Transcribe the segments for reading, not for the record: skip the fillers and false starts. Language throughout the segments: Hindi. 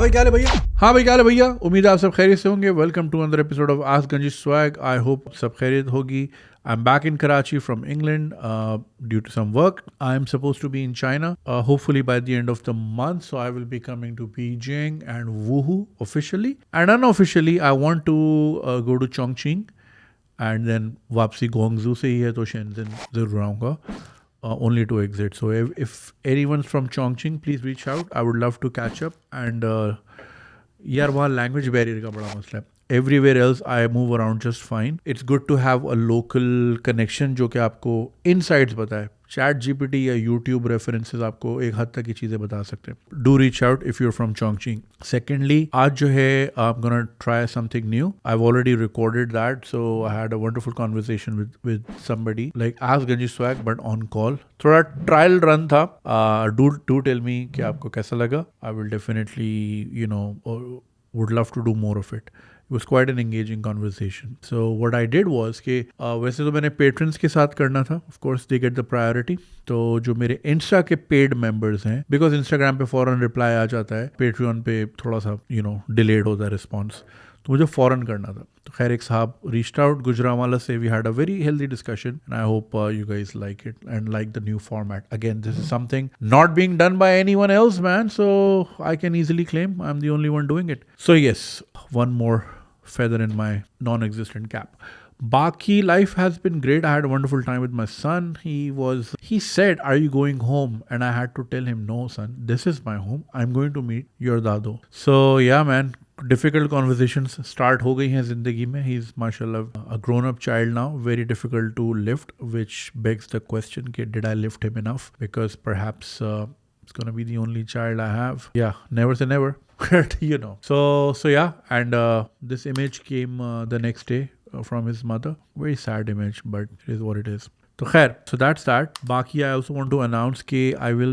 भाई क्या हाल है भैया? हाँ भाई क्या हाल है भैया? उम्मीद है आप सब खैरियत से होंगे. Welcome to another episode of ask Ganji swag. I hope सब खैरियत होगी. I'm back in Karachi from England due to some work. I'm supposed to be in China hopefully by the end of the month. So I will be coming to Beijing and Wuhu officially. And unofficially, I want to go to Chongqing. And then वापसी Guangzhou से ही है तो Shenzhen ज़रूर आऊँगा. Only to exit. So if anyone's from Chongqing, please reach out. I would love to catch up. And यार वहाँ लैंग्वेज बैरियर का बड़ा मसला है. Everywhere else I move around just fine. It's good to have a local connection जो कि आपको इनसाइट्स बताए. चैट जीपीटी या यूट्यूब रेफरेंसेस आपको एक हद तक की चीज़ें बता सकते हैं. Do reach out if you are from Chongqing. Secondly, आज जो है I am gonna try something new. I have already recorded that, so I had a wonderful conversation with somebody like ask Ganji swag but on call. थोड़ा ट्रायल रन था. डू टेल मी कि आपको कैसा लगा. I will definitely would love to do more of it. It was quite an engaging conversation. So what I did was कि वैसे तो मैंने patrons के साथ करना था. Of course they get the priority. तो जो मेरे Insta के paid members हैं, because Instagram पे फौरन reply आ जाता है, Patreon पे थोड़ा सा delayed होता है response. तो मुझे फौरन करना था. तो खैर एक साहब reached out गुजरावाला से. We had a very healthy discussion and I hope you guys like it and like the new format. Again, this is something not being done by anyone else, man. So I can easily claim I'm the only one doing it. So yes, one more feather in my non-existent cap. Baki life has been great. I had a wonderful time with my son. He said, "Are you going home?" And I had to tell him, "No, son, this is my home. I'm going to meet your dado." So yeah, man. Difficult conversations start हो गई हैं ज़िंदगी में. He's mashallah a grown-up child now. Very difficult to lift, which begs the question कि did I lift him enough? Because perhaps it's gonna be the only child I have. Yeah, never say never. So yeah, and this image came the next day from his mother. Very sad image, but it is what it is. तो खैर, so that's that. बाकी I also want to announce कि I will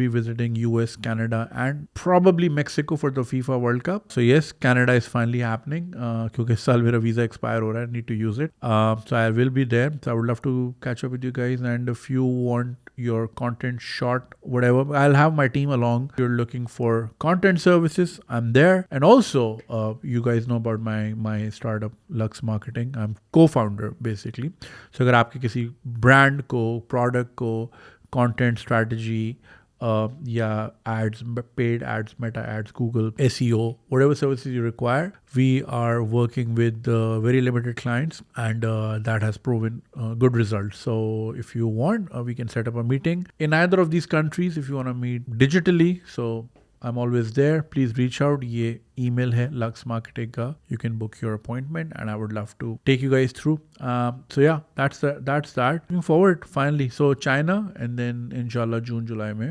be visiting US, Canada and probably Mexico for the FIFA World Cup. So yes, Canada is finally happening क्योंकि इस साल मेरा visa expire हो रहा है. Need to use it. So I will be there. So I would love to catch up with you guys. And if you want your content short, whatever, I'll have my team along. If you're looking for content services, I'm there. And also, you guys know about my startup Lux Marketing. I'm co-founder basically. So अगर आपके किसी ब्रांड को, प्रोडक्ट को, कंटेंट स्ट्रैटेजी या ads, paid ads, Meta ads, Google, SEO, whatever services you require, we are working with very limited clients and that has proven good results. So if you want, we can set up a meeting in either of these countries if you want to meet digitally. So I'm always there. Please reach out. ये email है Lux Marketing का. You can book your appointment and I would love to take you guys through. So yeah, that's that. Looking forward finally. So China and then inshallah June, July में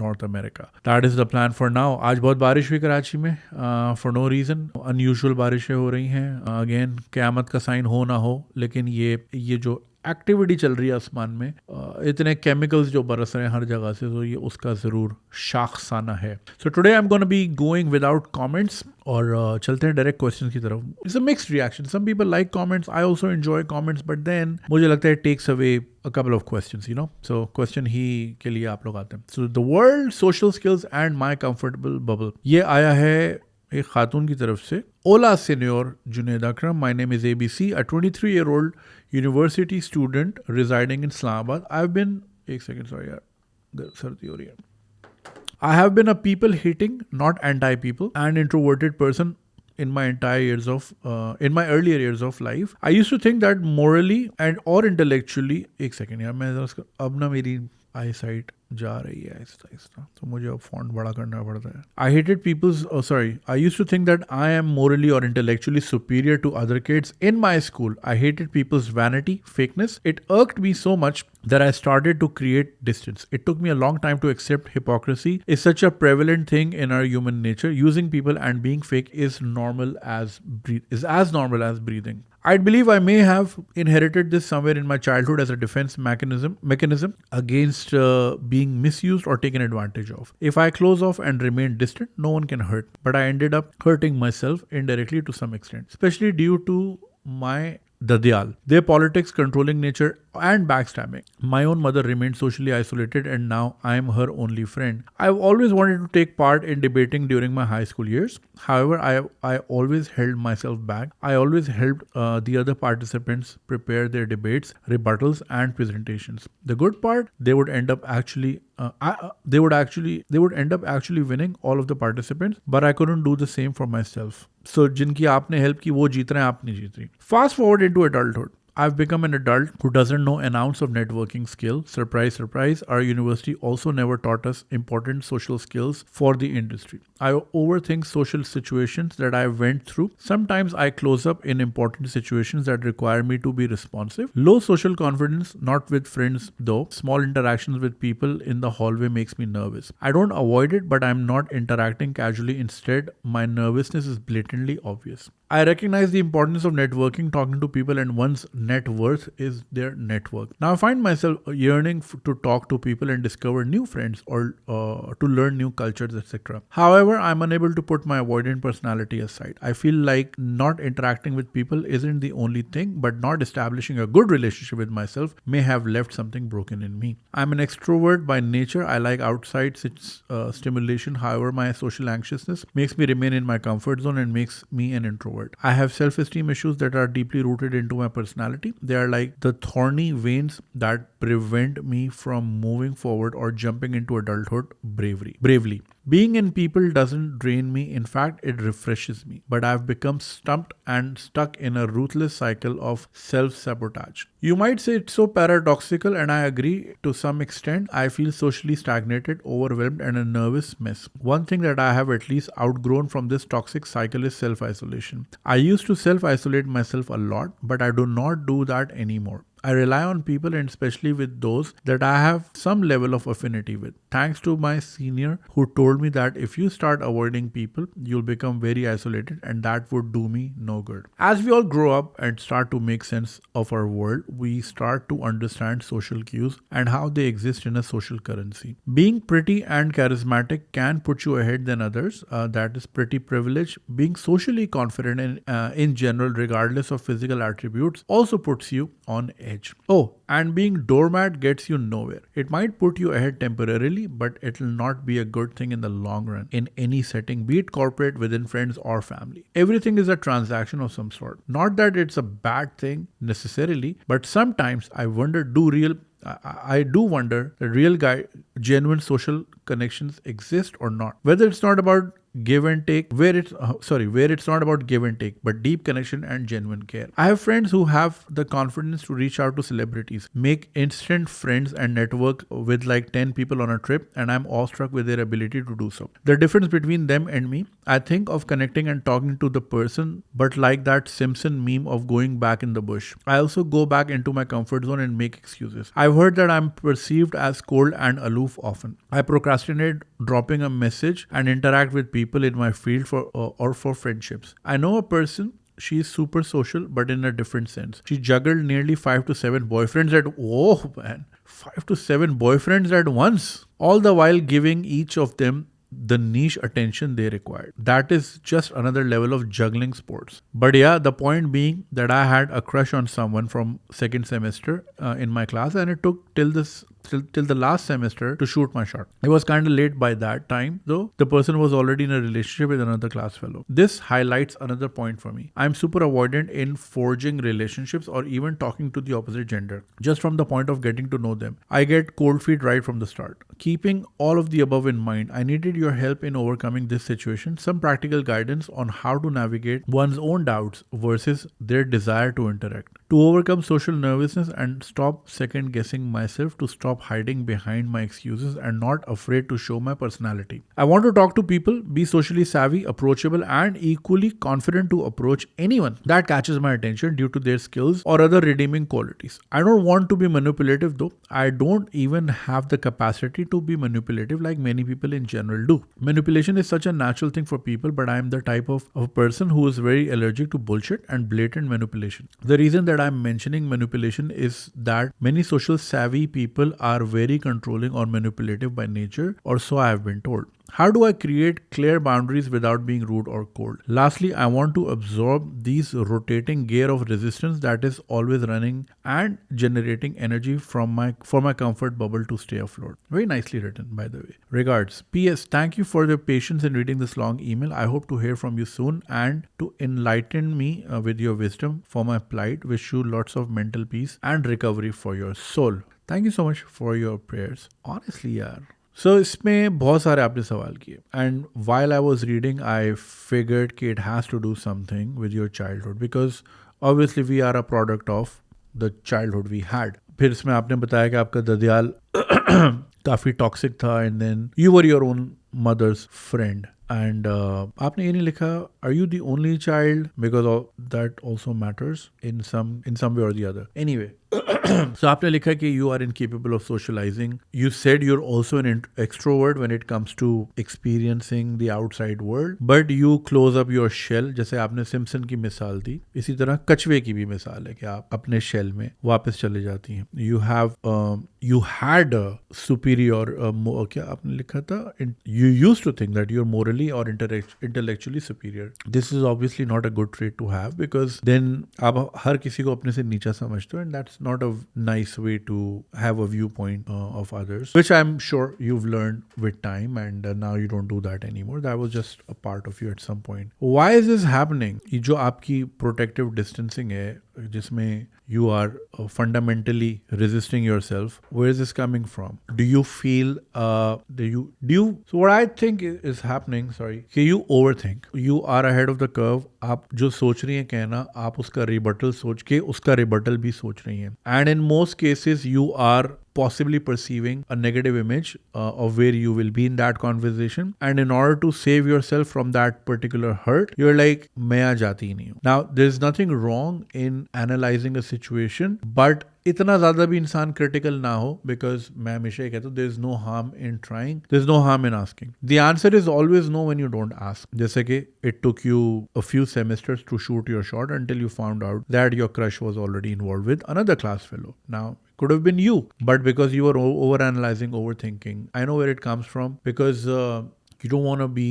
North America. That is the plan for now. आज बहुत बारिश हुई कराची में for no reason. Unusual बारिशें हो रही हैं. Again, क़यामत का साइन हो ना हो, लेकिन ये जो एक्टिविटी चल रही है आसमान में, इतने केमिकल्स जो बरस रहे हैं हर जगह से, तो ये उसका ज़रूर शाखसाना है. So today I am gonna be going without comments और चलते हैं डायरेक्ट क्वेश्चन की तरफ. It's a mixed reaction. Some people like comments. I also enjoy comments, but then मुझे लगता है takes away a couple of questions, So question ही के लिए आप लोग आते हैं. So the world, social skills and my comfortable bubble. ये आया है एक खातून की तरफ से. Ola Senior Junaid Akram, my name is ABC, a 23-year-old university student residing in Islamabad. I have been a people-hating, not anti-people, and introverted person in my in my earlier years of life. I used to think that morally and or intellectually, एक second यार, मैं अब ना मेरी eyesight जा रही है आहिस्ता, तो मुझे अब फॉन्ट बड़ा करना पड़ता है. I used to think that I am morally or intellectually superior to other kids in my school. I hated people's vanity, fakeness. It irked me so much that I started to create distance. It took me a long time to accept hypocrisy is such a prevalent thing in our human nature. Using people and being fake is as normal as breathing. I believe I may have inherited this somewhere in my childhood as a defense mechanism against being misused or taken advantage of. If I close off and remain distant, no one can hurt. But I ended up hurting myself indirectly to some extent, especially due to my Dadyal. Their politics, controlling nature and backstabbing. My own mother remained socially isolated and now I am her only friend. I've always wanted to take part in debating during my high school years. However, I always held myself back. I always helped the other participants prepare their debates, rebuttals, and presentations. The good part, they would end up actually end up actually winning all of the participants, but I couldn't do the same for myself. So जिनकी आपने help की वो जीत रहे हैं, आप नहीं जीत रही. Fast forward into adulthood. I've become an adult who doesn't know an ounce of networking skill. Surprise, surprise, our university also never taught us important social skills for the industry. I overthink social situations that I went through. Sometimes I close up in important situations that require me to be responsive. Low social confidence, not with friends though. Small interactions with people in the hallway makes me nervous. I don't avoid it, but I'm not interacting casually. Instead, my nervousness is blatantly obvious. I recognize the importance of networking, talking to people, and one's net worth is their network. Now I find myself yearning to talk to people and discover new friends or to learn new cultures, etc. However, I'm unable to put my avoidant personality aside. I feel like not interacting with people isn't the only thing, but not establishing a good relationship with myself may have left something broken in me. I'm an extrovert by nature. I like outside stimulation. However, my social anxiousness makes me remain in my comfort zone and makes me an introvert. I have self-esteem issues that are deeply rooted into my personality. They are like the thorny veins that prevent me from moving forward or jumping into adulthood bravely. Being in people doesn't drain me. In fact, it refreshes me. But I've become stumped and stuck in a ruthless cycle of self-sabotage. You might say it's so paradoxical, and I agree to some extent. I feel socially stagnated, overwhelmed, and a nervous mess. One thing that I have at least outgrown from this toxic cycle is self-isolation. I used to self-isolate myself a lot, but I do not do that anymore. I rely on people, and especially with those that I have some level of affinity with. Thanks to my senior who told me that if you start avoiding people, you'll become very isolated and that would do me no good. As we all grow up and start to make sense of our world, we start to understand social cues and how they exist in a social currency. Being pretty and charismatic can put you ahead than others. That is pretty privilege. Being socially confident in general, regardless of physical attributes, also puts you on edge. Oh, and being doormat gets you nowhere. It might put you ahead temporarily, but it'll not be a good thing in the long run in any setting, be it corporate, within friends, or family. Everything is a transaction of some sort. Not that it's a bad thing necessarily, but sometimes I wonder, I do wonder that genuine social connections exist or not. Whether it's not about give and take, where it's not about give and take, but deep connection and genuine care. I have friends who have the confidence to reach out to celebrities, make instant friends, and network with like 10 people on a trip, and I'm awestruck with their ability to do so. The difference between them and me, I think of connecting and talking to the person, but like that Simpson meme of going back in the bush. I also go back into my comfort zone and make excuses. I've heard that I'm perceived as cold and aloof often. I procrastinate dropping a message and interact with people in my field for friendships. I know a person. She is super social, but in a different sense. She juggled nearly 5 to 7 boyfriends at once, all the while giving each of them the niche attention they required. That is just another level of juggling sports. But yeah, the point being that I had a crush on someone from second semester in my class, and it took till the last semester to shoot my shot. It was kind of late by that time, though. The person was already in a relationship with another class fellow. This highlights another point for me. I'm super avoidant in forging relationships or even talking to the opposite gender, just from the point of getting to know them. I get cold feet right from the start. Keeping all of the above in mind, I needed your help in overcoming this situation, some practical guidance on how to navigate one's own doubts versus their desire to interact. To overcome social nervousness and stop second guessing myself, to stop hiding behind my excuses and not afraid to show my personality. I want to talk to people, be socially savvy, approachable, and equally confident to approach anyone that catches my attention due to their skills or other redeeming qualities. I don't want to be manipulative though. I don't even have the capacity to be manipulative like many people in general do. Manipulation is such a natural thing for people, but I am the type of person who is very allergic to bullshit and blatant manipulation. The reason that I'm mentioning manipulation is that many social savvy people are very controlling or manipulative by nature, or so I have been told. How do I create clear boundaries without being rude or cold? Lastly, I want to absorb these rotating gear of resistance that is always running and generating energy for my comfort bubble to stay afloat. Very nicely written, by the way. Regards. P.S. Thank you for your patience in reading this long email. I hope to hear from you soon and to enlighten me with your wisdom for my plight. Wish you lots of mental peace and recovery for your soul. Thank you so much for your prayers. Honestly, यार. सो इसमें बहुत सारे आपने सवाल किए and while I was reading I figured कि it has to do something with your childhood because obviously we are a product of the childhood we had. फिर इसमें आपने बताया कि आपका ददियाल काफ़ी टॉक्सिक था and then you were your own mother's friend and आपने ये नहीं लिखा are you the only child because that also matters in some way or the other. Anyway, so आपने लिखा कि you are incapable of socializing. You said you're also an extrovert when it comes to experiencing the outside world, but you close up your shell. जैसे आपने सिम्पसन की मिसाल दी, इसी तरह कछुए की भी मिसाल है कि आप अपने शेल में वापस चले जाती हैं. You had a superior क्या आपने लिखा था? You used to think that you're morally or intellectually superior. This is obviously not a good trait to have because then आप हर किसी को अपने से नीचा समझते हो and that's not a nice way to have a viewpoint of others, which I'm sure you've learned with time and now you don't do that anymore. That was just a part of you at some point. Why is this happening? ये जो आपकी protective distancing है जिसमें you are fundamentally resisting yourself, where is this coming from? Do you feel so what I think is happening, कि you overthink. You are ahead of the curve. आप जो सोच रही हैं कहना, आप उसका rebuttal सोच के उसका rebuttal भी सोच रही हैं. And in most cases you are possibly perceiving a negative image of where you will be in that conversation, and in order to save yourself from that particular hurt, you're like, मैं आ जाती ही नहीं हूँ. Now there's nothing wrong in analyzing a situation, but इतना ज़्यादा भी इंसान क्रिटिकल ना हो, बिकॉज मैं हमेशा ये कहता हूँ there is no harm in trying, there is no harm in asking. The answer is always no when you don't ask. जैसे कि it took you a few semesters to shoot your shot until you found out that your crush was already involved with another class fellow. Now could have been you, but because you were overanalyzing, overthinking. I know where it comes from, because you don't want to be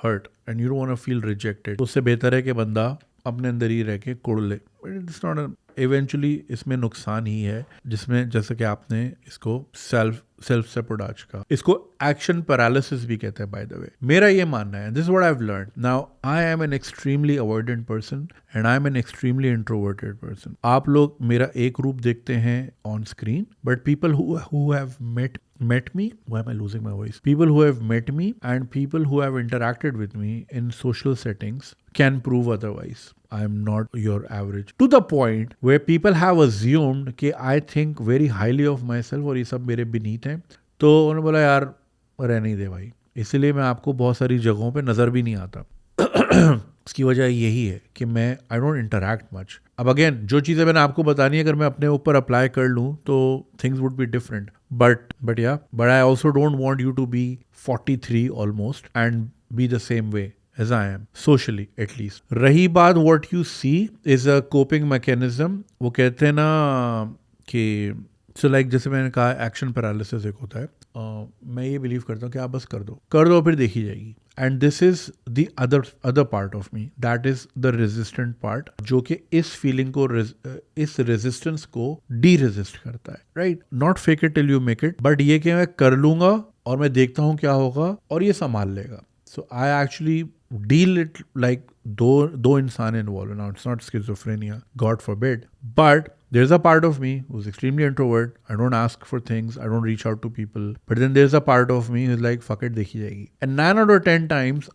hurt and you don't want to feel rejected. उससे बेहतर है कि बंदा अपने अंदर ही रह के कोड़ ले. It's not a इवेंचुअली इसमें नुकसान ही है, जिसमें जैसे कि आपने इसको सेल्फ सेपोटाज का, इसको एक्शन पैरालिसिस भी कहते हैं बाय द वे. मेरा ये मानना है, this is what I have learned. Now I M an extremely avoidant person and I am an extremely introverted person. आप लोग मेरा एक रूप देखते हैं on screen, but people who have met me, why am I losing my voice? People who have met me and people who have interacted with me in social settings can prove otherwise. I am not your average. To the point where people have assumed कि I think very highly of myself और ये सब मेरे beneath हैं. तो उन्होंने बोला यार रहने ही दे भाई. इसीलिए मैं आपको बहुत सारी जगहों पे नज़र भी नहीं आता. इसकी वजह यही है कि मैं आई डोंट इंटरैक्ट मच. अब अगेन जो चीज़ें मैंने आपको बतानी है अगर मैं अपने ऊपर अप्लाई कर लूँ तो things would be different. But I also don't want you to be 43 almost and be the same way as I am, socially at least. रही बात what you see is a coping mechanism. वो कहते हैं ना कि सो लाइक जैसे मैंने कहा एक्शन पैरालिसिस एक होता है. मैं ये बिलीव करता हूँ कि आप बस कर दो फिर देखी जाएगी. And this is the other part of me, that is the resistant part, जो कि इस फीलिंग को इस रेजिस्टेंस को डी रेजिस्ट करता है. Right, not fake it till you make it, but ये कि मैं कर लूंगा और मैं देखता हूँ क्या होगा और ये संभाल लेगा. So I actually deal it like दो इंसान involved. Now it's not schizophrenia, God forbid, but there's a part of me who's extremely introvert. I don't ask for things, I don't reach out to people, but then there's a part of me who's like fuck it, देखी जाएगी. And 9 out of 10 times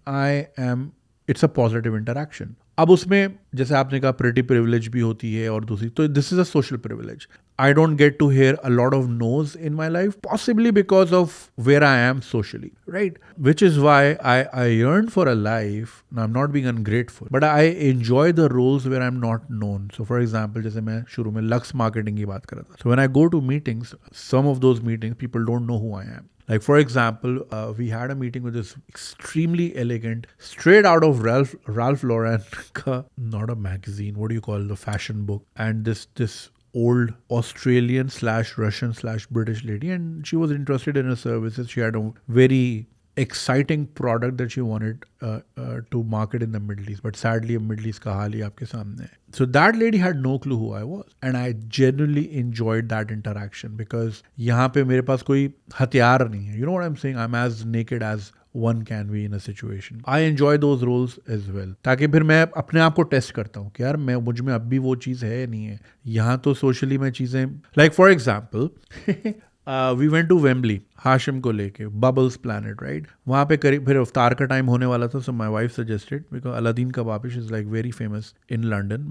it's a positive interaction. अब उसमें जैसे आपने कहा प्रिटी प्रिविलेज भी होती है और दूसरी, तो this is a social privilege. I don't get to hear a lot of no's in my life, possibly because of where I am socially, right? Which is why I yearn for a life. Now, I'm not being ungrateful, but I enjoy the roles where I'm not known. So, for example, जैसे मैं शुरू में लक्स मार्केटिंग की बात कर रहा था. So, when I go to meetings, some of those meetings, people don't know who I am. Like, for example, we had a meeting with this extremely elegant, straight out of Ralph Lauren, not a magazine, what do you call the fashion book, and this old Australian / Russian / British lady, and she was interested in her services. She had a very exciting product that she wanted to market in the Middle East. But sadly, Middle East का हाल ही आपके सामने है. So that lady had no clue who I was. And I genuinely enjoyed that interaction because यहाँ पे मेरे पास कोई हथियार नहीं है. You know what I'm saying? I'm as naked as one can be in a situation. I enjoy those roles as well. ताकि फिर मैं अपने आप को टेस्ट करता हूँ कि यार मैं मुझ में अब भी वो चीज़ है नहीं है. यहाँ तो सोशली मैं चीज़ें like for example we went to Wembley Hashim को लेके बबल्स प्लैनेट राइट. वहाँ पे करीब फिर अफ्तार का टाइम होने वाला था. So my wife suggested because Aladdin Kebabish is like very famous in London.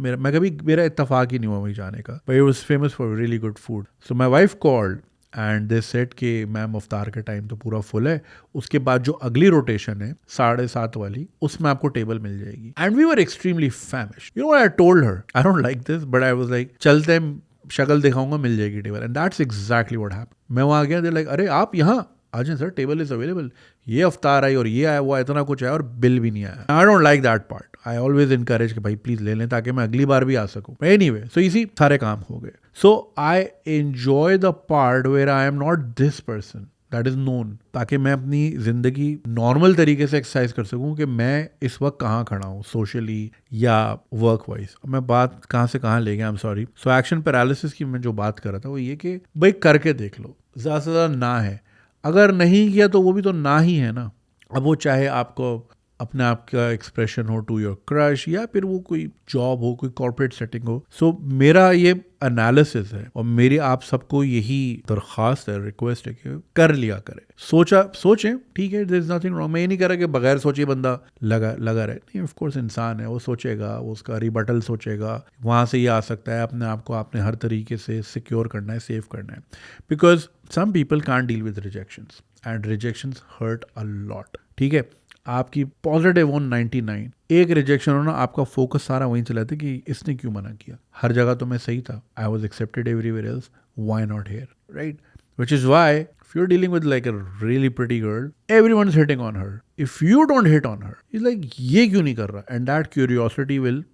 मेरा इत्तेफाक ही नहीं हुआ वहीं जाने का. But it was famous for really good food. So my wife called and they said कि मैम अफ्तार का टाइम तो पूरा फुल है. उसके बाद जो अगली रोटेशन है 7:30 वाली उसमें आपको टेबल मिल जाएगी. And we were extremely famished. You know I told her I don't like this but I was like चलते हैं शक्ल दिखाऊंगा मिल जाएगी table. And that's exactly what happened. मैं वहाँ गया दे लाइक अरे आप यहाँ आ जाए सर टेबल इज अवेलेबल. ये अफ्तार आई और ये आया हुआ इतना कुछ आया और बिल भी नहीं आया. आई don't like that part. I always encourage कि भाई प्लीज ले लें ताकि मैं अगली बार भी आ सकूं. एनीवे सो इसी सारे काम हो गए. So I enjoy the part where I am not this person that is known. ताकि मैं अपनी जिंदगी नॉर्मल तरीके से एक्सरसाइज कर सकूं कि मैं इस वक्त कहाँ खड़ा हूँ सोशली या वर्क वाइज. मैं बात कहाँ से कहाँ ले गया. आई am sorry. So action paralysis की मैं जो बात कर रहा था वो ये कि भाई करके देख लो. ज़्यादा से ज़्यादा ना है. अगर नहीं किया तो वो भी तो ना ही है ना. अब वो चाहे आपको अपने आप का एक्सप्रेशन हो टू योर क्रश या फिर वो कोई जॉब हो कोई कॉर्पोरेट सेटिंग हो. सो मेरा ये एनालिसिस है और मेरी आप सबको यही दरख्वास्त है रिक्वेस्ट है कि कर लिया करें. सोचें ठीक है देयर इज नथिंग रॉन्ग. मैं ये नहीं कह रहा कि बगैर सोचे बंदा लगा रहे. नहीं ऑफ कोर्स इंसान है वो सोचेगा वो उसका रिबटल सोचेगा. वहाँ से ये आ सकता है. अपने आप को आपने हर तरीके से सिक्योर करना है सेव करना है. Because some people can't deal with rejections and rejections hurt a lot. ठीक है आपकी पॉजिटिव ऑन 99 एक रिजेक्शन हो ना आपका फोकस सारा वहीं चला था कि इसने क्यों मना किया. हर जगह तो मैं सही था. I was accepted everywhere else. Why not here right. Which is why if you are dealing with like a really pretty girl everyone is hitting on her. If you don't hit on her is like ये क्यों नहीं कर रहा. And that curiosity will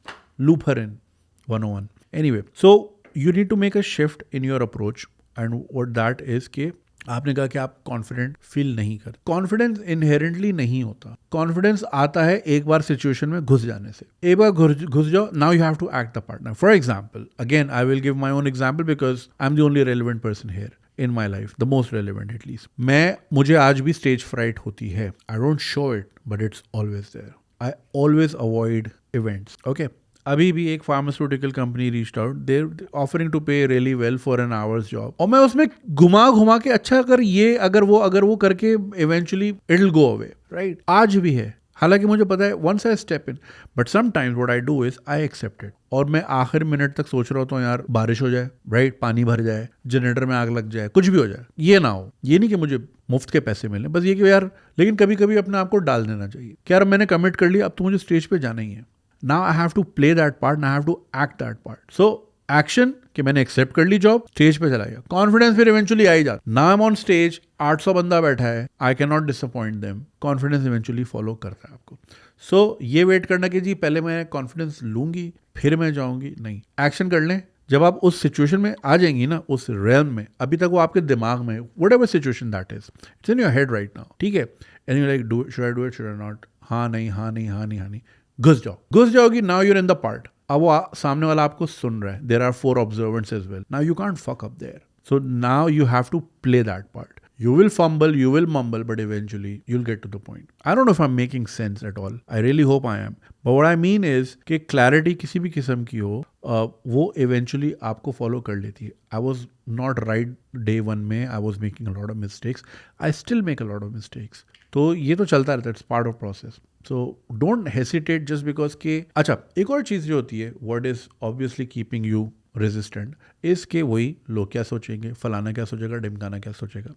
loop her in 101. Anyway so you need to make a shift in your approach and what that is कि आपने कहा कि आप कॉन्फिडेंट फील नहीं करते. कॉन्फिडेंस इनहेरेंटली नहीं होता. कॉन्फिडेंस आता है एक बार सिचुएशन में घुस जाने से. एक बार घुस जाओ now you have to act the partner. For example again I will give my own example because I am the only relevant person here in my life. The most relevant at least. मुझे आज भी स्टेज फ्राइट होती है. I don't show it but it's always there. I always avoid events. Okay अभी भी एक pharmaceutical company reached out. They're offering to pay really well for N hours job. और मैं उसमें घुमा के अच्छा अगर वो करके eventually it will go away right. आज भी है. हालांकि मुझे पता है once I step in but sometimes what I do is I accept it. और मैं आखिर मिनट तक सोच रहा होता हूँ यार बारिश हो जाए राइट पानी भर जाए जनरेटर में आग लग जाए कुछ भी हो जाए. ये ना हो. ये नहीं कि मुझे मुफ्त के पैसे मिले बस ये कि यार लेकिन कभी कभी अपने आप को डाल देना चाहिए कि यार मैंने कमिट कर लिया अब तो मुझे स्टेज पे जाना ही है. Now I have to play that part and I have to act that part. So action कि मैंने एक्सेप्ट कर ली जॉब स्टेज पे चला गया. कॉन्फिडेंस फिर इवेंचुअली आ ही जाता. ना आई एम ऑन स्टेज 800 बंदा बैठा है. आई can not disappoint them. Confidence eventually follow करता है आपको. सो ये वेट करना कि जी पहले मैं कॉन्फिडेंस लूंगी फिर मैं जाऊंगी नहीं. एक्शन कर लें. जब आप उस सिचुएशन में आ जाएंगी ना उस रेल्म में अभी तक वो आपके दिमाग में whatever situation that is it's in your head right now. ठीक है and you like should I do it should I not. हाँ नहीं घुस जाओगी. Now you're in the part. अब वो सामने वाला आपको सुन रहा है. There are 4 observants as well. Now you can't fuck up there. So now you have to play that part. You will fumble, you will mumble, but eventually you'll get to the point. I don't know if I'm making sense at all. I really hope I am. But what I mean is कि clarity किसी भी किस्म की हो वो eventually आपको follow कर लेती है. I was not right day one में. I was making a lot of mistakes. I still make a lot of mistakes. तो ये तो चलता रहता है. It's part of process. So don't hesitate just because कि अच्छा एक और चीज़ जो होती है what is obviously keeping you resistant इसके वही लोग क्या सोचेंगे फलाना क्या सोचेगा ढिमकाना क्या सोचेगा.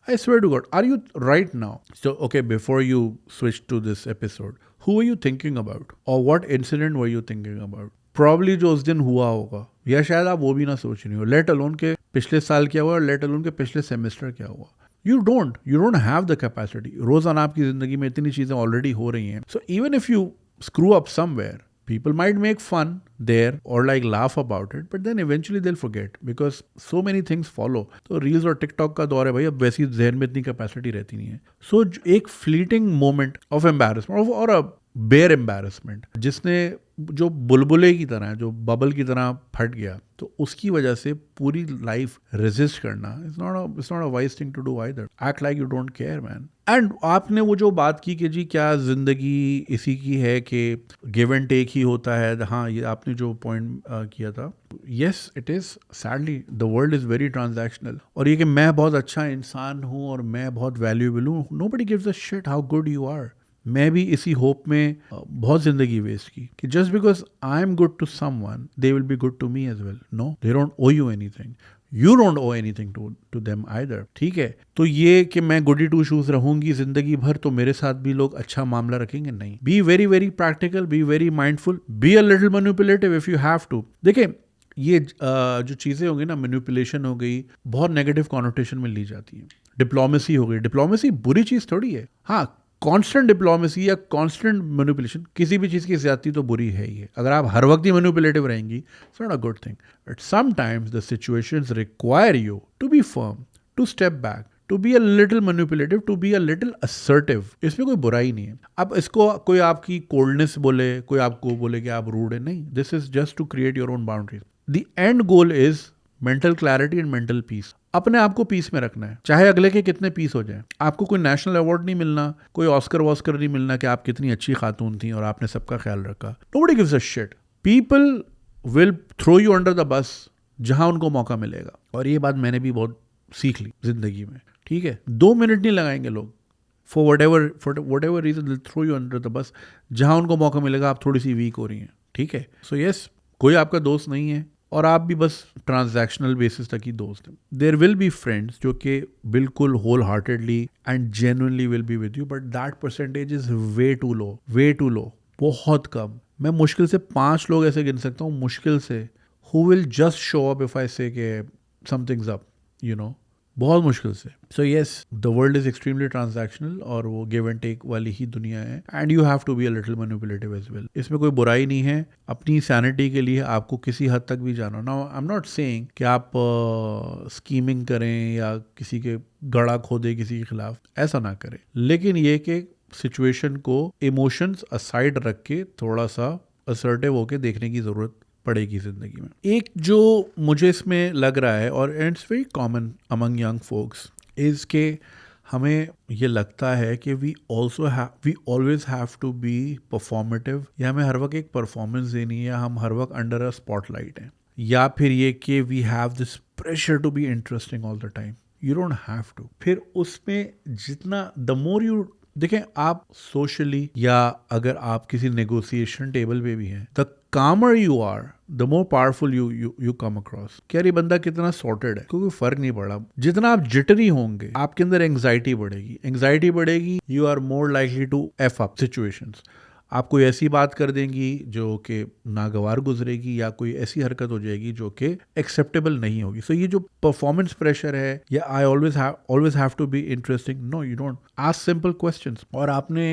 I swear to God, are you right now? So, okay, before you switch to this episode, who were you thinking about? Or what incident were you thinking about? Probably जो उस दिन हुआ होगा या शायद आप वो भी ना सोच रही हो. लेट अलोन के पिछले साल क्या हुआ और लेट अलोन के पिछले सेमेस्टर क्या हुआ. You don't have the capacity. रोजाना आपकी जिंदगी में इतनी चीजें ऑलरेडी हो रही हैं. So even if you screw up somewhere, People might make fun there or like laugh about it, but then eventually they'll forget because so many things follow. तो रील्स और टिकटॉक का दौर है भाई, अब वैसी जहन में इतनी कैपेसिटी रहती नहीं है. सो एक फ्लीटिंग मोमेंट ऑफ एम्बैरेसमेंट और अ बेयर एम्बैरेसमेंट जिसने जो बुलबुले की तरह, जो बबल की तरह फट गया, तो उसकी वजह से पूरी लाइफ रेजिस्ट करना it's not a wise thing to do either. Act like you don't care man. And आपने वो जो बात की कि जी क्या जिंदगी इसी की है कि गिव एंड टेक ही होता है. हाँ, ये आपने जो पॉइंट किया था, yes it is. Sadly the world is very transactional. और ये कि मैं बहुत अच्छा इंसान हूँ और मैं बहुत वैल्यूएबल हूँ, nobody gives a shit how good you are. मैं भी इसी होप में बहुत जिंदगी वेस्ट की कि just because I am good to someone they will be good to me as well. No, they don't owe you anything. You don't owe anything to them either. ठीक है, तो ये कि मैं गुडी टू शूज रहूंगी जिंदगी भर तो मेरे साथ भी लोग अच्छा मामला रखेंगे, नहीं. Be very very practical, be very mindful, be a little manipulative if you have to. देखिए, ये जो चीज़ें होंगी ना, मैनिपुलेशन हो गई, बहुत नेगेटिव कॉनोटेशन में ली जाती है. डिप्लोमेसी हो गई. डिप्लोमेसी बुरी चीज़ थोड़ी है. हाँ, कांस्टेंट डिप्लोमेसी या कांस्टेंट मैनिपुलेशन, किसी भी चीज़ की ज्यादती तो बुरी है ही है. अगर आप हर वक्त ही मैनिपुलेटिव रहेंगी, it's not a good thing. But sometimes the situations require you to be firm, to step back, to be a little manipulative, to be a little assertive. इसमें कोई बुराई नहीं है. अब इसको कोई आपकी कोल्डनेस बोले, कोई आपको बोले कि आप रूड है, नहीं. This is just to create your own boundaries. The end goal is mental clarity and mental peace. अपने आप को पीस में रखना है, चाहे अगले के कितने पीस हो जाए. आपको कोई नेशनल अवार्ड नहीं मिलना, कोई ऑस्कर वॉस्कर नहीं मिलना कि आप कितनी अच्छी खातून थी और आपने सबका ख्याल रखा. Nobody gives a shit. People will throw you under the bus जहां उनको मौका मिलेगा. और ये बात मैंने भी बहुत सीख ली जिंदगी में. ठीक है, 2 मिनट नहीं लगाएंगे लोग. For whatever reason will throw you under the bus. जहां उनको मौका मिलेगा आप थोड़ी सी वीक हो रही हैं. ठीक है, सो यस, कोई आपका दोस्त नहीं है और आप भी बस ट्रांजैक्शनल बेसिस तक ही दोस्त हैं. देयर विल बी फ्रेंड्स जो कि बिल्कुल wholeheartedly and genuinely will be with you, but that percentage is way too low, way too low. बहुत कम. मैं मुश्किल से 5 लोग ऐसे गिन सकता हूँ, मुश्किल से, who will just show up if I say के समथिंग्स अप, यू नो. बहुत मुश्किल से. So yes, the world is extremely transactional और वो गिव एंड टेक वाली ही दुनिया है. And you have to be a little manipulative as well. इसमें कोई बुराई नहीं है. अपनी सैनिटी के लिए आपको किसी हद तक भी जाना. Now I am not saying कि आप स्कीमिंग करें या किसी के गड़ा खोदे किसी के खिलाफ, ऐसा ना करें. लेकिन ये कि सिचुएशन को इमोशंस असाइड रख के थोड़ा सा असर्टिव होके देखने की जरूरत पड़ेगी जिंदगी में. एक जो मुझे इसमें लग रहा है, और it's very common among young folks, is के हमें ये लगता है कि we always have to be performative, या हमें हर वक्त एक परफॉर्मेंस देनी है, या हम हर वक्त अंडर अ स्पॉटलाइट हैं, या फिर ये कि we have this pressure to be interesting all the time. You don't have to. फिर उसमें जितना द मोर यू, देखें, आप सोशली या अगर आप किसी नेगोशिएशन टेबल पे भी हैं, the calmer you are, the more powerful you come across. क्या ये बंदा कितना सॉर्टेड है, कोई फर्क नहीं पड़ा. जितना आप जिटरी होंगे, आपके अंदर एंग्जाइटी बढ़ेगी. You are more likely to F up situations. आप कोई ऐसी बात कर देंगी जो कि नागवार गुजरेगी, या कोई ऐसी हरकत हो जाएगी जो कि एक्सेप्टेबल नहीं होगी. सो ये जो परफॉर्मेंस प्रेशर है, या I always have to be interesting, no, you don't. Ask simple questions. और आपने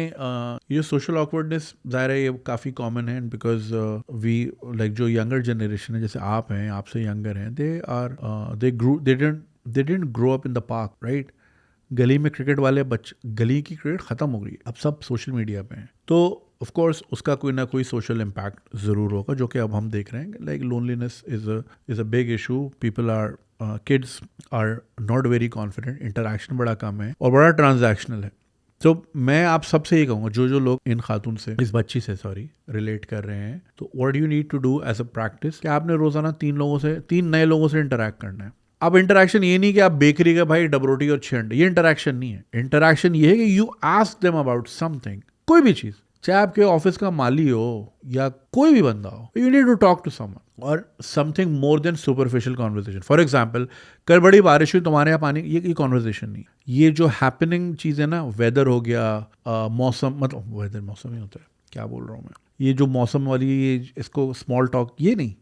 ये सोशल ऑकवर्डनेस, जाहिर है ये काफ़ी कॉमन है, बिकॉज वी लाइक जो यंगर जनरेशन है, जैसे आप हैं, आपसे यंगर हैं, they didn't grow up in the park, right. गली में क्रिकेट वाले बच्चे, गली की क्रिकेट ख़त्म हो गई, अब सब सोशल मीडिया पे हैं. तो ऑफ कोर्स उसका कोई ना कोई सोशल इम्पैक्ट ज़रूर होगा, जो कि अब हम देख रहे हैं. Like loneliness is a big issue. People are kids are not very confident, interaction बड़ा कम है और बड़ा ट्रांजैक्शनल है. तो मैं आप सबसे ये कहूँगा, जो लोग इन खातून से, इस बच्ची से रिलेट कर रहे हैं, तो what you need to do as a practice कि आपने रोज़ाना 3 नए लोगों से इंटरेक्ट करना है. अब इंटरेक्शन ये नहीं कि आप बेकरी का भाई डबरोटी और 6 अंडे, ये इंटरेक्शन नहीं है. इंटरेक्शन ये है कि you ask them about something, कोई भी चीज़, चाहे आपके ऑफिस का माली हो या कोई भी बंदा हो, you need to talk to someone, और something more than superficial conversation. For example, कल बड़ी बारिश हुई, तुम्हारे यहाँ पानी, ये कॉन्वर्सेशन नहीं. ये जो हैपनिंग चीज़ है ना, वेदर हो गया, मौसम, मतलब वेदर मौसम ही होता है, क्या बोल रहा हूँ मैं, ये जो मौसम वाली, ये इसको स्मॉल टॉक, ये नहीं,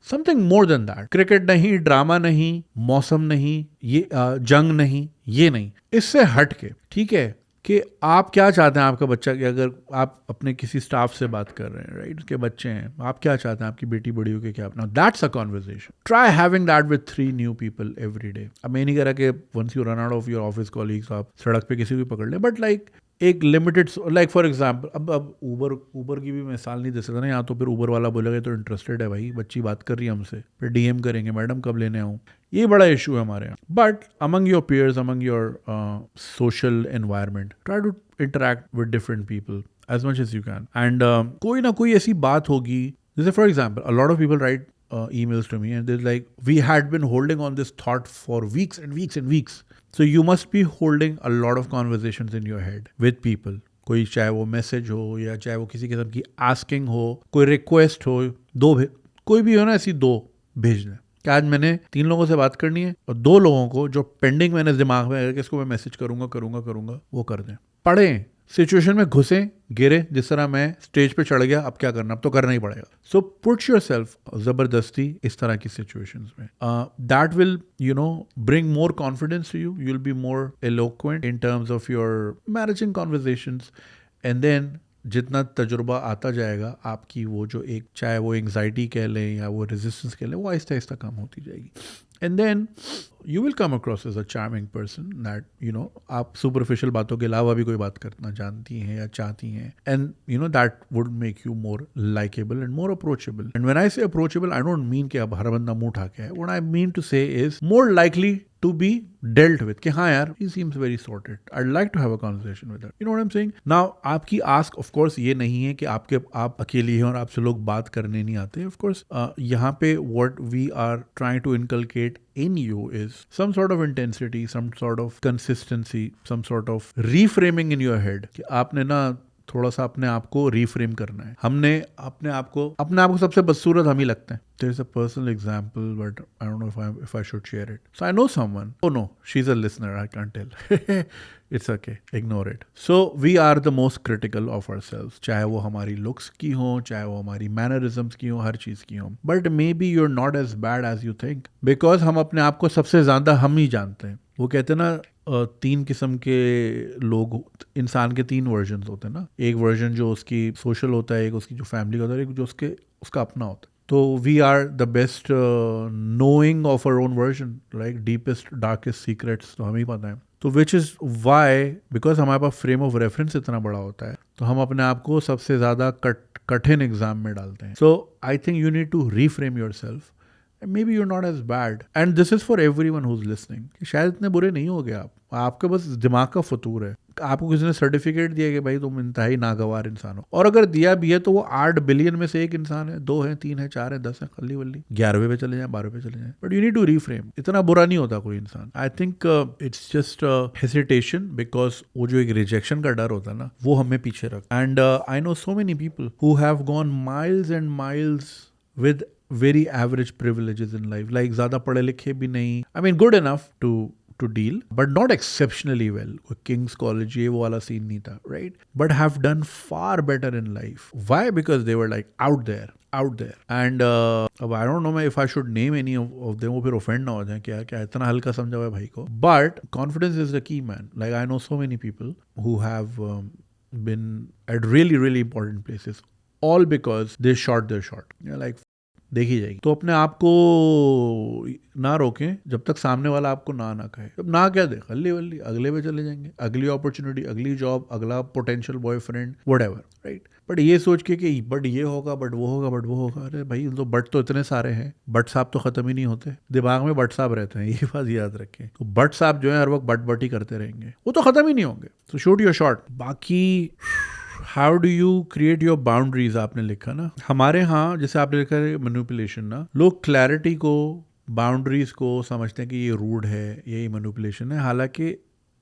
something more then that. Cricket नहीं, ड्रामा नहीं, मौसम नहीं, ये जंग नहीं, ये नहीं, इससे हट के, ठीक है, कि आप क्या चाहते हैं आपका बच्चा, कि अगर आप अपने किसी स्टाफ से बात कर रहे हैं, राइट, उसके बच्चे हैं, आप क्या चाहते हैं आपकी बेटी बड़ी हो के क्या अपना, that's a conversation. Try having that with 3 new people every day. अब मैं नहीं कह रहा कि once you run out of your office colleagues आप सड़क पे किसी को भी पकड़ लें, बट लाइक एक लिमिटेड, लाइक फॉर एग्जाम्पल, अब ऊबर की भी मिसाल नहीं दे सकता ना, यहाँ तो फिर ऊबर वाला बोलेगा तो इंटरेस्टेड है भाई, बच्ची बात कर रही है हमसे, फिर डीएम करेंगे मैडम कब लेने आऊँ. ये बड़ा इशू है हमारे यहाँ. But among your peers, among your social environment, try to interact with different people as much as you can. And कोई ना कोई ऐसी बात होगी, जैसे for example a lot of people write emails to me and they're like, we had been holding on this thought for weeks and weeks and weeks. So you must be holding a lot of conversations in your head with people. कोई चाहे वो मैसेज हो या चाहे वो किसी किस्म की आस्किंग हो, कोई रिक्वेस्ट हो, कोई भी हो ना, ऐसी 2 भेज दें कि आज मैंने 3 लोगों से बात करनी है और 2 लोगों को जो पेंडिंग मैंने दिमाग में है कि इसको मैं मैसेज करूंगा वो कर दें. पढ़ें, सिचुएशन में घुसें, गिरे, जिस तरह मैं स्टेज पे चढ़ गया, अब क्या करना, अब तो करना ही पड़ेगा. सो पुट योर सेल्फ जबरदस्ती इस तरह की सिचुएशंस में, that will bring more confidence to you. You will be more eloquent in terms of your managing conversations. And then जितना तजुर्बा आता जाएगा आपकी, वो जो एक, चाहे वो एंग्जाइटी कह लें या वो रेजिस्टेंस कह लें, वो आहिस्ता आहिस्ता कम होती जाएगी. And then you will come across as a charming person that आप सुपरफिशियल बातों के अलावा भी कोई बात करना जानती हैं या चाहती हैं. And that would make you more likeable and more approachable. And when I से अप्रोचेबल, आई डोंट मीन कि अब हर बंदा मुंह उठा के है. What I mean to say is more likely to be dealt with, कि हाँ यार, he seems very sorted, I'd like to have a conversation with her. You know what I'm saying? Now आपकी ask of course ये नहीं है कि आप अकेली हैं और आपसे लोग बात करने नहीं आते. Of course यहाँ पे what we are trying to inculcate in you is some sort of intensity, some sort of consistency, some sort of reframing in your head, कि आपने ना थोड़ा सा अपने आप को रीफ्रेम करना है. हमने अपने आप को सबसे बदसूरत हम ही लगते हैं. There is a personal example, but I don't know if I should share it. So I know someone. Oh no, she's a listener. I can't tell. It's okay. Ignore it. So we are the most critical of ourselves. चाहे वो हमारी looks की हो, चाहे वो हमारी mannerisms की हो, हर चीज़ की हो. But maybe you're not as bad as you think. Because हम अपने आप को सबसे ज़्यादा हम ही जानते हैं. वो कहते हैं ना, 3 किस्म के लोग, इंसान के 3 वर्जन होते हैं ना. एक वर्जन जो उसकी सोशल होता है, एक उसकी जो फैमिली का होता है, एक जो उसका अपना होता है. तो we are the best knowing of our own version, like deepest darkest secrets तो हमें ही पता है. तो विच इज़ वाई, बिकॉज हमारे पास फ्रेम ऑफ रेफरेंस इतना बड़ा होता है, तो हम अपने आप को सबसे ज़्यादा कठिन एग्जाम में डालते हैं. So I think you need to reframe yourself. Maybe you're not as bad. And this is for everyone who's listening. कि शायद इतने बुरे नहीं हो गए आप, आपका बस दिमाग का फतूर है. आपको किसी ने सर्टिफिकेट दिया कि भाई तुम इंतहाई नागवार इंसान हो, और अगर दिया भी है तो वो 8 बिलियन में से 1 इंसान है, 2 है, 3 है, 4 है, 10 है, खल्ली वल्ली 11वें पे चले जाए, 12वें पे चले जाए. But you need to reframe. इतना बुरा नहीं होता कोई इंसान. I think it's just hesitation, because वो जो एक रिजेक्शन का डर होता है ना, वो हमें पीछे रख. And I know so many people who have gone miles and miles with very average privileges in life, like ज़्यादा पढ़े लिखे भी नहीं, I mean good enough to deal, but not exceptionally well. King's College ये वो वाला scene नहीं था, right? But have done far better in life. Why? Because they were like out there. And अब I don't know if I should name any of them, वो फिर offend ना हो जाए, क्या इतना हल्का समझा हुआ है भाई को. But confidence is the key, man. Like I know so many people who have been at really really important places, all because they shot their shot. Like देखी जाएगी. तो अपने आप को ना रोकें जब तक सामने वाला आपको ना कहे. जब ना कह दे, खल्ली वल्ली अगले पे चले जाएंगे, अगली अपॉर्चुनिटी, अगली जॉब, अगला potential boyfriend, whatever, right. But ये सोच के कि बट ये होगा, बट वो होगा, बट वो होगा. अरे भाई, तो बट तो इतने सारे हैं, बट साहब तो खत्म ही नहीं होते. दिमाग में बट साहब रहते हैं, ये बात याद रखें. तो बट साहब जो है हर वक्त बट ही करते रहेंगे, वो तो खत्म ही नहीं होंगे. तो शूट योर शॉट. बाकी how do you create your boundaries, आपने लिखा ना. हमारे यहाँ जैसे आपने लिखा है मैनिपुलेशन ना, लोग क्लैरिटी को, बाउंड्रीज को समझते हैं कि ये रूड है, यही मैनिपुलेशन है. हालांकि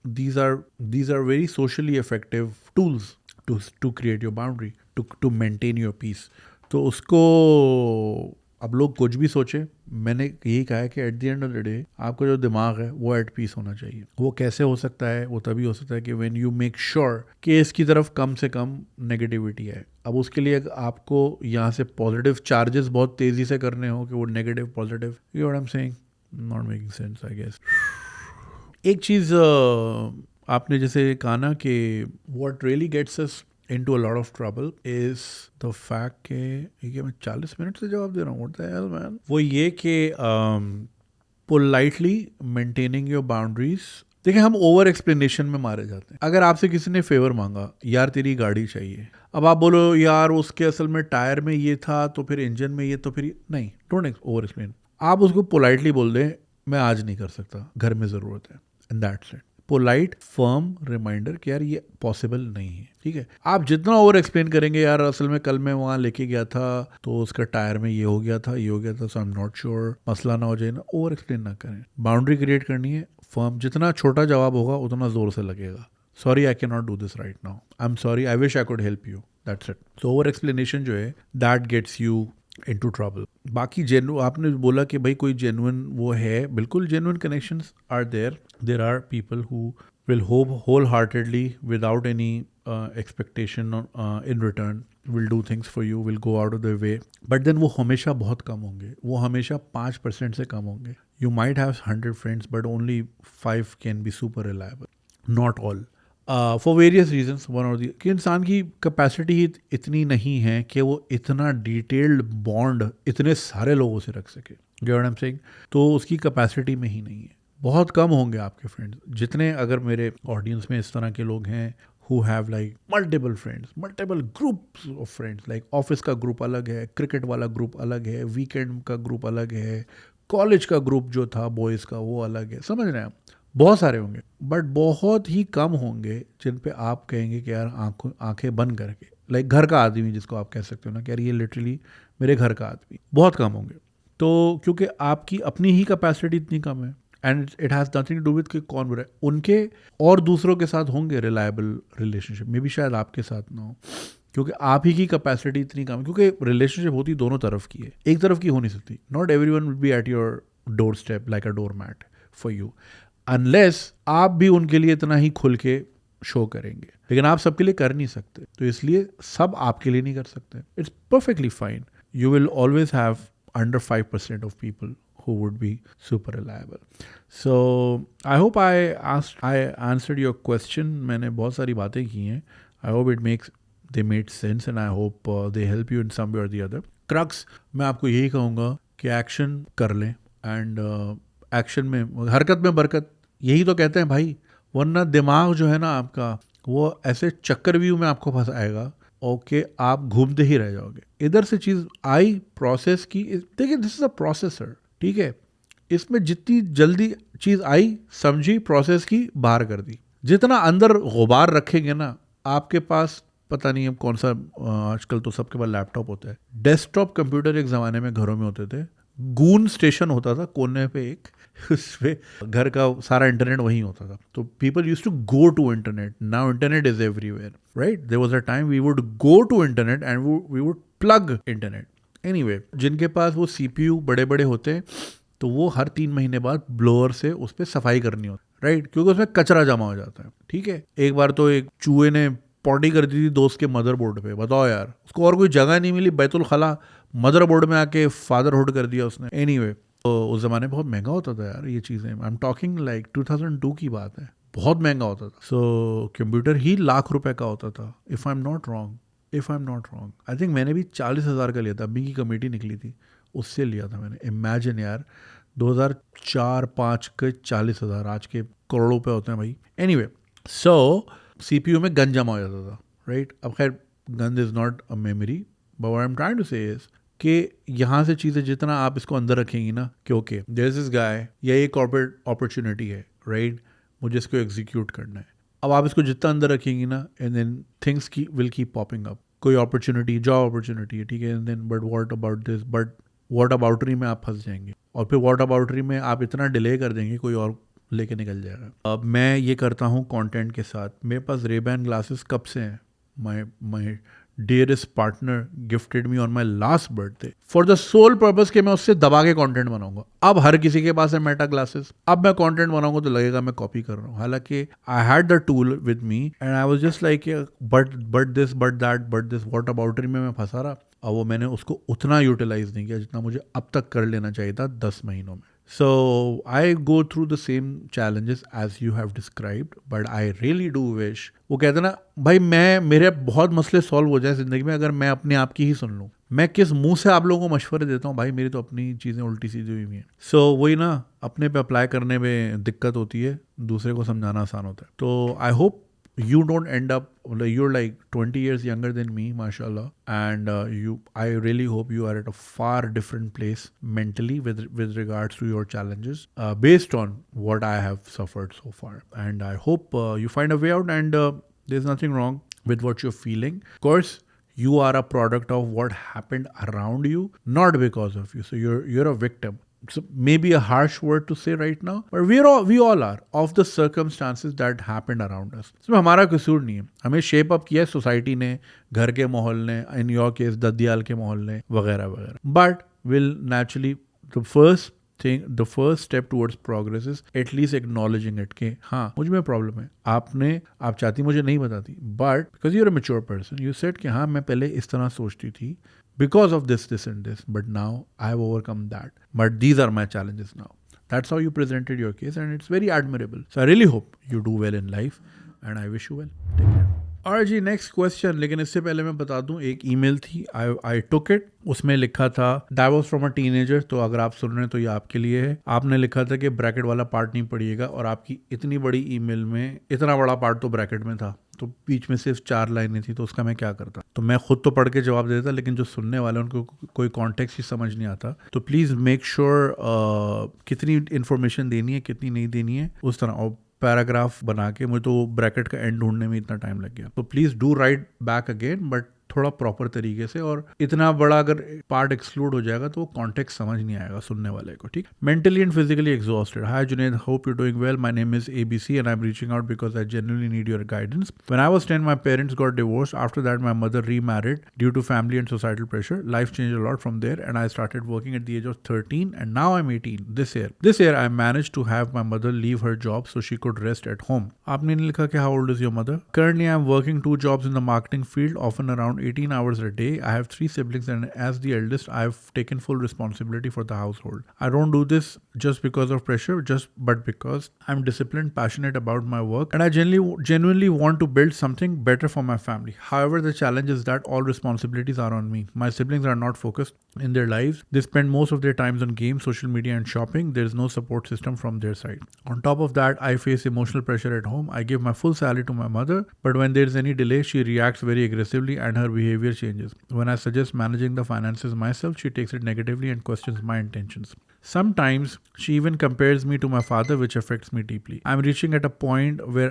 these are very socially effective tools to create your boundary, to maintain your peace. तो उसको अब लोग कुछ भी सोचे, मैंने यही कहा है कि at the end of the day आपका जो दिमाग है वो एट पीस होना चाहिए. वो कैसे हो सकता है? वो तभी हो सकता है कि व्हेन यू मेक श्योर कि इसकी तरफ कम से कम नेगेटिविटी है. अब उसके लिए आपको यहाँ से पॉजिटिव चार्जेस बहुत तेज़ी से करने हो कि वो negative positive, you know what I am saying, not making sense I guess. एक चीज़ आपने जैसे कहा ना कि what really gets us into a lot of trouble is the fact कि ये मैं 40 मिनट से जवाब दे रहा हूँ, what the hell man, वो ये कि पोलाइटली मेंटेनिंग योर बाउंड्रीज। देखिए, हम ओवर एक्सप्लेनेशन में मारे जाते हैं। अगर आपसे किसी ने फेवर मांगा, यार तेरी गाड़ी चाहिए, अब आप बोलो यार उसके असल में टायर में ये था तो फिर इंजन में ये, तो फिर नहीं, डोंट ओवर एक्सप्लेन। आप उसको पोलाइटली बोल दें मैं आज नहीं कर सकता, घर में ज़रूरत है, and that's it. Polite firm reminder कि यार ये पॉसिबल नहीं है, ठीक है। आप जितना ओवर एक्सप्लेन करेंगे, यार असल में कल मैं वहाँ लेके गया था तो उसका टायर में ये हो गया था, ये हो गया था, सो आई एम नॉट श्योर, मसला ना हो जाए ना, ओवर एक्सप्लेन ना करें। बाउंड्री क्रिएट करनी है फर्म, जितना छोटा जवाब होगा उतना जोर से लगेगा। Sorry I can not do this right now, I am sorry, I wish I could help you, that's it. So over explanation जो है that gets you into trouble। बाकी आपने बोला कि भाई कोई genuine वो है, बिल्कुल genuine connections are there। There are people who will wholeheartedly without any expectation in return will do things for you, will go out of their way, but then वो हमेशा बहुत कम होंगे, वो हमेशा 5% से कम होंगे। You might have 100 friends but only 5 can be super reliable, not all। For various reasons, one और दी कि इंसान की कैपेसिटी ही इतनी नहीं है कि वो इतना डिटेल्ड बॉन्ड इतने सारे लोगों से रख सके, get what I am saying. तो उसकी कैपेसिटी में ही नहीं है। बहुत कम होंगे आपके फ्रेंड्स जितने, अगर मेरे ऑडियंस में इस तरह के लोग हैं who have like multiple friends, multiple groups of friends, like office का ग्रुप अलग है, क्रिकेट वाला ग्रुप अलग है, वीकेंड का ग्रुप अलग है, कॉलेज का ग्रुप जो था बॉयज़ का वो अलग है, समझ रहे हैं आप। बहुत सारे होंगे बट बहुत ही कम होंगे जिन पे आप कहेंगे कि यार आंखें बंद करके, लाइक घर का आदमी जिसको आप कह सकते हो ना कि यार ये लिटरली मेरे घर का आदमी, बहुत कम होंगे। तो क्योंकि आपकी अपनी ही कैपेसिटी इतनी कम है, and it has nothing to do with कि कौन बुरा है। उनके और दूसरों के साथ होंगे रिलायबल रिलेशनशिप, मे बी शायद आपके साथ ना हो, क्योंकि आप ही की कैपेसिटी इतनी कम है। क्योंकि रिलेशनशिप होती दोनों तरफ की है, एक तरफ की हो नहीं सकती। Not everyone will be at your doorstep like a doormat for you, unless आप भी उनके लिए इतना ही खुल के शो करेंगे, लेकिन आप सबके लिए कर नहीं सकते, तो इसलिए सब आपके लिए नहीं कर सकते। It's perfectly fine. You will always have under 5% of people who would be super reliable. So I hope I answered your question. मैंने बहुत सारी बातें की हैं। I hope they made sense and I hope they help you in some way or the other. Crux, मैं आपको यही कहूँगा कि एक्शन कर लें, एंड एक्शन में हरकत में बरकत, यही तो कहते हैं भाई। वरना दिमाग जो है ना आपका, वो ऐसे चक्रव्यूह में आपको फंसाएगा, ओके आप घूमते ही रह जाओगे। इधर से चीज़ आई प्रोसेस की, देखिए दिस इज अ प्रोसेसर, ठीक है। इसमें जितनी जल्दी चीज़ आई, समझी, प्रोसेस की, बाहर कर दी। जितना अंदर गुबार रखेंगे ना, आपके पास पता नहीं अब कौन सा, आजकल तो सबके पास लैपटॉप होता है। डेस्कटॉप कंप्यूटर एक ज़माने में घरों में होते थे, गून स्टेशन होता था कोने पे एक, उस पे घर का सारा इंटरनेट वहीं होता था। तो people used to go to internet, now internet is everywhere, right. There was a time we would go to internet and we would plug internet. Anyway, जिनके पास वो CPU बड़े बड़े होते हैं, तो वो हर 3 महीने बाद ब्लोअर से उस पर सफाई करनी होती, राइट, क्योंकि उसमें कचरा जमा हो जाता है, ठीक है। एक बार तो एक चूहे ने पॉटी कर दी थी दोस्त के मदरबोर्ड पे, बताओ यार, उसको और कोई जगह नहीं मिली, बैतुल खला मदरबोर्ड में आके फादरहुड कर दिया उसने। एनीवे, तो उस ज़माने बहुत महंगा होता था यार ये चीज़ें। आई एम टॉकिंग लाइक 2002 की बात है, बहुत महंगा होता था। सो कंप्यूटर ही लाख रुपए का होता था, if I am not wrong. I think मैंने भी 40,000 का लिया था, अभी की कमेटी निकली थी उससे लिया था मैंने। इमेजिन यार, 2004-5 के 40,000 आज के करोड़ों रुपए होते हैं भाई। एनीवे, सो CPU में गन जमा हो जाता था, राइट। अब खैर gun is not a memory, but what I am trying to say is कि यहाँ से चीज़ें जितना आप इसको अंदर रखेंगी ना कि okay there is this guy, या ये कॉर्पोरेट अपॉर्चुनिटी है, राइट, मुझे इसको एग्जीक्यूट करना है। अब आप इसको जितना अंदर रखेंगी ना, and then things will keep popping up. कोई अपॉर्चुनिटी, जॉब अपॉर्चुनिटी है, ठीक है, and then but what about this, but whataboutery में आप फंस जाएंगे, और फिर व्हाट अबाउटरी में आप इतना डिले कर देंगे, कोई और लेके निकल जाएगा। अब मैं ये करता हूँ कंटेंट के साथ, मेरे पास रेबैन ग्लासेस कब से हैं। माई dearest partner gifted me on my last birthday for the sole purpose कि मैं उससे दबा के कंटेंट बनाऊंगा। अब हर किसी के पास है मेटा ग्लासेस, अब मैं कंटेंट बनाऊंगा तो लगेगा मैं कॉपी कर रहा हूँ, हालांकि I had the tool with me and I was just like but this but that but this whataboutery में मैं फंसा रहा। और वो मैंने उसको उतना यूटिलाइज नहीं किया जितना मुझे अब तक कर लेना चाहिए था 10 महीनों में, So I go through the same challenges as you have described, but I really do wish, वो कहते ना भाई, मेरे बहुत मसले सॉल्व हो जाए जिंदगी में अगर मैं अपने आप की ही सुन लूँ। मैं किस मुंह से आप लोगों को मशवरे देता हूँ भाई, मेरी तो अपनी चीज़ें उल्टी सीधी हुई हैं। सो वही ना, अपने पे अप्लाई करने में दिक्कत होती है, दूसरे को समझाना आसान होता है। तो I hope you don't end up, you're like 20 years younger than me, mashallah, and I really hope you are at a far different place mentally with regards to your challenges, based on what I have suffered so far. And I hope you find a way out, and there's nothing wrong with what you're feeling. Of course, you are a product of what happened around you, not because of you. So you're a victim. So maybe a harsh word to say right now, but we all are of the circumstances that happened around us. इसमें हमारा कसूर नहीं है, हमें शेप अप किया है सोसाइटी ने, घर के माहौल ने, इन योर केस ददियाल के माहौल ने, वगैरह वगैरह. But will naturally the first step towards progress is at least acknowledging it कि हाँ मुझ में प्रॉब्लम है, आप चाहती मुझे नहीं बताती, but because you're a mature person, you said कि हाँ मैं पहले इस तरह सोचती थी because of this and this, but now I have overcome that, but these are my challenges now. That's how you presented your case, and it's very admirable. So I really hope you do well in life, and I wish you well. Take care. और जी नेक्स्ट क्वेश्चन, लेकिन इससे पहले मैं बता दूं, एक ईमेल थी, आई टुक इट, उसमें लिखा था that was from a teenager, तो अगर आप सुन रहे हैं तो ये आपके लिए है। आपने लिखा था कि ब्रैकेट वाला पार्ट नहीं पढ़िएगा, और आपकी इतनी बड़ी ईमेल में इतना बड़ा पार्ट तो ब्रैकेट में था, तो बीच में सिर्फ 4 लाइनें थी, तो उसका मैं क्या करता। तो मैं खुद तो पढ़ के जवाब देता, लेकिन जो सुनने वाले उनको कोई कॉन्टेक्स्ट ही समझ नहीं आता। तो प्लीज़ मेक श्योर कितनी इन्फॉर्मेशन देनी है, कितनी नहीं देनी है, उस तरह। और पैराग्राफ बना के, मुझे तो ब्रैकेट का एंड ढूंढने में इतना टाइम लग गया। तो please do right back again, but थोड़ा प्रॉपर तरीके से, और इतना बड़ा अगर पार्ट एक्सक्लूड हो जाएगा तो कॉन्टेक्स्ट समझ नहीं आएगा सुनने वाले को, ठीक। Mentally and physically exhausted. Hi Junaid, hope you doing well, my name is ABC and I'm reaching out because I genuinely need your guidance. When I was 10, my parents got divorced. After that, my mother remarried due to family and societal pressure. Life changed a lot from there, and I started working at the age of 13, and now I'm 18 this year I managed to have my mother leave her job so she could rest at home. आपने नहीं लिखा कि how old is your mother? Currently I'm working 2 jobs in the marketing field, often around 18 hours a day. I have 3 siblings, and as the eldest, I've taken full responsibility for the household. I don't do this just because of pressure, but because I'm disciplined, passionate about my work, and I genuinely want to build something better for my family. However, the challenge is that all responsibilities are on me. My siblings are not focused in their lives. They spend most of their times on games, social media, and shopping. There's no support system from their side. On top of that, I face emotional pressure at home. I give my full salary to my mother, but when there's any delay, she reacts very aggressively and her behavior changes. When I suggest managing the finances myself, she takes it negatively and questions my intentions. Sometimes she even compares me to my father, which affects me deeply. I'm reaching at a point where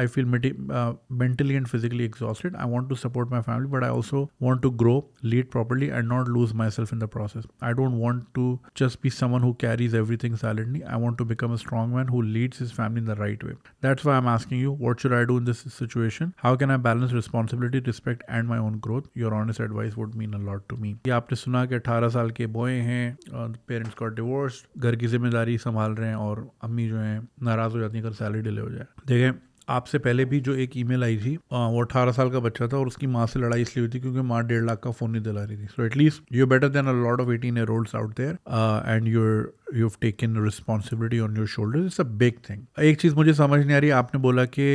I feel mentally and physically exhausted. I want to support my family, but I also want to grow, lead properly, and not lose myself in the process. I don't want to just be someone who carries everything silently. I want to become a strong man who leads his family in the right way. That's why I'm asking you, what should I do in this situation? How can I balance responsibility, respect, and my own growth? Your honest advice would mean a lot to me. ये आपने सुना कि 18 साल के बॉय हैं, पेरेंट्स गॉट डिवोर्स, घर की जिम्मेदारी संभाल रहे हैं, और अम्मी जो है नाराज हो जाती है अगर सैलरी डिले हो जाए। देखें, आपसे पहले भी जो एक ईमेल आई थी, वो 18 साल का बच्चा था, और उसकी माँ से लड़ाई इसलिए हुई थी क्योंकि माँ 1.5 लाख का फोन नहीं दिला रही थी। So at least you better than a lot of 18-year-olds out there, and you've taken responsibility on your shoulders. It's a big thing. एक चीज मुझे समझ नहीं आ रही, आपने बोला कि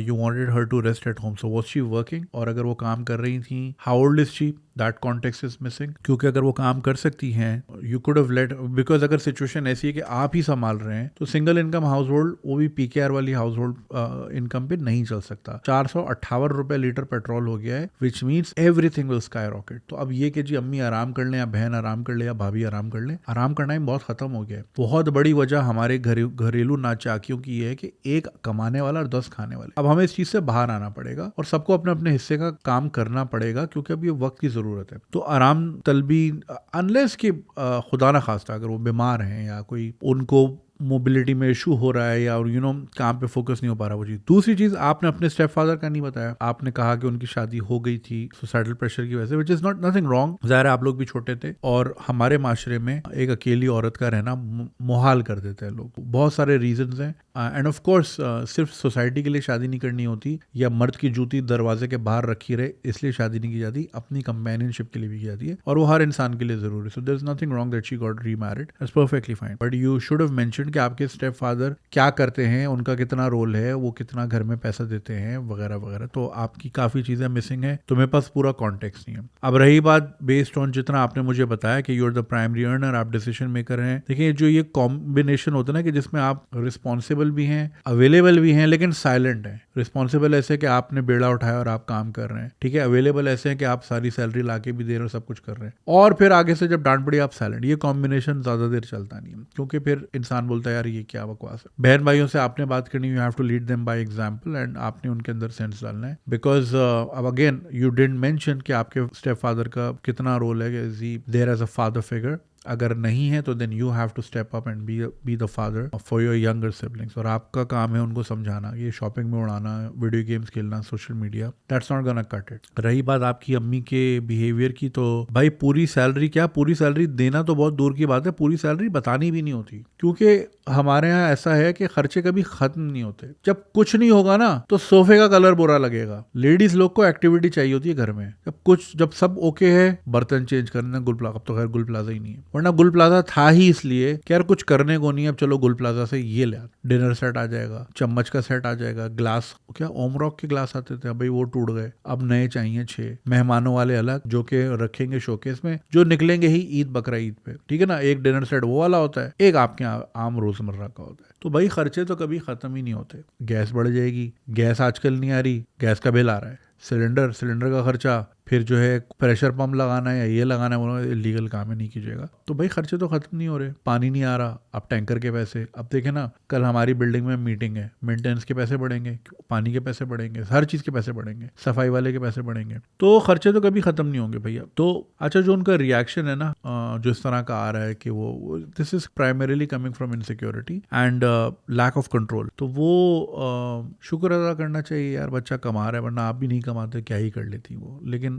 you wanted her to rest at home. So was she working? और अगर वो काम कर रही थी, how old is she? That context is missing. क्योंकि अगर वो काम कर सकती हैं, you could have let, because अगर सिचुएशन ऐसी है कि आप ही संभाल रहे हैं, तो सिंगल इनकम हाउस होल्ड, वो भी PKR वाली हाउस होल्ड इनकम पे नहीं चल सकता। 458 रुपए लीटर पेट्रोल हो गया है, which means everything will sky rocket. तो अब ये कि जी अम्मी आराम कर लें, या बहन आराम कर ले, या भाभी आराम कर ले, आराम करना ही बहुत खत्म हो गया है। बहुत बड़ी वजह हमारे घरेलू नाचाकियों की है कि एक कमाने वाला और 10 खाने वाले। अब हमें इस चीज से बाहर आना पड़ेगा, और सबको अपने अपने हिस्से का काम करना पड़ेगा, क्योंकि अब ये वक्त की जरूरत है। तो आराम तलबी, अनलेस कि खुदा ना खास्ता अगर वो बीमार हैं, या कोई उनको मोबिलिटी में इशू हो रहा है, या काम पे फोकस नहीं हो पा रहा, वो चीज। दूसरी चीज, आपने अपने स्टेप फादर का नहीं बताया। आपने कहा कि उनकी शादी हो गई थी सोसाइटल प्रेशर की वजह से, which is not nothing wrong. ज़ाहिर है आप लोग भी छोटे थे, और हमारे माशरे में एक अकेली औरत का रहना मुहाल कर देते हैं लोग। बहुत सारे रीजंस हैं एंड ऑफ कोर्स सिर्फ सोसाइटी के लिए शादी नहीं करनी होती या मर्द की जूती दरवाजे के बाहर रखी रहे इसलिए शादी नहीं की जाती, अपनी कंपेनियनशिप के लिए भी की जाती है और वो हर इंसान के लिए जरूरी। So there is nothing wrong that she got remarried, it's perfectly fine. But you should have mentioned कि आपके स्टेप फादर क्या करते हैं, उनका कितना रोल है, वो कितना घर में पैसा देते हैं वगैरह वगैरह। तो आपकी काफी चीजें मिसिंग है, तो मेरे पास पूरा कॉन्टेक्स्ट नहीं है। अब रही बात बेस्ड ऑन जितना आपने मुझे बताया कि you are the primary earner, आप डिसीजन मेकर हैं। देखिए जो ये कॉम्बिनेशन होता है ना कि जिसमें आप रिस्पॉन्सिबल भी हैं, अवेलेबल भी हैं, लेकिन साइलेंट हैं। रिस्पॉन्सिबल ऐसे कि आपने बेड़ा उठाया और आप काम कर रहे हैं, ठीक है। अवेलेबल ऐसे हैं कि आप सारी सैलरी लाके भी दे रहे हो, सब कुछ कर रहे हैं, और फिर आगे से जब डांट पड़ी आप साइलेंट। ये कॉम्बिनेशन ज्यादा देर चलता नहीं है, क्योंकि फिर इंसान बोलता है यार ये क्या बकवास है। बहन भाइयों से आपने बात करनी, you have to lead them by example, and आपने उनके अंदर सेंस डालना है। बिकॉज अब अगेन यू डिडंट मेंशन कि आपके स्टेप फादर का कितना रोल है, is he there as a father figure. अगर नहीं है तो then you have to step up and be the father for your younger siblings. और आपका काम है उनको समझाना, ये शॉपिंग में उड़ाना, वीडियो गेम्स खेलना, social media, that's not gonna cut it. रही बात आपकी अम्मी के बिहेवियर की, तो भाई पूरी सैलरी क्या, पूरी सैलरी देना तो बहुत दूर की बात है, पूरी सैलरी बतानी भी नहीं होती। क्योंकि हमारे यहाँ ऐसा है कि खर्चे कभी खत्म नहीं होते। जब कुछ नहीं होगा ना तो सोफे का कलर बुरा लगेगा। लेडीज लोग को एक्टिविटी चाहिए होती है घर में। जब सब ओके है, बर्तन चेंज करना, गुल प्लाजा, अब तो खैर गुल प्लाजा ही नहीं है, वरना गुल प्लाजा था ही इसलिए कि यार कुछ करने को नहीं है, अब चलो गुल प्लाजा से ये ले। डिनर सेट आ जाएगा, चम्मच का सेट आ जाएगा, ग्लास, क्या ओमरॉक के ग्लास आते थे, भाई वो टूट गए, अब नए चाहिए 6। मेहमानों वाले अलग जो के रखेंगे शोकेस में, जो निकलेंगे ही ईद बकरा ईद पे, ठीक है ना। एक डिनर सेट वो वाला होता है, एक आपके आम रोजमर्रा का होता है। तो भाई खर्चे तो कभी खत्म ही नहीं होते। गैस बढ़ जाएगी, गैस आजकल नहीं आ रही, गैस का बिल आ रहा है। सिलेंडर का खर्चा, फिर जो है प्रेशर पंप लगाना है या ये लगाना है, वो इलीगल काम है, नहीं कीजिएगा। तो भाई खर्चे तो खत्म नहीं हो रहे। पानी नहीं आ रहा, अब टैंकर के पैसे। अब देखे ना, कल हमारी बिल्डिंग में मीटिंग है, मेंटेनेंस के पैसे बढ़ेंगे, पानी के पैसे बढ़ेंगे, हर चीज के पैसे बढ़ेंगे, सफाई वाले के पैसे बढ़ेंगे। तो खर्चे तो कभी खत्म नहीं होंगे भैया। तो अच्छा, जो उनका रिएक्शन है ना, जो इस तरह का आ रहा है कि वो this is primarily coming from insecurity and lack of control. तो वो शुक्र अदा करना चाहिए यार, बच्चा कमा रहा है, वरना आप भी नहीं कमाते क्या ही कर लेती वो। लेकिन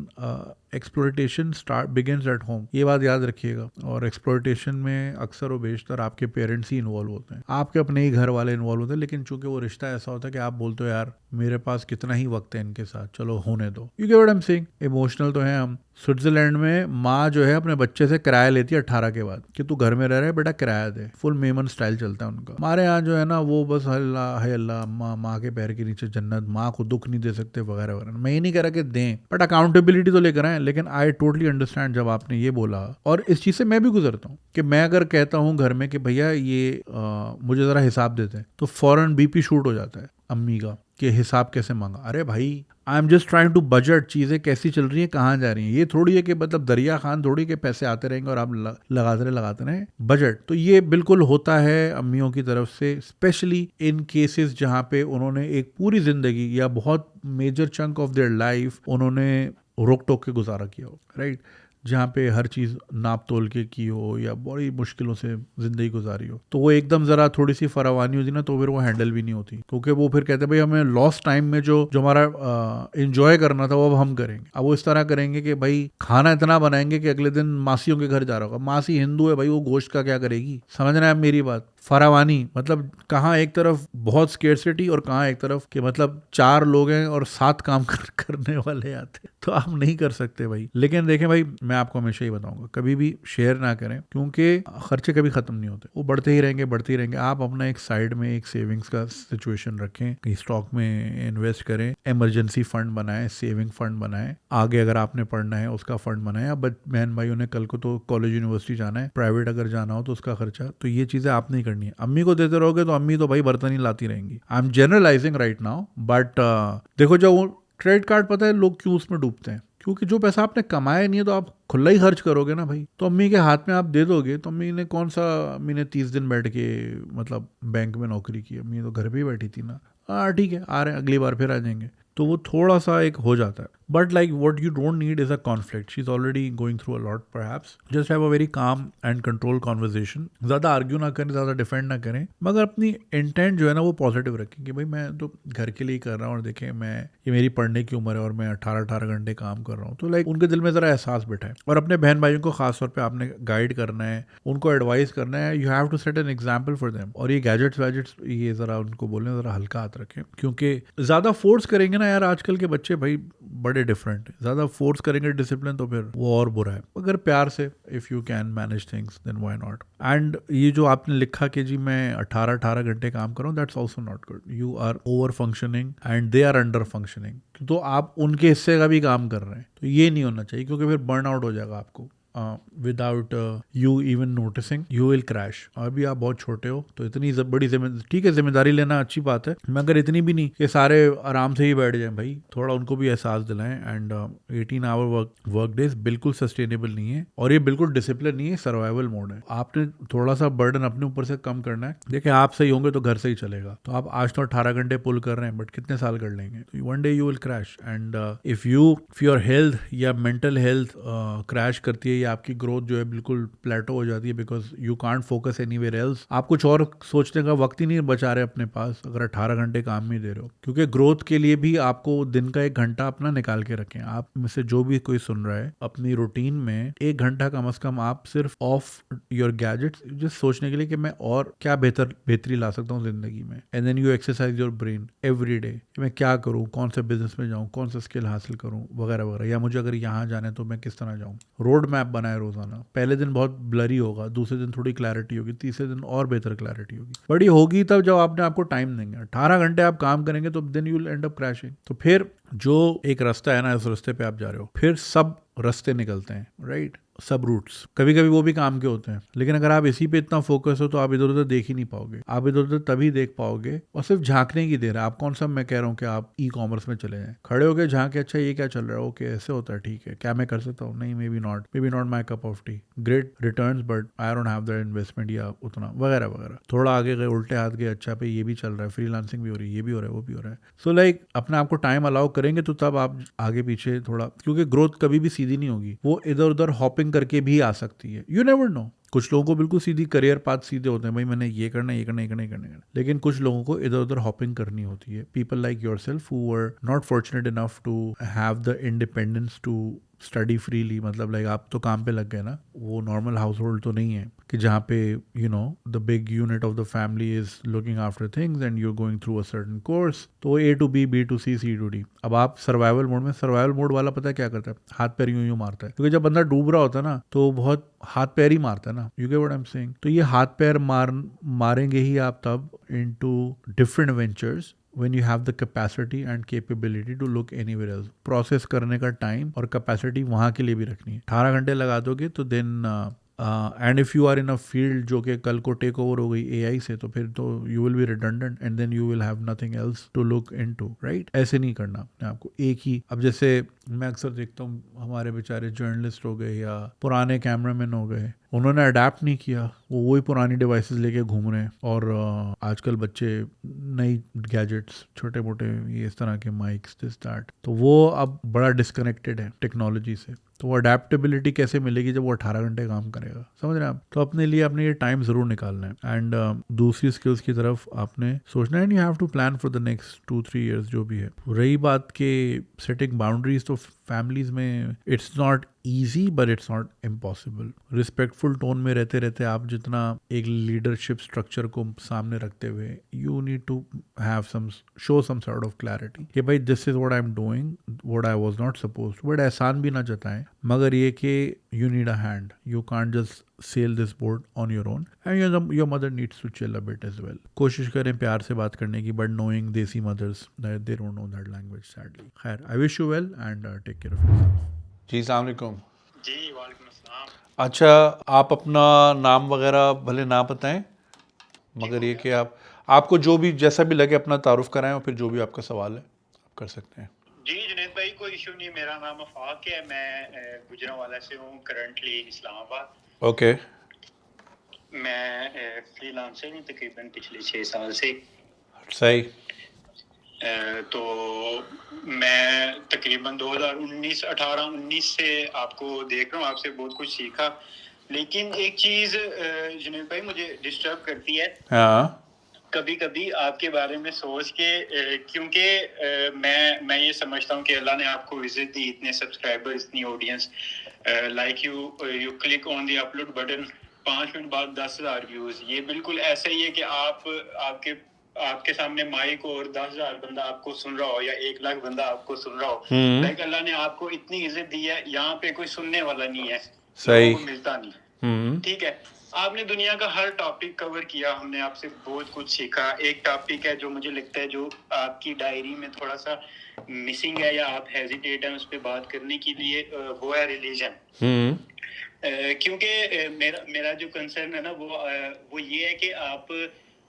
एक्सप्लॉयटेशन बिगिंस एट होम, ये बात याद रखिएगा। और एक्सप्लॉयटेशन में अक्सर व बेशतर आपके पेरेंट्स ही इन्वॉल्व होते हैं, आपके अपने ही घर वाले इन्वॉल्व होते हैं। लेकिन चूंकि वो रिश्ता ऐसा होता है कि आप बोलते हो यार मेरे पास कितना ही वक्त है इनके साथ, चलो होने दो। You get what I am saying. Emotional तो है हम। स्विट्जरलैंड में माँ जो है अपने बच्चे से किराया लेती है 18 के बाद, कि तू घर में रह रहा है बेटा किराया दे। फुल मेमन स्टाइल चलता है उनका। हमारे यहाँ जो है ना वो बस अल्लाह है, अल्लाह, माँ के पैर के नीचे जन्नत, माँ को दुख नहीं दे सकते वगैरह वगैरह। मैं ये नहीं कह रहा कि दें, बट अकाउंटेबिलिटी तो लेकर आए। लेकिन आई टोटली अंडरस्टैंड जब आपने ये बोला, और इस चीज से मैं भी गुजरता हूँ कि मैं अगर कहता हूँ घर में कि भैया ये मुझे जरा हिसाब देते हैं, तो फौरन बीपी शूट हो जाता है अम्मी का कि हिसाब कैसे मांगा। अरे भाई I am just trying to budget, चीजें कैसी चल रही हैं, कहाँ जा रही हैं। ये थोड़ी है कि मतलब दरिया खान थोड़ी के पैसे आते रहेंगे और आप लगाते रहे बजट। तो ये बिल्कुल होता है अम्मियों की तरफ से, स्पेशली इन केसेस जहाँ पे उन्होंने एक पूरी जिंदगी या बहुत major chunk of their life उन्होंने रोक टोक के गुजारा किया हो, राइट। जहाँ पे हर चीज़ नाप तोल के की हो या बड़ी मुश्किलों से ज़िंदगी गुजारी हो, तो वो एकदम ज़रा थोड़ी सी फरावानी होती ना, तो फिर वो हैंडल भी नहीं होती। क्योंकि वो फिर कहते हैं भाई हमें लॉस्ट टाइम में जो हमारा एंजॉय करना था वो अब हम करेंगे। अब वो इस तरह करेंगे कि भाई खाना इतना बनाएंगे कि अगले दिन मासियों के घर जा रहा होगा। मासी हिंदू है भाई, वो गोश्त का क्या करेगी, समझ रहे हैं आप मेरी बात। फरावानी मतलब कहाँ एक तरफ बहुत स्केर्सिटी और कहाँ एक तरफ कि मतलब 4 लोग हैं और 7 काम करने वाले आते, तो आप नहीं कर सकते भाई। लेकिन देखें भाई, मैं आपको हमेशा ही बताऊंगा कभी भी शेयर ना करें, क्योंकि खर्चे कभी खत्म नहीं होते, वो बढ़ते ही रहेंगे। आप अपना एक साइड में एक सेविंग्स का सिचुएशन रखें, कहीं स्टॉक में इन्वेस्ट करें, इमरजेंसी फंड बनाएं, सेविंग फंड बनाएं, आगे अगर आपने पढ़ना है उसका फंड बनाएं। अब बहन भाइयों ने कल को तो कॉलेज यूनिवर्सिटी जाना है, प्राइवेट अगर जाना हो तो उसका खर्चा, तो ये चीजें आप नहीं करनी है। अम्मी को देते रहोगे तो अम्मी तो भाई बर्तन ही लाती रहेंगी। I am generalising right now, but देखो जो क्रेडिट कार्ड, पता है लोग क्यों उसमें डूबते हैं, क्योंकि जो पैसा आपने कमाया नहीं है तो आप खुला ही खर्च करोगे ना भाई। तो अम्मी के हाथ में आप दे दोगे, तो अम्मी ने अम्मी ने 30 दिन बैठ के मतलब बैंक में नौकरी की, अम्मी तो घर पे ही बैठी थी ना। हाँ ठीक है, आ रहे हैं, अगली बार फिर आ जाएंगे। तो वो थोड़ा सा एक हो जाता है. But like what you don't need is a conflict. She's already going through a lot perhaps. Just have a very calm and controlled conversation. ज़्यादा argue ना करें, ज़्यादा defend ना करें, मगर अपनी intent जो है ना वो positive रखें कि भाई मैं तो घर के लिए कर रहा हूँ और देखें मैं ये मेरी पढ़ने की उम्र है और मैं 18 घंटे काम कर रहा हूँ. तो लाइक उनके दिल में ज़रा एहसास बैठा है. और अपने बहन भाइयों को खास तौर पे आपने गाइड करना है, उनको एडवाइस करना है. You have to set an example for them. और ये गैजेट्स वैजेट्स ये ज़रा उनको बोलें ज़रा हल्का हाथ रखें, क्योंकि ज़्यादा फोर्स करेंगे ना यार आजकल के बच्चे भाई बड़े डिफरेंट है. ज़्यादा फोर्स करेंगे डिसिप्लिन तो फिर वो और बुरा है. अगर प्यार से if you can manage things then why not. And ये जो आपने लिखा कि जी मैं 18 घंटे काम कर रहा हूँ, that's also not good. You are over functioning and they are under functioning. तो आप उनके हिस्से का भी काम कर रहे हैं, तो ये नहीं होना चाहिए, क्योंकि फिर बर्न आउट हो जाएगा आपको. Without you even noticing you will crash. अभी आप बहुत छोटे हो तो इतनी बड़ी जिम्मेदारी, ठीक है जिम्मेदारी लेना अच्छी बात है, मगर इतनी भी नहीं कि सारे आराम से ही बैठ जाएं. भाई थोड़ा उनको भी एहसास दिलाएं. एंड 18 आवर वर्क डेज बिल्कुल सस्टेनेबल नहीं है, और ये बिल्कुल डिसिप्लिन नहीं है, सर्वाइवल मोड है. आपने थोड़ा सा बर्डन अपने ऊपर से कम करना है. देखिए आप सही होंगे तो घर से ही चलेगा. तो आप आज तो 18 घंटे पुल कर रहे हैं, बट कितने साल कर लेंगे? तो one day you will crash. And if your health या मेंटल हेल्थ क्रैश करती है, या आपकी ग्रोथ जो है बिल्कुल प्लेटो हो जाती है, because you can't focus anywhere else. आप कुछ और सोचने का वक्त ही नहीं बचा रहे अपने पास अगर 18 घंटे काम नहीं दे रहे हो. क्योंकि ग्रोथ के लिए भी आपको दिन का 1 घंटा अपना निकाल के रखें. आप में से जो भी कोई सुन रहा है, अपनी रूटीन में 1 घंटा कम से कम आप सिर्फ ऑफ योर गैजेट्स जस्ट सोचने के लिए कि मैं और क्या बेहतरी ला सकता हूँ जिंदगी में. And then you exercise your brain every day कि मैं क्या करूँ, कौन से बिजनेस में जाऊँ, कौन सा स्किल हासिल करूँ वगैरह वगैरह. या मुझे अगर यहाँ जाना है तो मैं किस तरह जाऊँ. रोड मैप बनाए रोजाना. पहले दिन बहुत ब्लरी होगा, दूसरे दिन थोड़ी क्लैरिटी होगी, तीसरे दिन और बेहतर क्लैरिटी होगी. बड़ी होगी तब जब आपने आपको टाइम देंगे. 18 घंटे आप काम करेंगे तो then you will end up crashing. तो फिर जो एक रास्ता है ना, इस रास्ते पे आप जा रहे हो, फिर सब रास्ते निकलते हैं, राइट. सब रूट्स कभी कभी वो भी काम के होते हैं, लेकिन अगर आप इसी पे इतना फोकस हो तो आप इधर उधर देख ही नहीं पाओगे. आप इधर उधर तभी देख पाओगे, और सिर्फ झांकने की देर है. आप कौन सा, मैं कह रहा हूँ कि आप ई कॉमर्स में चले जाएं, खड़े होके झांके, अच्छा ये क्या चल रहा है, ओके ऐसे होता है, ठीक है, क्या मैं कर सकता हूँ, नहीं may be not my cup of T, great returns but I don't have the investment या उतना वगैरह वगैरह. थोड़ा आगे गए, उल्टे हाथ गए, अच्छा पे ये भी चल रहा है, फ्रीलांसिंग भी हो रही है, ये भी हो रहा है, वो भी हो रहा है. सो लाइक अपने आप को टाइम अलाउ करेंगे तो तब आप आगे पीछे थोड़ा, क्योंकि ग्रोथ कभी भी सीधी नहीं होगी, वो इधर उधर हॉपिंग करके भी आ सकती है. You never know. कुछ लोगों को बिल्कुल सीधी करियर पाथ सीधे होते हैं, भाई मैंने ये करना है, ये करना है, ये करना है, ये करना है. लेकिन कुछ लोगों को इधर उधर हॉपिंग करनी होती है. People like yourself who were not fortunate enough to have the independence to study freely. मतलब लाइक आप तो काम पे लग गए ना, वो नॉर्मल हाउस होल्ड तो नहीं है कि जहाँ पे you know the big unit of the family is looking after things and you are going through a certain course. तो A to B, B to C, C to D. अब आप सर्वाइवल मोड में, सर्वाइवल मोड वाला पता है क्या करता है, हाथ पैर यूं मारता है. क्योंकि जब बंदा डूब रहा होता है ना तो बहुत हाथ पैर ही मारता है ना. You get what I am saying. तो ये हाथ पैर मारेंगे ही आप तब into different ventures when you have the capacity and capability to look anywhere else. Process करने का टाइम और कैपेसिटी वहाँ के लिए भी रखनी है. 18 घंटे लगा दोगे तो then and if you are in a field जो कि कल को टेक ओवर हो गई AI से, तो फिर तो you will be redundant and then you will have nothing else to look into, right. ऐसे नहीं करना अपने आपको एक ही. अब जैसे मैं अक्सर देखता हूँ हमारे बेचारे जर्नलिस्ट हो गए या पुराने कैमरामैन हो गए, उन्होंने अडेप्ट नहीं किया, वो वही पुरानी डिवाइसेस लेके घूम रहे हैं. और आजकल बच्चे नई गैजेट्स, छोटे मोटे ये इस तरह के माइक्स, दिस दैट, तो वो अब बड़ा डिस्कनेक्टेड है टेक्नोलॉजी से. तो वो अडेप्टेबिलिटी कैसे मिलेगी जब वो 18 घंटे काम करेगा, समझ रहे हैं आप. तो अपने लिए आपने ये टाइम जरूर निकालना है. एंड दूसरी स्किल्स की तरफ आपने सोचना है. And you have to plan for the next 2-3 years जो भी है. रही बात के सेटिंग बाउंड्रीज, तो फैमिलीज में it's not easy but it's not impossible. Respectful tone में रहते रहते आप जितना एक लीडरशिप स्ट्रक्चर को सामने रखते हुए, you need to have some show some sort of clarity कि भाई this is what I am doing, what I was not supposed. But एहसान भी ना जताएं, मगर ये कि you need a hand. You can't just sail this boat on your own and your mother needs to chill a bit as well. कोशिश करें प्यार से बात करने की, but knowing देसी mothers that they don't know that language sadly. खैर, I wish you well and take care of yourself. जी अस्सलाम वालेकुम. जी वालेकुम अस्सलाम. अच्छा, आप अपना नाम वगैरह भले ना बताएं, मगर ये कि आपको जो भी जैसा भी लगे अपना तारुफ कराएं, और फिर जो भी आपका सवाल है आप कर सकते हैं. जी जुनैद भाई, कोई इशू नहीं. मेरा नाम अफाक है, मैं गुजरांवाला से हूँ, करंटली इस्लामाबाद. ओके. मैं फ्रीलांसर हूँ तकरीबन पिछले 6 साल से. सही. तो मैं तकरीबन 2019 से आपको देख रहा हूँ, आपसे बहुत कुछ सीखा। लेकिन एक चीज़ जुनैद भाई मुझे डिस्टर्ब करती है हाँ कभी कभी आपके बारे में सोच के, क्योंकि मैं ये समझता हूँ कि अल्लाह ने आपको विजिट दी, इतने सब्सक्राइबर्स, इतनी audience, like you click on the upload button, 5 minute बाद 10,000 व्यूज। ये बिल्कुल ऐसा ही है कि आपके आपके सामने माइक और 10,000 बंदा आपको सुन रहा हो या 1 लाख बंदा आपको सुन रहा हो। लाइक अल्लाह ने आपको इतनी इज्जत दी है, यहाँ पे कोई सुनने वाला नहीं है, सही। लोगों को मिलता नहीं। ठीक है, आपने दुनिया का हर टॉपिक कवर किया, हमने आपसे बहुत कुछ सीखा। एक टॉपिक है जो मुझे लगता है जो आपकी डायरी में थोड़ा सा मिसिंग है या आप हेजिटेट हैं उस पर बात करने के लिए, वो है रिलीजन। क्योंकि मेरा जो कंसर्न है ना वो ये है कि आप,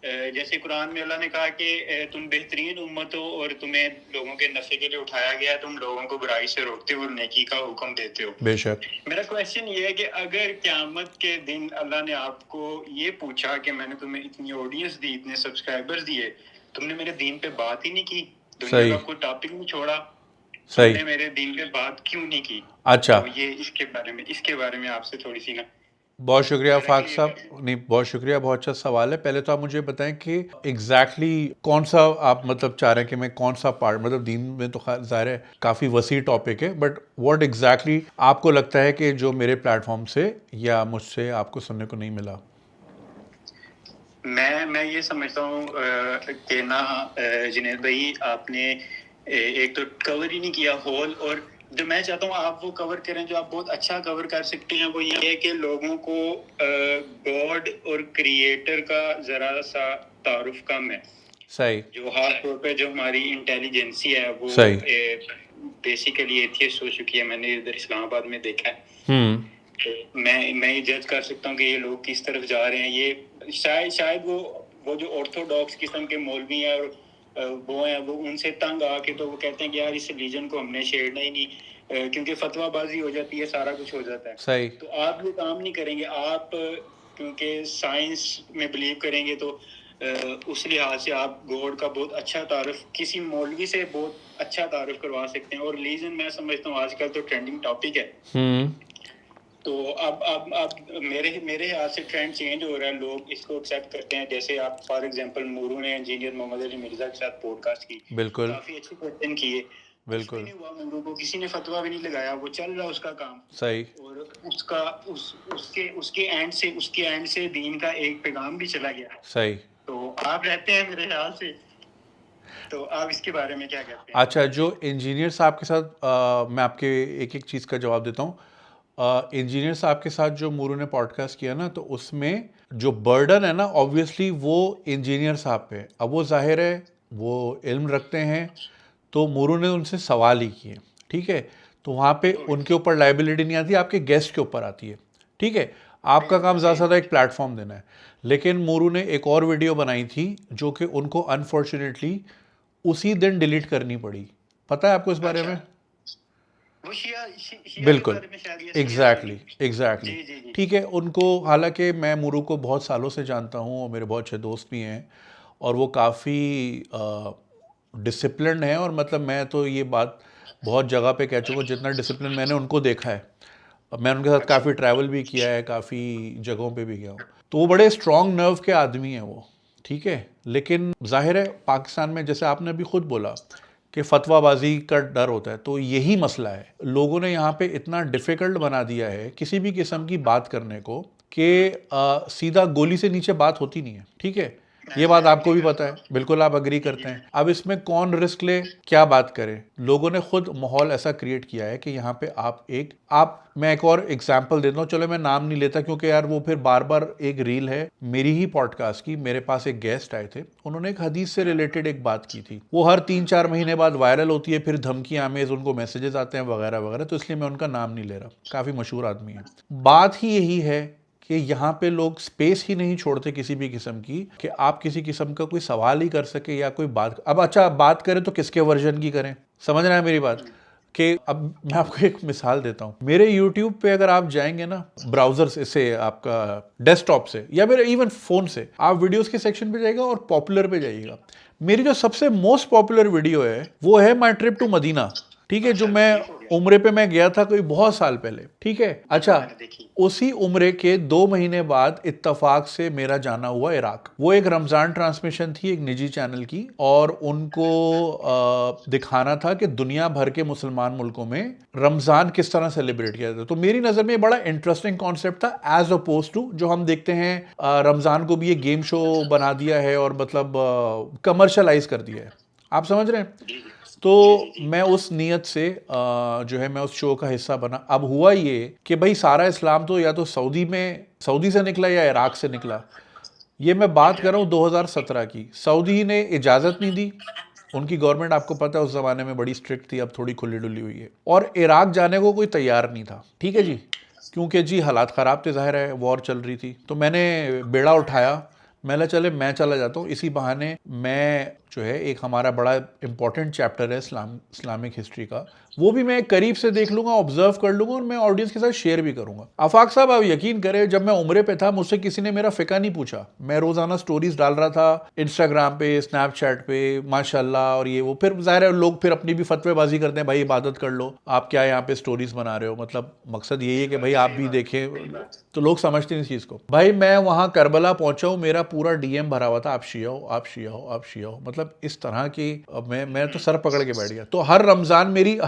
जैसे कुरान में अल्लाह ने कहा कि तुम बेहतरीन उम्मत हो और तुम्हें लोगों के नफे के लिए उठाया गया है, तुम लोगों को बुराई से रोकते हो और नेकी का हुक्म देते हो। बेशक। मेरा क्वेश्चन ये है कि अगर क़यामत के दिन अल्लाह ने आपको ये पूछा कि मैंने तुम्हें इतनी ऑडियंस दी, इतने सब्सक्राइबर्स दिए, तुमने मेरे दीन पे बात ही नहीं की, दुनिया का कोई टॉपिक नहीं छोड़ा, तुमने मेरे दीन पे बात क्यों नहीं की? अच्छा, तो ये इसके बारे में आपसे थोड़ी सी ना। बहुत शुक्रिया फाक साहब। नहीं, बहुत शुक्रिया, बहुत अच्छा सवाल है। पहले तो आप मुझे बताएं कि एग्जैक्टली कौन सा आप मतलब चाह रहे हैं कि मैं कौन सा पार्ट, मतलब दीन में तो ज़ाहिर है काफ़ी वसी टॉपिक है, बट व्हाट एग्जैक्टली आपको लगता है कि जो मेरे प्लेटफॉर्म से या मुझसे आपको सुनने को नहीं मिला? मैं ये समझता हूँ कि ना जुनैद भाई, आपने एक तो कवर ही नहीं किया होल, और जो मैं चाहता हूँ आप वो कवर करें जो आप बहुत अच्छा कवर कर सकते हैं, वो ये है कि लोगों को गॉड और क्रिएटर का ज़रा सा तारुफ कम है। सही। जो खास तौर पे जो हमारी इंटेलिजेंसी है वो बेसिकली एथियस्ट हो चुकी है, मैंने इधर इस्लामाबाद में देखा है। तो मैं ये जज कर सकता हूँ कि ये लोग किस तरफ जा रहे हैं। ये शायद वो जो ऑर्थोडॉक्स किस्म के मौलवी हैं और वो हैं, वो उनसे तंग आके तो वो कहते हैं कि यार इस रिलीजन को हमने छेड़ना ही नहीं, क्योंकि फतवाबाजी हो जाती है, सारा कुछ हो जाता है। सही। तो आप ये काम नहीं करेंगे, आप क्योंकि साइंस में बिलीव करेंगे तो उस लिहाज से आप गॉड का बहुत अच्छा तारुफ किसी मौलवी से बहुत अच्छा तारुफ करवा सकते हैं। और रिलीजन मैं समझता हूँ आजकल तो ट्रेंडिंग टॉपिक है। तो अब मेरे हाथ से ट्रेंड चेंज हो रहा है, लोग इसको एक्सेप्ट करते हैं। जैसे आप फॉर एग्जांपल मूरू ने इंजीनियर मोहम्मद अली मिर्जा के साथ पॉडकास्ट की, बिल्कुल काफी अच्छे क्वेश्चन किए, बिल्कुल नहीं हुआ, मूरू को किसी ने फतवा भी नहीं लगाया, वो चल रहा उसका काम। सही। और उसके एंड से दीन का एक पैगाम भी चला गया। सही। तो आप रहते हैं मेरे ख्याल से, तो आप इसके बारे में क्या कहते हैं? अच्छा, जो इंजीनियर साहब के साथ मैं आपके एक एक चीज़ का जवाब देता हूँ। इंजीनियर साहब के साथ जो मूरू ने पॉडकास्ट किया ना, तो उसमें जो बर्डन है ना, ऑब्वियसली वो इंजीनियर साहब पे। अब वो जाहिर है वो इल्म रखते हैं, तो मूरू ने उनसे सवाल ही किए, ठीक है। तो वहाँ पे उनके ऊपर लाइबिलिटी नहीं आती, आपके गेस्ट के ऊपर आती है, ठीक है। आपका काम ज़्यादा से ज़्यादा एक प्लेटफॉर्म देना है। लेकिन मूरू ने एक और वीडियो बनाई थी जो कि उनको अनफॉर्चुनेटली उसी दिन डिलीट करनी पड़ी। पता है आपको इस बारे में? वो शिया बिल्कुल, के बारे में शायद ये एग्जैक्टली। ठीक है, उनको, हालांकि मैं मूरू को बहुत सालों से जानता हूँ और मेरे बहुत अच्छे दोस्त भी हैं, और वो काफ़ी डिसिप्लिन है, और मतलब मैं तो ये बात बहुत जगह पे कह चुका हूँ, जितना डिसिप्लिन मैंने उनको देखा है, मैं उनके साथ काफ़ी ट्रैवल भी किया है, काफ़ी जगहों पे भी गया हूँ, तो वो बड़े स्ट्रॉन्ग नर्व के आदमी हैं वो, ठीक है। लेकिन जाहिर है पाकिस्तान में, जैसे आपने अभी खुद बोला कि फतवाबाजी का डर होता है, तो यही मसला है। लोगों ने यहाँ पे इतना डिफ़िकल्ट बना दिया है किसी भी किस्म की बात करने को कि सीधा गोली से नीचे बात होती नहीं है, ठीक है। ये बात आपको भी पता है, बिल्कुल आप अग्री करते हैं। अब इसमें कौन रिस्क ले, क्या बात करे, लोगों ने खुद माहौल ऐसा क्रिएट किया है कि यहाँ पे मैं एक और एग्जाम्पल देता हूँ, चलो मैं नाम नहीं लेता क्योंकि यार वो फिर बार बार, एक रील है मेरी ही पॉडकास्ट की, मेरे पास एक गेस्ट आए थे, उन्होंने एक हदीस से रिलेटेड एक बात की थी, वो हर 3-4 महीने बाद वायरल होती है, फिर धमकी आमेज उनको मैसेजेस आते हैं वगैरह वगैरह, तो इसलिए मैं उनका नाम नहीं ले रहा, काफ़ी मशहूर आदमी है। बात ही यही है कि यहाँ पे लोग स्पेस ही नहीं छोड़ते किसी भी किस्म की कि आप किसी किस्म का कोई सवाल ही कर सके या कोई बात। अब अच्छा, बात करें तो किसके वर्जन की करें, समझ रहे हैं मेरी बात? कि अब मैं आपको एक मिसाल देता हूँ, मेरे YouTube पे अगर आप जाएंगे ना ब्राउजर से, आपका डेस्कटॉप से या मेरे इवन फ़ोन से, आप वीडियोस के सेक्शन पे जाइएगा और पॉपुलर पे जाइएगा, मेरी जो सबसे मोस्ट पॉपुलर वीडियो है वो है माई ट्रिप टू मदीना, ठीक है, जो मैं उम्रे पे मैं गया था कोई बहुत साल पहले, ठीक है। अच्छा, उसी उम्रे के 2 महीने बाद इत्तेफाक से मेरा जाना हुआ इराक। वो एक रमजान ट्रांसमिशन थी एक निजी चैनल की, और उनको दिखाना था कि दुनिया भर के मुसलमान मुल्कों में रमजान किस तरह सेलिब्रेट किया जाता है। तो मेरी नजर में बड़ा इंटरेस्टिंग कॉन्सेप्ट था एज अपोज टू जो हम देखते हैं रमजान को भी एक गेम शो बना दिया है और मतलब कमर्शलाइज कर दिया है, आप समझ रहे हैं। तो मैं उस नीयत से जो है मैं उस शो का हिस्सा बना। अब हुआ ये कि भाई सारा इस्लाम तो या तो सऊदी से निकला या इराक से निकला। ये मैं बात कर रहा हूँ 2017 की। सऊदी ने इजाज़त नहीं दी, उनकी गवर्नमेंट आपको पता है उस ज़माने में बड़ी स्ट्रिक्ट थी, अब थोड़ी खुली डुली हुई है। और इराक जाने को कोई तैयार नहीं था, ठीक है जी, क्योंकि जी हालात ख़राब थे, ज़ाहिर है वॉर चल रही थी। तो मैंने बेड़ा उठाया, मैंने चले मैं चला जाता हूँ, इसी बहाने मैं जो है एक हमारा बड़ा इंपॉर्टेंट चैप्टर है इस्लामिक हिस्ट्री का, वो भी मैं करीब से देख लूंगा, ऑब्जर्व कर लूंगा और मैं ऑडियंस के साथ शेयर भी करूंगा। आफाक साहब आप यकीन करें, जब मैं उम्रे पे था मुझसे किसी ने मेरा फ़िका नहीं पूछा। मैं रोजाना स्टोरीज डाल रहा था इंस्टाग्राम पे, स्नैपचैट पे, माशाल्लाह, और ये वो। फिर जाहिर है लोग फिर अपनी भी फतवेबाजी करते हैं, भाई इबादत कर लो, आप क्या यहाँ पे स्टोरीज बना रहे हो, मतलब मकसद यही है कि भाई आप भी देखें। तो लोग समझते नहीं इस चीज़ को। भाई मैं वहाँ करबला पहुंचा हूँ, मेरा पूरा डीएम भरा हुआ था, आप शिया हो, आप शिया हो, आप शिया हो, मतलब इस तरह की। मैं तो सर पकड़ के बैठ गया। तो हर रमजान मेरी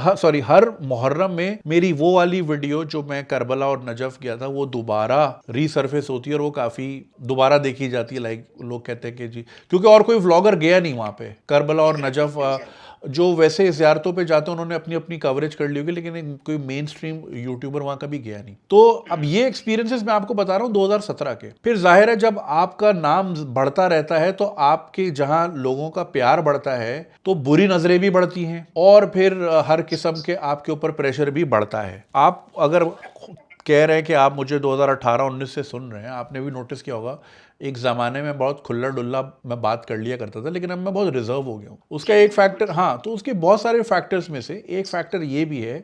हर मुहर्रम में मेरी वो वाली वीडियो जो मैं करबला और नजफ गया था वो दोबारा रीसर्फेस होती है और वो काफ़ी दोबारा देखी जाती है। लाइक लोग कहते हैं कि जी, क्योंकि और कोई व्लॉगर गया नहीं वहाँ पे करबला और नजफ। जो वैसे ज़ियारतों पे जाते हैं उन्होंने अपनी अपनी कवरेज कर ली होगी, लेकिन कोई मेन स्ट्रीम यूट्यूबर वहाँ कभी गया नहीं। तो अब ये एक्सपीरियंसेस मैं आपको बता रहा हूँ 2017 के। फिर जाहिर है जब आपका नाम बढ़ता रहता है तो आपके जहाँ लोगों का प्यार बढ़ता है तो बुरी नज़रें भी बढ़ती हैं, और फिर हर किस्म के आपके ऊपर प्रेशर भी बढ़ता है। आप अगर कह रहे हैं कि आप मुझे 2018-19 से सुन रहे हैं, आपने भी नोटिस किया होगा एक ज़माने में बहुत खुल्ला डुल्ला मैं बात कर लिया करता था, लेकिन अब मैं बहुत रिजर्व हो गया हूँ। उसका एक फैक्टर, हाँ, तो उसके बहुत सारे फैक्टर्स में से एक फैक्टर ये भी है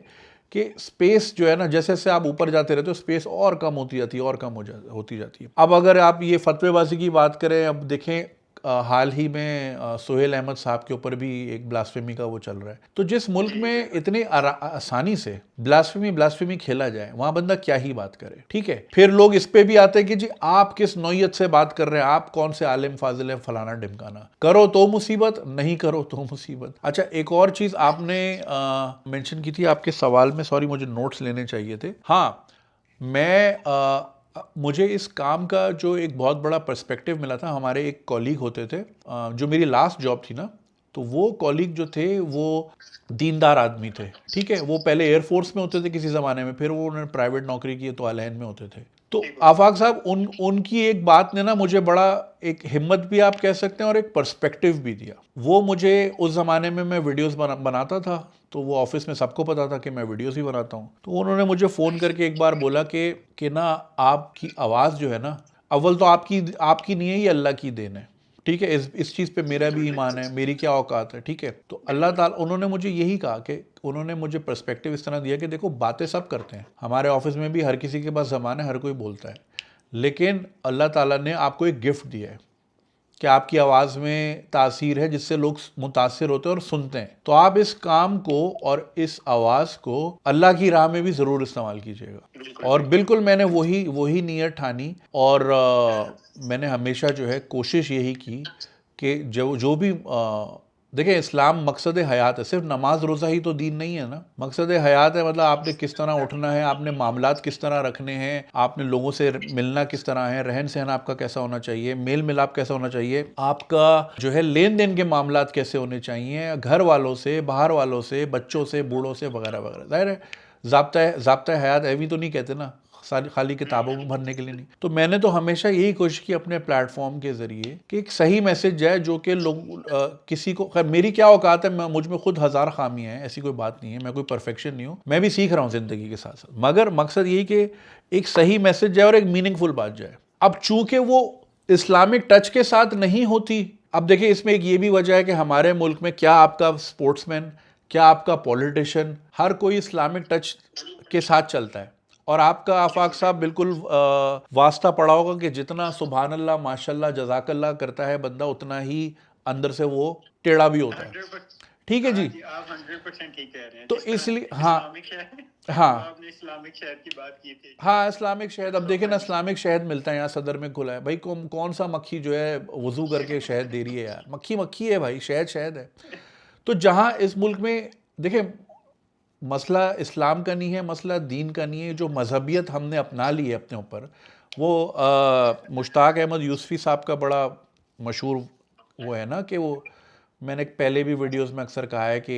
कि स्पेस जो है ना, जैसे जैसे आप ऊपर जाते रहते हो स्पेस और कम होती जाती है, और कम होती जाती है। अब अगर आप ये फतवेबाजी की बात करें, अब देखें हाल ही में सोहेल अहमद साहब के ऊपर भी एक ब्लास्फेमी का वो चल रहा है। तो जिस मुल्क में इतने आसानी से ब्लास्फेमी खेला जाए, वहां बंदा क्या ही बात करे, ठीक है। फिर लोग इस पे भी आते हैं कि जी आप किस नौयत से बात कर रहे हैं, आप कौन से आलिम फाजिल हैं, फलाना ढिमकाना, करो तो मुसीबत, नहीं करो तो मुसीबत। अच्छा, एक और चीज आपने मेंशन की थी आपके सवाल में, सॉरी मुझे नोट्स लेने चाहिए थे। हाँ, मुझे इस काम का जो एक बहुत बड़ा पर्सपेक्टिव मिला था, हमारे एक कॉलीग होते थे जो मेरी लास्ट जॉब थी ना, तो वो कॉलीग जो थे वो दीनदार आदमी थे, ठीक है। वो पहले एयरफोर्स में होते थे किसी ज़माने में, फिर वो उन्होंने प्राइवेट नौकरी की तो अलहन में होते थे। तो आफाक साहब उनकी एक बात ने ना मुझे बड़ा एक हिम्मत भी आप कह सकते हैं और एक पर्सपेक्टिव भी दिया। वो मुझे उस ज़माने में मैं वीडियोस बनाता था, तो वो ऑफिस में सबको पता था कि मैं वीडियोस ही बनाता हूँ। तो उन्होंने मुझे फ़ोन करके एक बार बोला कि ना आपकी आवाज़ जो है ना, अव्वल तो आपकी नहीं है, ये अल्लाह की देन है, ठीक है। इस चीज़ पे मेरा भी ईमान है, मेरी क्या औकात है, ठीक है। तो अल्लाह ताला, उन्होंने मुझे यही कहा कि उन्होंने मुझे पर्सपेक्टिव इस तरह दिया कि देखो बातें सब करते हैं, हमारे ऑफिस में भी हर किसी के पास ज़बान है, हर कोई बोलता है, लेकिन अल्लाह ताला ने आपको एक गिफ्ट दिया है कि आपकी आवाज़ में तासीर है जिससे लोग मुतासिर होते हैं और सुनते हैं। तो आप इस काम को और इस आवाज़ को अल्लाह की राह में भी ज़रूर इस्तेमाल कीजिएगा। और बिल्कुल मैंने वही नीयत ठानी, और मैंने हमेशा जो है कोशिश यही की कि जो भी देखिए, इस्लाम मकसद हयात है, सिर्फ नमाज रोज़ा ही तो दीन नहीं है ना। मकसद हयात है, मतलब आपने किस तरह उठना है, आपने मामलात किस तरह रखने हैं, आपने लोगों से मिलना किस तरह है, रहन सहन आपका कैसा होना चाहिए, मेल मिलाप कैसा होना चाहिए, आपका जो है लेन देन के मामलात कैसे होने चाहिए, घर वालों से, बाहर वालों से, बच्चों से, बूढ़ों से, वगैरह वगैरह। ज़ाहिर है ज़ाब्ता हयात है भी तो नहीं कहते ना, खाली किताबों में भरने के लिए नहीं। तो मैंने तो हमेशा यही कोशिश की अपने प्लेटफॉर्म के जरिए कि एक सही मैसेज जाए जो कि लोग किसी को, खैर मेरी क्या औकात है, मुझ में खुद हज़ार खामियां हैं, ऐसी कोई बात नहीं है, मैं कोई परफेक्शन नहीं हूँ, मैं भी सीख रहा हूँ ज़िंदगी के साथ साथ। मगर मकसद यही कि एक सही मैसेज जाए और एक मीनिंगफुल बात जाए। अब चूंकि वो इस्लामिक टच के साथ नहीं होती, अब देखिए इसमें एक ये भी वजह है कि हमारे मुल्क में क्या आपका स्पोर्ट्समैन, क्या आपका पॉलिटिशियन, हर कोई इस्लामिक टच के साथ चलता है। और आपका आफाक साहब बिल्कुल वास्ता पड़ा होगा कि जितना सुभान अल्लाह, माशाल्लाह, जज़ाकल्लाह करता है बंदा, उतना ही अंदर से वो टेढ़ा भी होता है। 100%। ठीक है जी। हाँ जी, आप 100% ठीक कह रहे हैं। तो जिस तरह इसलिए हाँ इस्लामिक शहद, हाँ आपने इस्लामिक शहद की बात की थी। हाँ, इस्लामिक शहद, अब देखे ना, हाँ जी। इस्लामिक शहद मिलता है यहाँ सदर में खुला है भाई, कौन सा मक्खी जो है वजू करके शहद दे रही है यार, मक्खी मक्खी है भाई, शहद शहद है। तो जहाँ इस मुल्क में देखे, मसला इस्लाम का नहीं है, मसला दीन का नहीं है, जो मजहबियत हमने अपना ली है अपने ऊपर, वो मुश्ताक अहमद यूसुफी साहब का बड़ा मशहूर वो है ना कि वो, मैंने पहले भी वीडियोस में अक्सर कहा है कि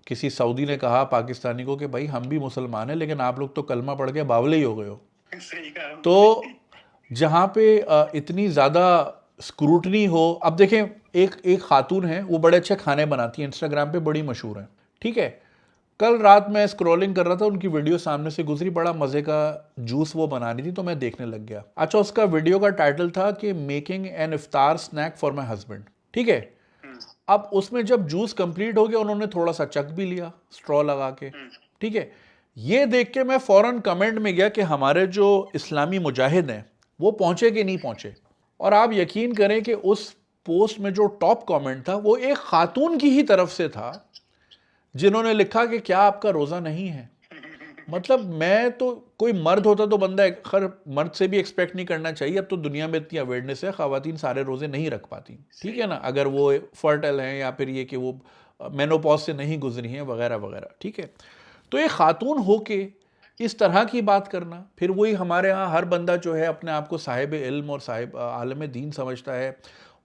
किसी सऊदी ने कहा पाकिस्तानी को कि भाई हम भी मुसलमान हैं लेकिन आप लोग तो कलमा पढ़ के बावले ही हो गए हो। सही कहा तो आपने। जहाँ पे इतनी ज़्यादा स्क्रूटनी हो, अब देखें, एक खातून है, वो बड़े अच्छे खाने बनाती है, इंस्टाग्राम पे बड़ी मशहूर है, ठीक है। कल रात मैं स्क्रॉलिंग कर रहा था, उनकी वीडियो सामने से गुजरी, बड़ा मज़े का जूस वो बना रही थी, तो मैं देखने लग गया। अच्छा, उसका वीडियो का टाइटल था कि making an iftar snack for my husband, ठीक है। अब उसमें जब जूस कंप्लीट हो गया, उन्होंने थोड़ा सा चख भी लिया स्ट्रॉ लगा के, ठीक है। ये देख के मैं फौरन कमेंट में गया कि हमारे जो इस्लामी मुजाहिद हैं वो पहुंचे कि नहीं पहुंचे। और आप यकीन करें कि उस पोस्ट में जो टॉप कमेंट था वो एक खातून की ही तरफ से था, जिन्होंने लिखा कि क्या आपका रोज़ा नहीं है। मतलब मैं तो, कोई मर्द होता तो बंदा, खैर मर्द से भी एक्सपेक्ट नहीं करना चाहिए, अब तो दुनिया में इतनी अवेयरनेस है, ख़वातीन सारे रोज़े नहीं रख पाती, ठीक है ना, अगर वो फर्टाइल हैं या फिर ये कि वो मेनोपॉज से नहीं गुजरी हैं वगैरह वगैरह, ठीक है। तो एक खातून हो के इस तरह की बात करना, फिर वही हमारे यहाँ हर बंदा जो है अपने आप को साहिब इल्म और साहिब आलम दीन समझता है,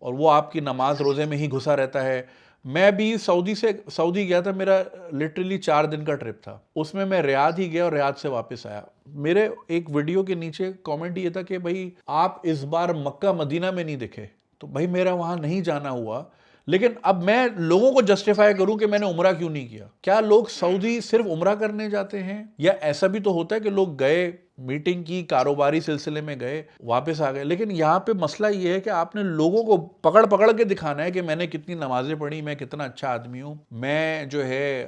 और वो आपकी नमाज रोज़े में ही घुसा रहता है। मैं भी सऊदी गया था, मेरा लिटरली 4 दिन का ट्रिप था, उसमें मैं रियाद ही गया और रियाद से वापस आया। मेरे एक वीडियो के नीचे कमेंट ये था कि भाई आप इस बार मक्का मदीना में नहीं दिखे, तो भाई मेरा वहाँ नहीं जाना हुआ, लेकिन अब मैं लोगों को जस्टिफाई करूं कि मैंने उम्रा क्यों नहीं किया। क्या लोग सऊदी सिर्फ उम्रा करने जाते हैं, या ऐसा भी तो होता है कि लोग गए, मीटिंग की, कारोबारी सिलसिले में गए, वापस आ गए। लेकिन यहाँ पे मसला ये है कि आपने लोगों को पकड़ पकड़ के दिखाना है कि मैंने कितनी नमाजें पढ़ी, मैं कितना अच्छा आदमी हूँ, मैं जो है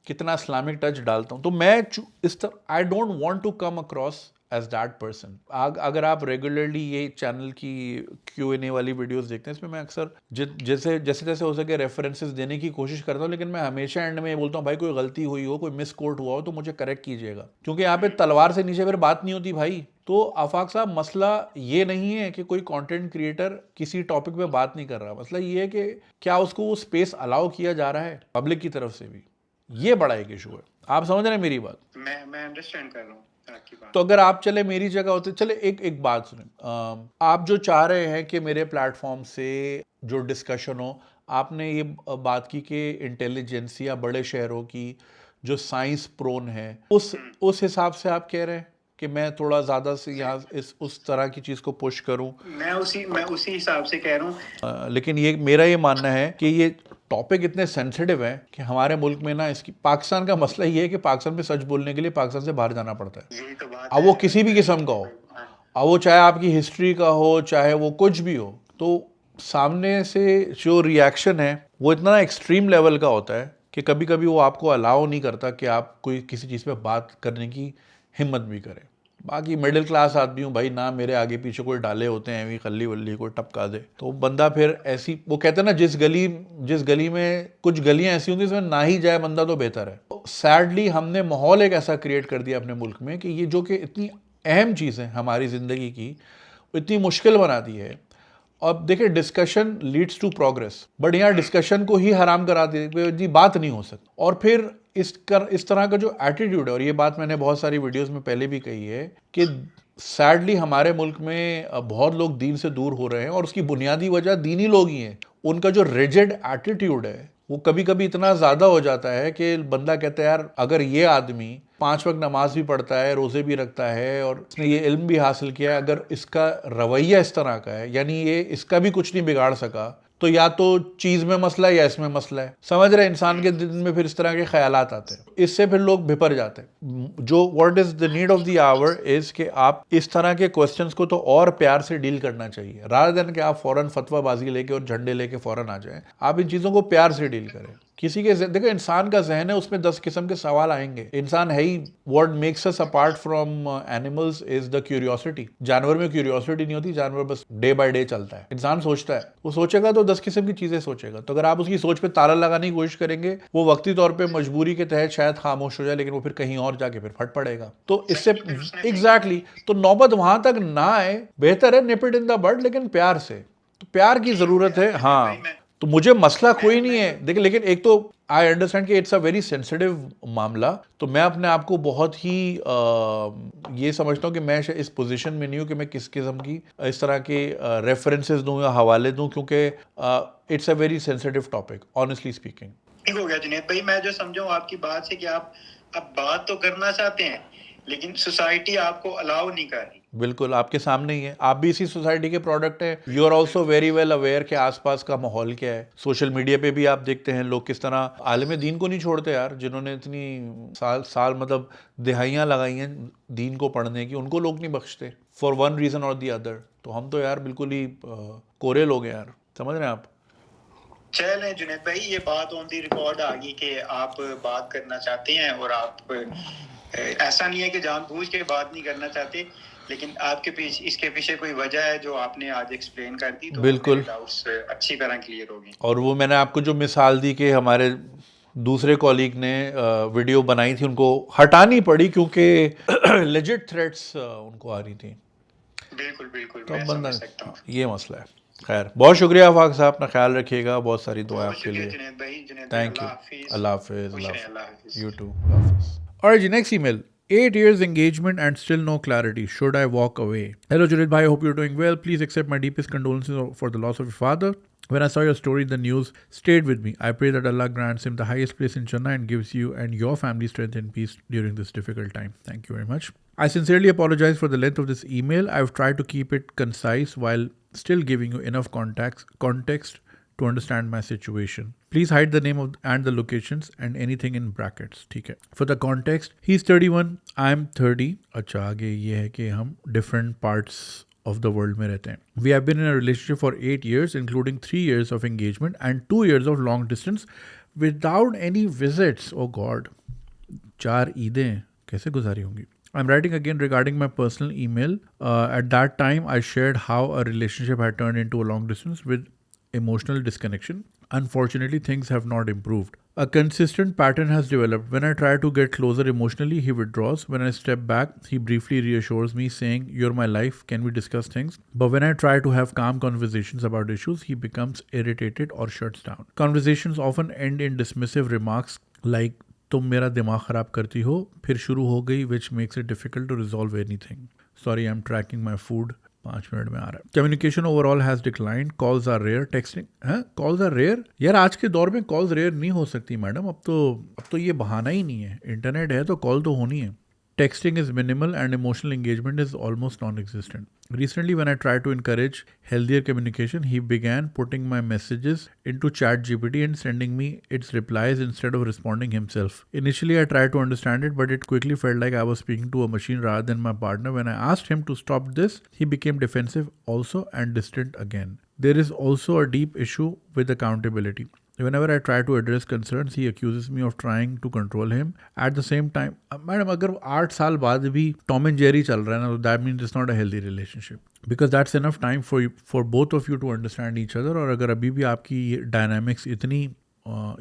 कितना इस्लामिक टच डालता हूँ। तो मैं इस तरह I don't want to come across as that person. अगर आप रेगुलरली ये चैनल की Q&A वाली वीडियोस देखते हैं, इसमें मैं अक्सर जैसे जैसे हो सके रेफरेंसेस देने की कोशिश करता हूँ, लेकिन मैं हमेशा एंड में ये बोलता हूँ भाई कोई गलती हुई हो, कोई मिस कोट हुआ हो तो मुझे करेक्ट कीजिएगा, क्योंकि यहाँ पे तलवार से नीचे फिर बात नहीं होती भाई। तो आफाक साहब, मसला ये नहीं है कि कोई कंटेंट क्रिएटर किसी टॉपिक पे बात नहीं कर रहा, मसला ये है कि क्या उसको वो स्पेस अलाउ किया जा रहा है पब्लिक की तरफ से भी, ये बड़ा एक इशू है। आप समझ रहे हैं मेरी बात? मैं अंडरस्टैंड कर रहा हूँ आपकी बात। तो अगर आप चले मेरी जगह होते, चले एक बात सुने, आप जो चाह रहे हैं कि मेरे प्लेटफॉर्म से जो डिस्कशन हो, आपने ये बात की कि इंटेलिजेंसिया बड़े शहरों की जो साइंस प्रोन है, उस हिसाब से आप कह रहे हैं कि मैं थोड़ा ज़्यादा से यहाँ उस तरह की चीज़ को पुश करूँ। मैं उसी हिसाब से कह रहा हूँ। लेकिन ये मेरा ये मानना है कि ये टॉपिक इतने सेंसिटिव है कि हमारे मुल्क में ना, इसकी, पाकिस्तान का मसला ये है कि पाकिस्तान में सच बोलने के लिए पाकिस्तान से बाहर जाना पड़ता है, यही तो बात अब वो किसी भी किस्म का हो, अब वो चाहे आपकी हिस्ट्री का हो, चाहे वो कुछ भी हो, तो सामने से जो रिएक्शन है वो इतना एक्सट्रीम लेवल का होता है कि कभी कभी वो आपको अलाउ नहीं करता कि आप कोई किसी चीज़ पे बात करने की हिम्मत भी करें। बाकी मिडिल क्लास आदमी हूँ भाई, ना मेरे आगे पीछे कोई डाले होते हैं भी खल्ली वल्ली कोई टपका दे, तो बंदा फिर ऐसी, वो कहते हैं ना, जिस गली में, कुछ गलियां ऐसी होंगी जिसमें ना ही जाए बंदा तो बेहतर है। तो सैडली हमने माहौल एक ऐसा क्रिएट कर दिया अपने मुल्क में कि ये जो कि इतनी अहम चीज़ है हमारी ज़िंदगी की, इतनी मुश्किल बना दी है। और देखिए, discussion leads to progress, but यहाँ डिस्कशन को ही हराम करा दे जी, बात नहीं हो सकती। और फिर इस तरह का जो एटीट्यूड है, और ये बात मैंने बहुत सारी वीडियोस में पहले भी कही है कि सैडली हमारे मुल्क में बहुत लोग दीन से दूर हो रहे हैं, और उसकी बुनियादी वजह दीनी लोग ही हैं। उनका जो रिजिड एटीट्यूड है वो कभी कभी इतना ज़्यादा हो जाता है कि बंदा कहता है यार, अगर ये आदमी 5 वक्त नमाज भी पढ़ता है, रोज़े भी रखता है, और इसने ये इल्म भी हासिल किया है, अगर इसका रवैया इस तरह का है, यानी ये इसका भी कुछ नहीं बिगाड़ सका, तो या तो चीज़ में मसला है या इसमें मसला है। समझ रहे, इंसान के दिल में फिर इस तरह के ख्यालात आते हैं, इससे फिर लोग भिपर जाते हैं। जो what is the need of the our is कि आप इस तरह के क्वेश्चंस को तो और प्यार से डील करना चाहिए, रादर देन कि आप फ़ौरन फतवाबाजी लेके और झंडे लेके फ़ौरन आ जाएं। आप इन चीज़ों को प्यार से डील करें। किसी के देखो इंसान का जहन है, उसमें 10 किस्म के सवाल आएंगे। इंसान है ही, what makes us apart from animals is the curiosity. जानवर में क्यूरियोसिटी नहीं होती, जानवर बस डे बाय डे चलता है। इंसान सोचता है, वो सोचेगा तो 10 किस्म की चीजें सोचेगा। तो अगर आप उसकी सोच पे ताला लगाने की कोशिश करेंगे, वो वक्ती तौर पे मजबूरी के तहत शायद खामोश हो जाए, लेकिन वो फिर कहीं और जाके फिर फट पड़ेगा। तो इससे एग्जैक्टली तो नौबत वहां तक ना आए, बेहतर है निप इट इन द बड, लेकिन प्यार से। तो प्यार की जरूरत है। हाँ, तो मुझे मसला कोई नहीं है, देखिए, लेकिन एक तो आई अंडरस्टैंड कि इट्स अ वेरी सेंसिटिव मामला। तो मैं अपने आप को बहुत ही ये समझता हूँ कि मैं इस पोजीशन में नहीं हूँ कि मैं किस किस्म की इस तरह के रेफरेंसेस दूं या हवाले दूं, क्योंकि it's a very sensitive topic, honestly speaking. ठीक हो गया जुनेद भाई, मैं जो समझूं आपकी बात से कि आप अब बात तो करना चाहते हैं, लेकिन सोसाइटी आपको अलाउ नहीं कर रही। बिल्कुल आपके सामने ही है, आप भी इसी सोसाइटी के प्रोडक्ट हैं। You are also very well aware कि आसपास का माहौल क्या है। सोशल मीडिया पे भी आप देखते हैं लोग किस तरह आलिम दीन को नहीं छोड़ते यार, जिन्होंने इतनी साल मतलब दिहाइयाँ लगाई हैं दीन को पढ़ने की, उनको लोग नहीं बख्शते फॉर वन रीज़न और दी अदर। तो हम तो यार बिल्कुल ही कोरे लोग हैं यार, समझ रहे हैं आप। चलें जुनेद भाई, ये बात ऑन दी रिकॉर्ड आ गई कि आप बात करना चाहते हैं, और आप ऐसा नहीं है कि जानबूझ के बात नहीं करना चाहते, लेकिन आपके पीछे इसके पीछे कोई वजह है जो आपने आज एक्सप्लेन कर दी, तो बिल्कुल डाउट्स अच्छी तरह क्लियर हो गए। और वो मैंने आपको जो मिसाल दी कि हमारे दूसरे कॉलीग ने वीडियो बनाई थी, उनको हटानी पड़ी क्योंकि लेजिट थ्रेट्स उनको आ रही थी। बिल्कुल बिल्कुल, तो मैं बंदा समझ सकता हूँ। ये मसला है। खैर, बहुत शुक्रिया आफाक साहब, अपना ख्याल रखिएगा, बहुत सारी दुआएं आपके लिए। जुनेद भाई, थैंक यू, अल्लाह हाफिज़। अल्लाह हाफिज़। You too, अल्लाह हाफिज़। Alright, next email. 8 years engagement and still no clarity. Should I walk away? Hello, Junaid bhai. Hope you're doing well. Please accept my deepest condolences for the loss of your father. When I saw your story, the news stayed with me. I pray that Allah grants him the highest place in Jannah and gives you and your family strength and peace during this difficult time. Thank you very much. I sincerely apologize for the length of this email. I've tried to keep it concise while still giving you enough context to understand my situation. Please hide the name and the locations and anything in brackets. ठीक है. For the context, he's 31, I'm 30. अच्छा, आगे ये है कि हम different parts of the world में रहते हैं. We have been in a relationship for 8 years, including 3 years of engagement and 2 years of long distance without any visits. Oh God. 4 ईदें कैसे गुजारी होंगी? I'm writing again regarding my personal email. At that time, I shared how a relationship had turned into a long distance with emotional disconnection. Unfortunately, things have not improved. A consistent pattern has developed. When I try to get closer emotionally, he withdraws. When I step back, he briefly reassures me, saying, "You're my life. Can we discuss things?" But when I try to have calm conversations about issues, he becomes irritated or shuts down. Conversations often end in dismissive remarks like, "तुम मेरा दिमाग खराब करती हो," फिर शुरू हो गई, which makes it difficult to resolve anything. Sorry, I'm tracking my food. 5 minute में आ रहा है. Communication overall has declined. Calls are rare. Texting है, कॉल्स आर रेयर. यार आज के दौर में कॉल्स रेयर नहीं हो सकती मैडम. अब तो ये बहाना ही नहीं है. इंटरनेट है तो कॉल तो होनी है. Texting is minimal and emotional engagement is almost non-existent. Recently, when I tried to encourage healthier communication, he began putting my messages into ChatGPT and sending me its replies instead of responding himself. Initially, I tried to understand it, but it quickly felt like I was speaking to a machine rather than my partner. When I asked him to stop this, he became defensive also and distant again. There is also a deep issue with accountability. Whenever I try to address concerns, he accuses me of trying to control him. At the same time, madam अगर 8 साल बाद भी टॉम एंड जेरी चल रहा है ना, तो that means it's not a healthy relationship, because that's enough time for both of you to understand each other. और अगर अभी भी आपकी डायनामिक्स इतनी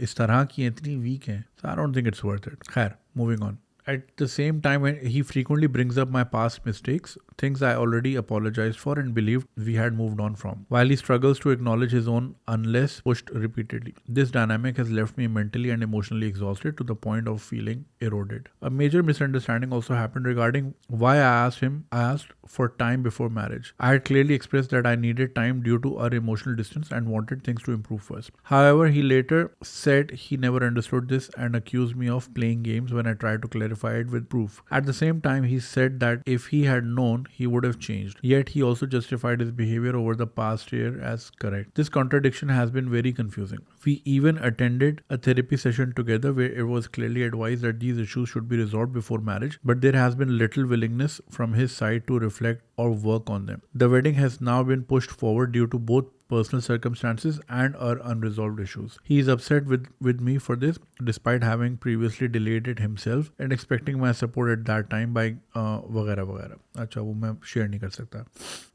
इस तरह की इतनी वीक हैं, so I don't think it's worth it. खैर, moving on. At the same time, when he frequently brings up my past mistakes, things I already apologized for and believed we had moved on from, while he struggles to acknowledge his own unless pushed repeatedly. This dynamic has left me mentally and emotionally exhausted to the point of feeling eroded. A major misunderstanding also happened regarding why I asked for time before marriage. I had clearly expressed that I needed time due to our emotional distance and wanted things to improve first. However, he later said he never understood this and accused me of playing games when I tried to clarify it with proof. At the same time, he said that if he had known, he would have changed. Yet he also justified his behavior over the past year as correct. This contradiction has been very confusing. We even attended a therapy session together where it was clearly advised that these issues should be resolved before marriage, but there has been little willingness from his side to reflect or work on them. The wedding has now been pushed forward due to both personal circumstances and our unresolved issues. He is upset with me for this, despite having previously delayed it himself and expecting my support at that time by वगैरह वगैरह. अच्छा वो मैं शेयर नहीं कर सकता.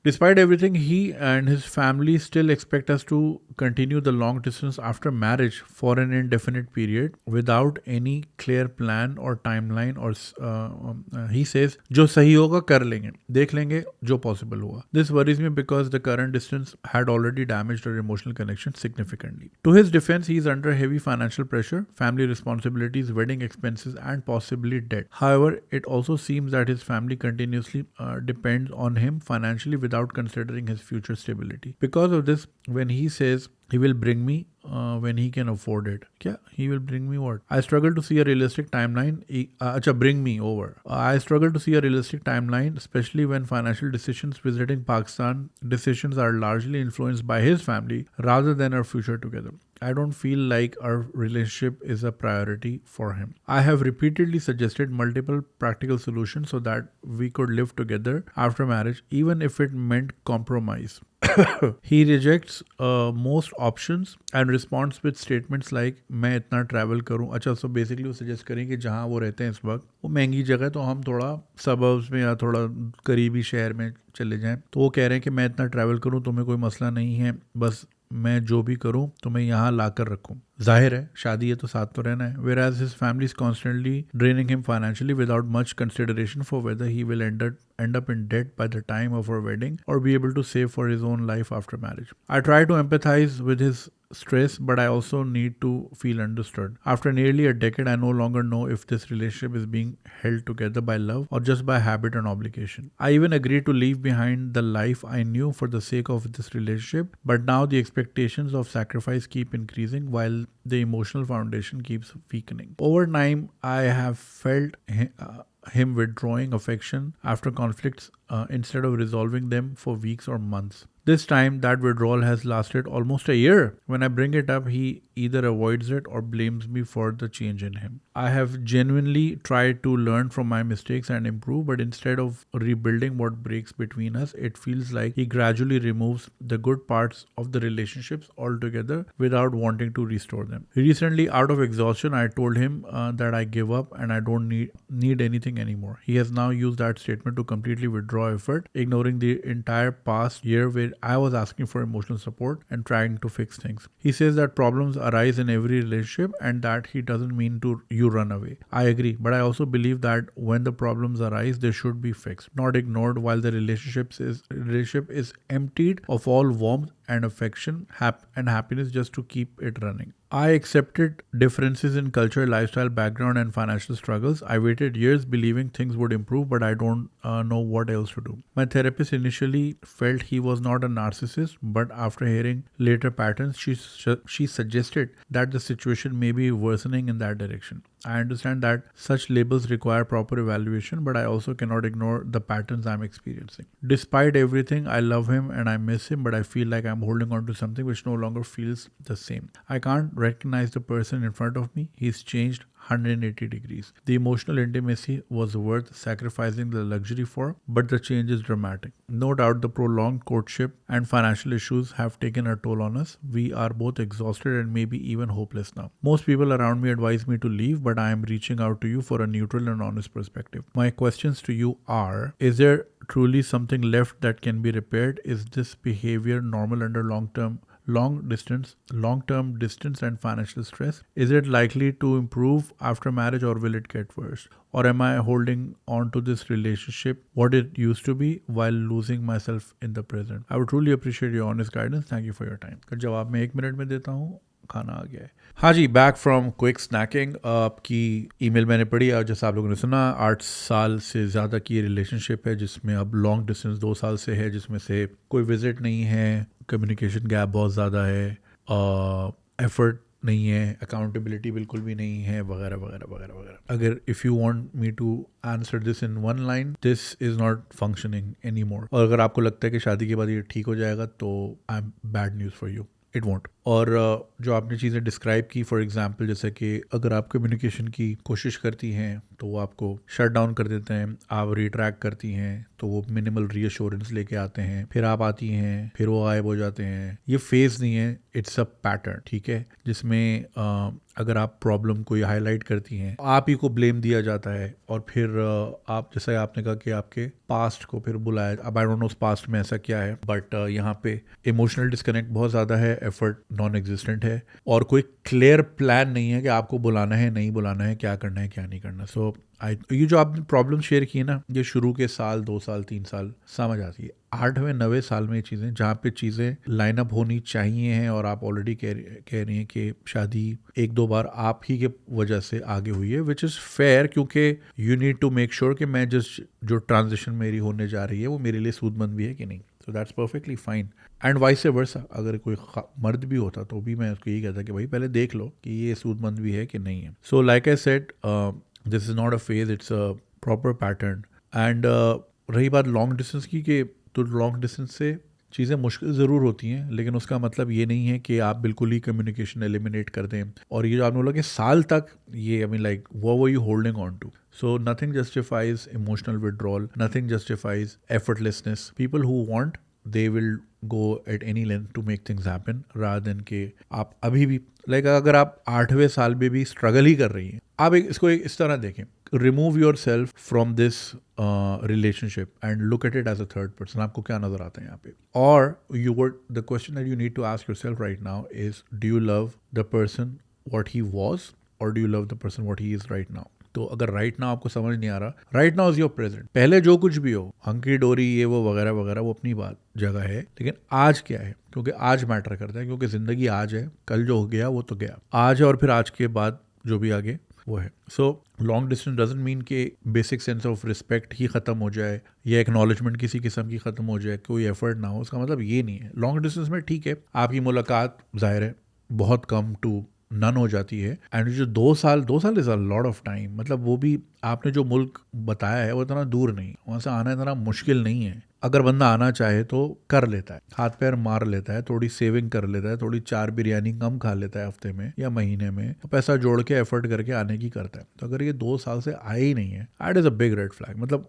Despite everything, he and his family still expect us to continue the long distance after marriage for an indefinite period without any clear plan or timeline. Or he says, जो सही होगा कर लेंगे, देख लेंगे जो possible हुआ. This worries me because the current distance had already damaged our emotional connection significantly. To his defense, he is under heavy financial pressure, family responsibilities, wedding expenses, and possibly debt. However, it also seems that his family continuously depends on him financially without considering his future stability. Because of this, when he says he will bring me when he can afford it. क्या? He will bring me what? I struggle to see a realistic timeline. अच्छा, bring me over. I struggle to see a realistic timeline, especially when financial decisions visiting Pakistan decisions are largely influenced by his family rather than our future together. I don't feel like our relationship is a priority for him. I have repeatedly suggested multiple practical solutions so that we could live together after marriage, even if it meant compromise. He rejects most options and responds with statements like मैं इतना ट्रैवल करूं. अच्छा, so basically वो सजेस्ट करें कि जहाँ वो रहते हैं इस वक्त वो महंगी जगह है, तो हम थोड़ा सबर्ब्स में या थोड़ा करीबी शहर में चले जाएं. तो वो कह रहे हैं कि मैं इतना ट्रैवल करूं, तुम्हें कोई मसला नहीं है, बस मैं जो भी करूं तुम्हें यहाँ ला कर रखूं. जाहिर है शादी है तो साथ तो रहना है. Whereas his family is constantly draining him financially without much consideration for whether he will end up in debt by the time of our wedding or be able to save for his own life after marriage. I try to empathize with his stress, but I also need to feel understood. After nearly a decade, I no longer know if this relationship is being held together by love or just by habit and obligation. I even agreed to leave behind the life I knew for the sake of this relationship, but now the expectations of sacrifice keep increasing while the emotional foundation keeps weakening. Over time, I have felt him withdrawing affection after conflicts instead of resolving them for weeks or months. This time, that withdrawal has lasted almost a year. When I bring it up, he either avoids it or blames me for the change in him. I have genuinely tried to learn from my mistakes and improve, but instead of rebuilding what breaks between us, it feels like he gradually removes the good parts of the relationships altogether without wanting to restore them. Recently, out of exhaustion, I told him that I give up and I don't need anything anymore. He has now used that statement to completely withdraw effort, ignoring the entire past year where I was asking for emotional support and trying to fix things. He says that problems arise in every relationship and that he doesn't mean to you run away. I agree, but I also believe that when the problems arise, they should be fixed, not ignored while the relationship is emptied of all warmth and affection and happiness just to keep it running. I accepted differences in culture, lifestyle, background, and financial struggles. I waited years believing things would improve, but I don't know what else to do. My therapist initially felt he was not a narcissist, but after hearing later patterns, she suggested that the situation may be worsening in that direction. I understand that such labels require proper evaluation, but I also cannot ignore the patterns I'm experiencing. Despite everything, I love him and I miss him, but I feel like I'm holding on to something which no longer feels the same. I can't recognize the person in front of me. He's changed 180 degrees. The emotional intimacy was worth sacrificing the luxury for, but the change is dramatic. No doubt the prolonged courtship and financial issues have taken a toll on us. We are both exhausted and maybe even hopeless now. Most people around me advise me to leave, but I am reaching out to you for a neutral and honest perspective. My questions to you are, is there truly something left that can be repaired? Is this behavior normal under long-term distance and financial stress? Is it likely to improve after marriage or will it get worse? Or am I holding on to this relationship what it used to be while losing myself in the present? I would truly appreciate your honest guidance. Thank you for your time. का जवाब मैं 1 मिनट में देता हूँ. खाना आ गया है. हाँ जी, बैक फ्रॉम क्विक स्नैकिंग. आपकी ईमेल मैंने पढ़ी और जैसा आप लोगों ने सुना 8 साल से ज़्यादा की रिलेशनशिप है जिसमें अब लॉन्ग डिस्टेंस 2 साल से है, जिसमें से कोई विजिट नहीं है, कम्युनिकेशन गैप बहुत ज़्यादा है, एफर्ट नहीं है, अकाउंटेबिलिटी बिल्कुल भी नहीं है, वगैरह वगैरह वगैरह वगैरह. अगर if you want me to answer this in 1 line, this is not functioning any more. और अगर आपको लगता है कि शादी के बाद ये ठीक हो जाएगा तो I am bad news for you. It won't. और जो आपने चीज़ें डिस्क्राइब की, फॉर एग्जांपल जैसे कि अगर आप कम्युनिकेशन की कोशिश करती हैं तो वो आपको शट डाउन कर देते हैं, आप रिट्रैक्ट करती हैं तो वो मिनिमल रीअश्योरेंस लेके आते हैं, फिर आप आती हैं, फिर वो गायब हो जाते हैं। ये फेज नहीं है, इट्स अ पैटर्न, ठीक है, जिसमें अगर आप प्रॉब्लम को हाईलाइट करती हैं, आप ही को ब्लेम दिया जाता है और फिर आप, जैसा आपने कहा कि आपके पास्ट को फिर बुलाया। अब आई डोंट नो उस पास्ट में ऐसा क्या है, बट यहाँ पे इमोशनल डिस्कनेक्ट बहुत ज़्यादा है, एफर्ट नॉन एग्जिस्टेंट है और कोई क्लियर प्लान नहीं है कि आपको बुलाना है, नहीं बुलाना है, क्या करना है, क्या नहीं करना। सो ये जो आपने प्रॉब्लम शेयर की ना, ये शुरू के साल, 2 साल, 3 साल समझ आती है। 8वें 9वें साल में ये चीज़ें, जहाँ पे चीज़ें लाइन अप होनी चाहिए हैं और आप ऑलरेडी कह रही हैं कि शादी 1-2 बार आप ही के वजह से आगे हुई है, विच इज़ फेयर, क्योंकि you need to make sure कि मैं जो ट्रांजिशन मेरी होने जा रही है वो मेरे लिए सूदमंद भी है कि नहीं। So that's perfectly fine. And vice versa, अगर कोई मर्द भी होता तो भी मैं उसको यही कहता कि भाई पहले देख लो कि ये सूदमंद भी है कि नहीं है। So like I said, this is not a phase, it's a proper pattern. And रही बात लॉन्ग डिस्टेंस की, कि तो लॉन्ग डिस्टेंस से चीज़ें मुश्किल ज़रूर होती हैं, लेकिन उसका मतलब ये नहीं है कि आप बिल्कुल ही कम्युनिकेशन एलिमिनेट कर दें। और ये जो आपने बोला कि साल तक ये, I mean like what were you holding on to? So nothing justifies emotional withdrawal, nothing justifies effortlessness. People who want, they will go at any length to make things happen, rather than कि आप अभी भी अगर आप 8वें साल में भी स्ट्रगल ही कर रही हैं, आप इसको इस तरह देखें, remove yourself from this relationship and look at it as a third person. आपको क्या नजर आता है यहाँ पे? और you would, the question that you need to ask yourself right now is, do you love the person what he was, or do you love the person what he is right now? तो अगर राइट नाउ आपको समझ नहीं आ रहा, right now is your present. पहले जो कुछ भी हो, हंकी डोरी ये वो वगैरह वगैरह, वो अपनी बात जगह है, लेकिन आज क्या है, क्योंकि आज मैटर करता है, क्योंकि जिंदगी आज है, कल जो हो गया वो तो गया, आज है, और फिर आज के बाद जो भी आगे वो है। So long distance doesn't mean कि बेसिक सेंस ऑफ रिस्पेक्ट ही खत्म हो जाए या एक्नॉलेजमेंट किसी किस्म की खत्म हो जाए, कोई एफर्ट ना हो, उसका मतलब ये नहीं है। लॉन्ग डिस्टेंस में ठीक है, आपकी मुलाकात जाहिर है बहुत कम टू नन हो जाती है, एंड जो 2 साल is a lot of time. मतलब वो भी आपने जो मुल्क बताया है वो इतना दूर नहीं, वहाँ से आना इतना मुश्किल नहीं है। अगर बंदा आना चाहे तो कर लेता है, हाथ पैर मार लेता है, थोड़ी सेविंग कर लेता है, थोड़ी 4 बिरयानी कम खा लेता है हफ्ते में या महीने में, पैसा जोड़ के एफर्ट करके आने की करता है। तो अगर ये 2 साल से आए ही नहीं है, that is a big red flag. मतलब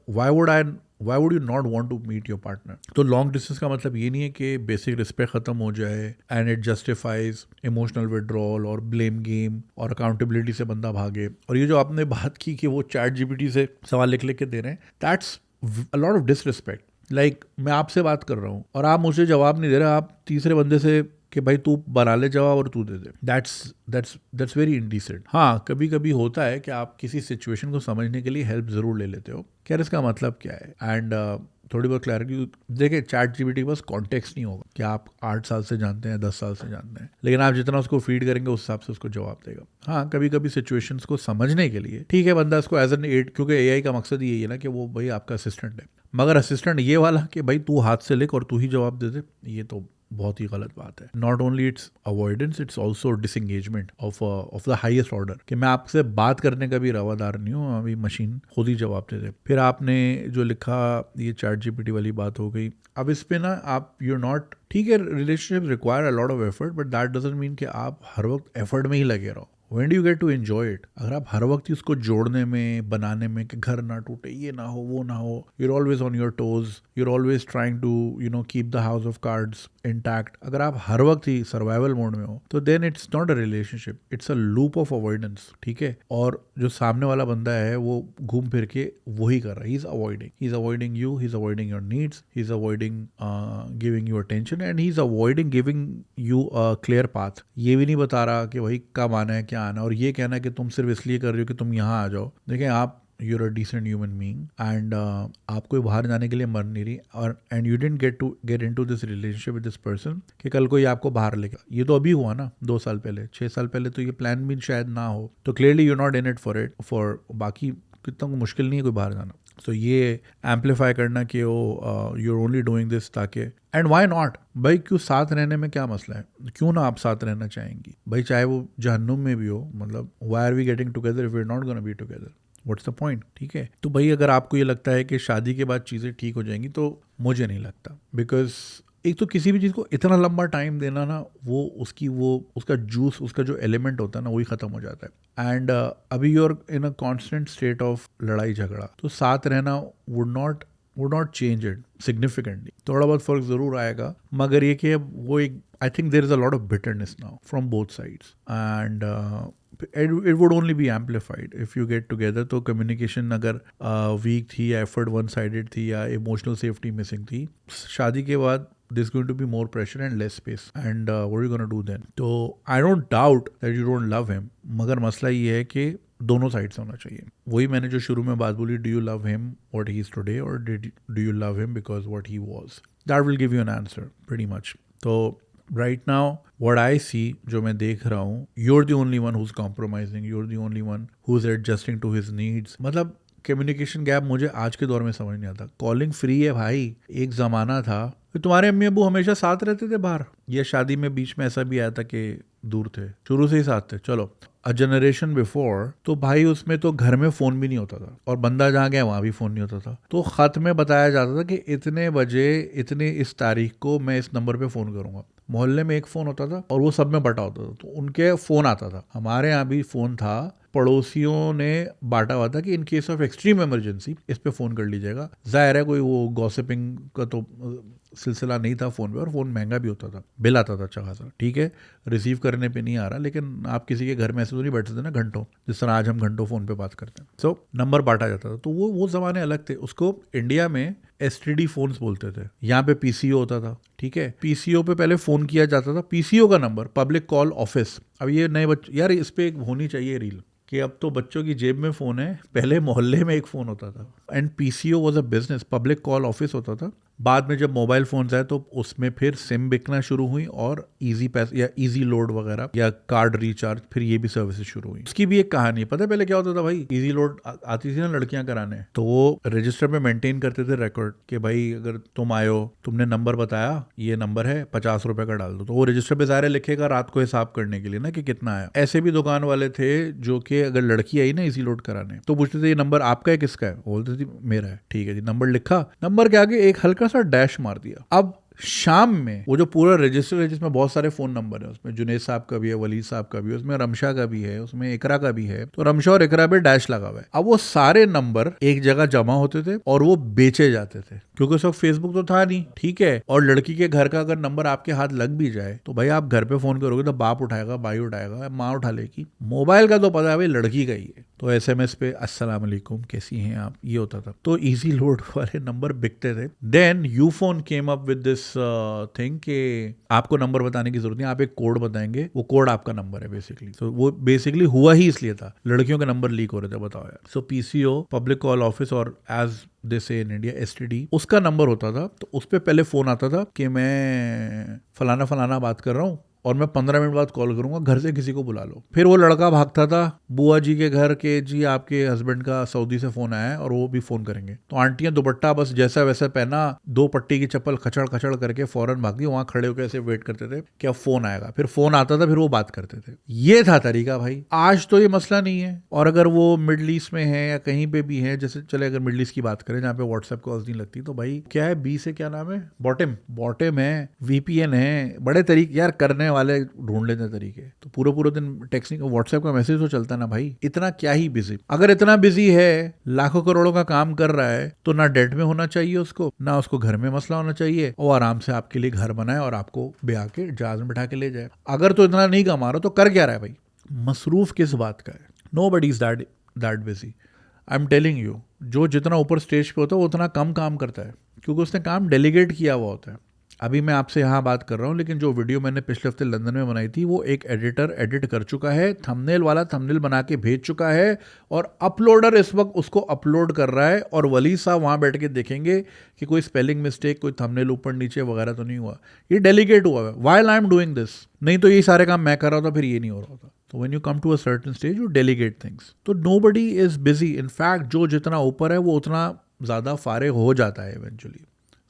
why would you not want to meet your partner? तो लॉन्ग डिस्टेंस का मतलब ये नहीं है कि बेसिक रिस्पेक्ट खत्म हो जाए and it justifies emotional withdrawal और ब्लेम गेम और अकाउंटेबिलिटी से बंदा भागे। और ये जो आपने बात की कि वो चैट जीपीटी से सवाल लिख के दे रहे हैं, that's a lot of disrespect. मैं आपसे बात कर रहा हूँ और आप मुझे जवाब नहीं दे रहे, आप तीसरे बंदे से कि भाई तू बना ले जवाब और तू दे दे। That's very indecent. हाँ, कभी कभी होता है कि आप किसी सिचुएशन को समझने के लिए हेल्प ज़रूर ले लेते हो, क्या इसका मतलब क्या है, एंड थोड़ी बहुत क्लैरिटी। देखिए, चैट जीपीटी के पास कॉन्टेक्स्ट नहीं होगा कि आप 8 साल से जानते हैं, 10 साल से जानते हैं, लेकिन आप जितना उसको फीड करेंगे उस हिसाब से उसको जवाब देगा। हाँ, कभी कभी सिचुएशंस को समझने के लिए ठीक है बंदा इसको एज एन एड, क्योंकि एआई का मकसद यही है ना कि वो भाई आपका असिस्टेंट है, मगर असिस्टेंट ये वाला कि भाई तू हाथ से लिख और तू ही जवाब दे दे, ये तो बहुत ही गलत बात है। Not only it's avoidance, it's also disengagement of the highest order, कि मैं आपसे बात करने का भी रवादार नहीं हूँ, अभी मशीन खुद ही जवाब दे दे। फिर आपने जो लिखा, ये चैट जीपीटी वाली बात हो गई। अब इस पे ना आप, यू नॉट, ठीक है, relationship require a lot of effort, but that doesn't mean कि आप हर वक्त एफर्ट में ही लगे रहो। When do you get to enjoy it? अगर आप हर वक्त उसको जोड़ने में, बनाने में, कि घर ना टूटे, ये ना हो, वो ना हो, you're always on your toes, you're always trying to, keep the house of cards intact. अगर आप हर वक्त ही सर्वाइवल मोड में हो, तो then it's not a relationship, it's a loop of avoidance, ठीक है? और जो सामने वाला बंदा है वो घूम फिर के वही कर रहा है, he's avoiding you, he's avoiding your needs, he's avoiding giving you attention, and he's avoiding giving you a clear path. ये भी नहीं बता रहा कि भाई कब आना है, क्या आना, और ये कहना है कि तुम सिर्फ इसलिए कर रही हो कि तुम यहाँ आ जाओ। देखिए, आप you're a decent human being and आपको बाहर जाने के लिए मर नहीं रही, और and you didn't get into this relationship with this person कि कल को ये आपको बाहर लेगा। ये तो अभी हुआ ना, 2 साल पहले, 6 साल पहले तो ये प्लान भी शायद ना हो, तो clearly you're not in it for बाकी कितना मुश्किल नहीं है कोई बाहर जाना। सो ये एम्पलीफाई करना कि वो यूर ओनली डूइंग दिस ताकि, एंड वाई नॉट भाई, क्यों साथ रहने में क्या मसला है, क्यों ना आप साथ रहना चाहेंगी भाई, चाहे वो जहन्नुम में भी हो। मतलब why are we getting together if we are not gonna be together, what's the point? ठीक है, तो भाई अगर आपको ये लगता है कि शादी के बाद चीज़ें ठीक हो जाएंगी, तो मुझे नहीं लगता, बिकॉज एक तो किसी भी चीज़ को इतना लंबा टाइम देना ना, वो उसका जूस, उसका जो एलिमेंट होता है ना, वही ख़त्म हो जाता है। एंड अभी you are in a constant state of लड़ाई झगड़ा, तो साथ रहना would not change it significantly. थोड़ा बहुत फर्क ज़रूर आएगा, मगर ये कि वो एक, I think there is a lot of bitterness now from both sides, and it would only be amplified if you get together. तो communication अगर weak थी या effort one sided थी या emotional safety missing थी, शादी के बाद there's going to be more pressure and less space, and what are you going to do then? तो I don't doubt that you don't love him, मगर मसला ये है कि दोनों साइड से होना चाहिए। वही मैंने जो शुरू में बात बोली, do you love him what he is today or do you love him because what he was, that will give you an answer pretty much. तो right now what I see, जो मैं देख रहा हूँ, you're the only one who's compromising, you're the only one who's adjusting to his needs। मतलब कम्युनिकेशन गैप मुझे आज के दौर में समझ नहीं आता। कॉलिंग फ्री है भाई, एक ज़माना था तुम्हारे अम्मी अबू हमेशा साथ रहते थे बाहर, या शादी में बीच में ऐसा भी आया था कि दूर थे, शुरू से ही साथ थे। चलो अ जनरेशन बिफोर तो भाई उसमें तो घर में फ़ोन भी नहीं होता था, और बंदा जहाँ गया वहाँ भी फ़ोन नहीं होता था, तो ख़त में बताया जाता था कि इतने बजे इतने इस तारीख को मैं इस नंबर पे फ़ोन करूँगा। मोहल्ले में एक फ़ोन होता था और वो सब में बटा होता था, तो उनके फ़ोन आता था। हमारे यहाँ भी फ़ोन था, पड़ोसियों ने बांटा हुआ था कि in case of extreme emergency इस पे फ़ोन कर लीजिएगा। जाहिर है कोई वो गॉसिपिंग का तो सिलसिला नहीं था फ़ोन पे, और फ़ोन महंगा भी होता था, बिल आता था अच्छा खासा। ठीक है, रिसीव करने पे नहीं आ रहा, लेकिन आप किसी के घर में ऐसे तो नहीं बैठते थे ना घंटों, जिस तरह आज हम घंटों फ़ोन पे बात करते हैं। सो नंबर बांटा जाता था, तो वो ज़माने अलग थे। उसको इंडिया में STD फ़ोन्स बोलते थे, यहाँ पे PCO होता था। ठीक है, PCO पे पहले फ़ोन किया जाता था, PCO का नंबर पब्लिक कॉल ऑफिस। अब ये नए बच्चे यार, इस पर एक होनी चाहिए रील कि अब तो बच्चों की जेब में फ़ोन है, पहले मोहल्ले में एक फ़ोन होता था। And PCO was a business, public call office होता था। बाद में जब मोबाइल फ़ोन्स आए तो उसमें फिर सिम बिकना शुरू हुई, और इजी पैस या इजी लोड वगैरह या कार्ड रिचार्ज, फिर ये भी सर्विसेज शुरू हुई। उसकी भी एक कहानी पता है पहले क्या होता था भाई। इजी लोड आती थी ना लड़कियां कराने, तो वो रजिस्टर में मेंटेन करते थे रिकॉर्ड कि भाई अगर तुम आयो, तुमने नंबर बताया, ये नंबर है, 50 रुपए का डाल दो, तो वो रजिस्टर पे ज़ाहिर लिखेगा रात को हिसाब करने के लिए ना कि कितना आया। ऐसे भी दुकान वाले थे जो कि अगर लड़की आई ना इजी लोड कराने, तो पूछते थे ये नंबर आपका है किसका है, बोलते थे मेरा है। ठीक है जी, नंबर लिखा, नंबर के आगे एक हल्का सा डैश मार दिया। अब शाम में वो जो पूरा रजिस्टर है जिसमें बहुत सारे फोन नंबर है, उसमें जुनेद साहब का भी है, वली साहब का भी है, उसमें रमशा का भी है, उसमें इकरा का भी है, तो रमशा और इकरा पे डैश लगा हुआ है। अब वो सारे नंबर एक जगह जमा होते थे और वो बेचे जाते थे, क्योंकि उस वक्त फेसबुक तो था नहीं। ठीक है, और लड़की के घर का अगर नंबर आपके हाथ लग भी जाए तो भाई आप घर पे फोन करोगे तो बाप उठाएगा, भाई उठाएगा, माँ उठा लेगी। मोबाइल का तो पता है भाई लड़की का ही है, तो SMS पे अस्सलाम वालेकुम कैसी हैं आप, ये होता था। तो इजी लोड वाले नंबर बिकते थे। Then Ufone came up with this thing कि आपको नंबर बताने की जरूरत नहीं, आप एक कोड बताएंगे, वो कोड आपका नंबर है बेसिकली। तो वो बेसिकली हुआ ही इसलिए था, लड़कियों के नंबर लीक हो रहे थे, बताओ यार। सो PCO पब्लिक कॉल ऑफिस, और एज दे से इन इंडिया STD, उसका नंबर होता था। तो उस पर पहले फोन आता था कि मैं फलाना फलाना बात कर रहा हूँ और मैं 15 मिनट बाद कॉल करूंगा, घर से किसी को बुला लो। फिर वो लड़का भागता था बुआ जी के घर के, जी आपके हस्बैंड का सऊदी से फोन आया है और वो भी फोन करेंगे। तो आंटियां दुपट्टा बस जैसा वैसा पहना, 2 पट्टी की चप्पल खचड़ खचड़ करके फौरन भागती, वहां खड़े होकर ऐसे वेट करते थे कि अब फोन आएगा। फिर फोन आता था, फिर वो बात करते थे। ये था तरीका भाई। आज तो ये मसला नहीं है। और अगर वो मिडल ईस्ट में है या कहीं पे भी है, जैसे चले अगर मिडल ईस्ट की बात करें जहाँ पे व्हाट्सएप कॉल्स नहीं लगती, तो भाई क्या है, बी से क्या नाम है, बॉटम है, VPN है, बड़े तरीके यार करने वाले ढूंढ लेते हैं तरीके। तो पूरे दिन टेक्सटिंग, व्हाट्सएप का मैसेज तो चलता ना भाई, इतना क्या ही बिजी। अगर इतना बिजी है, लाखों करोड़ों का काम कर रहा है, तो ना डेट में होना चाहिए उसको, ना उसको घर में मसला होना चाहिए, और आराम से आपके लिए घर बनाए और आपको ब्याह के जहाज में बैठा के ले जाए। अगर तो इतना नहीं कमा रहा तो कर क्या रहा है भाई, मसरूफ किस बात का है। Nobody is that busy. I'm telling you, जो जितना ऊपर स्टेज पे होता है वो उतना कम काम करता है, क्योंकि उसने काम डेलीगेट किया हुआ होता है। अभी मैं आपसे यहाँ बात कर रहा हूँ, लेकिन जो वीडियो मैंने पिछले हफ्ते लंदन में बनाई थी, वो एक एडिटर एडिट कर चुका है, थंबनेल वाला थंबनेल बना के भेज चुका है, और अपलोडर इस वक्त उसको अपलोड कर रहा है। और वली साहब वहाँ बैठ के देखेंगे कि कोई स्पेलिंग मिस्टेक, कोई थंबनेल ऊपर नीचे वगैरह तो नहीं हुआ। ये डेलीगेट हुआ है। While I am doing this, नहीं तो ये सारे काम मैं कर रहा था, फिर ये नहीं हो रहा था। तो when you come to a certain stage you delegate things. तो नोबडी इज बिजी। इनफैक्ट जो जितना ऊपर है वो उतना ज़्यादा फारिग हो जाता है इवेंचुअली,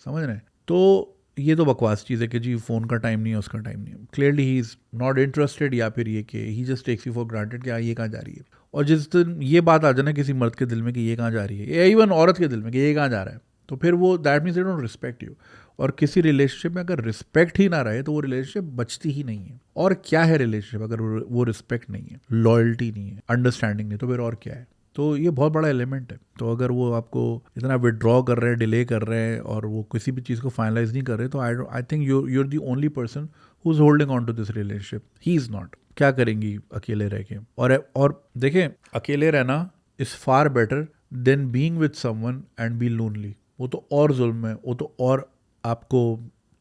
समझ रहे हैं। तो ये तो बकवास चीज़ है कि जी फ़ोन का टाइम नहीं है, उसका टाइम नहीं है। Clearly he is not interested, या फिर ये कि he just takes you for granted कि ये कहाँ जा रही है। और जिस दिन ये बात आ जाए ना किसी मर्द के दिल में कि ये कहाँ जा रही है, या इवन औरत के दिल में कि ये कहाँ जा रहा है, तो फिर वो that means they don't respect you. और किसी रिलेशनशिप में अगर रिस्पेक्ट ही ना रहे तो वो रिलेशनशिप बचती ही नहीं है। और क्या है रिलेशनशिप अगर वो रिस्पेक्ट नहीं है, लॉयल्टी नहीं है, अंडरस्टैंडिंग नहीं, तो फिर और क्या है? तो ये बहुत बड़ा एलिमेंट है। तो अगर वो आपको इतना विड्रॉ कर रहे हैं, डिले कर रहे हैं और वो किसी भी चीज़ को फाइनलाइज नहीं कर रहे, तो I think you are the only person who is holding on to this relationship. He is not. क्या करेंगी अकेले रह के? और देखें, अकेले रहना is far better than being with someone and be lonely. वो तो और जुल्म है, वो तो और आपको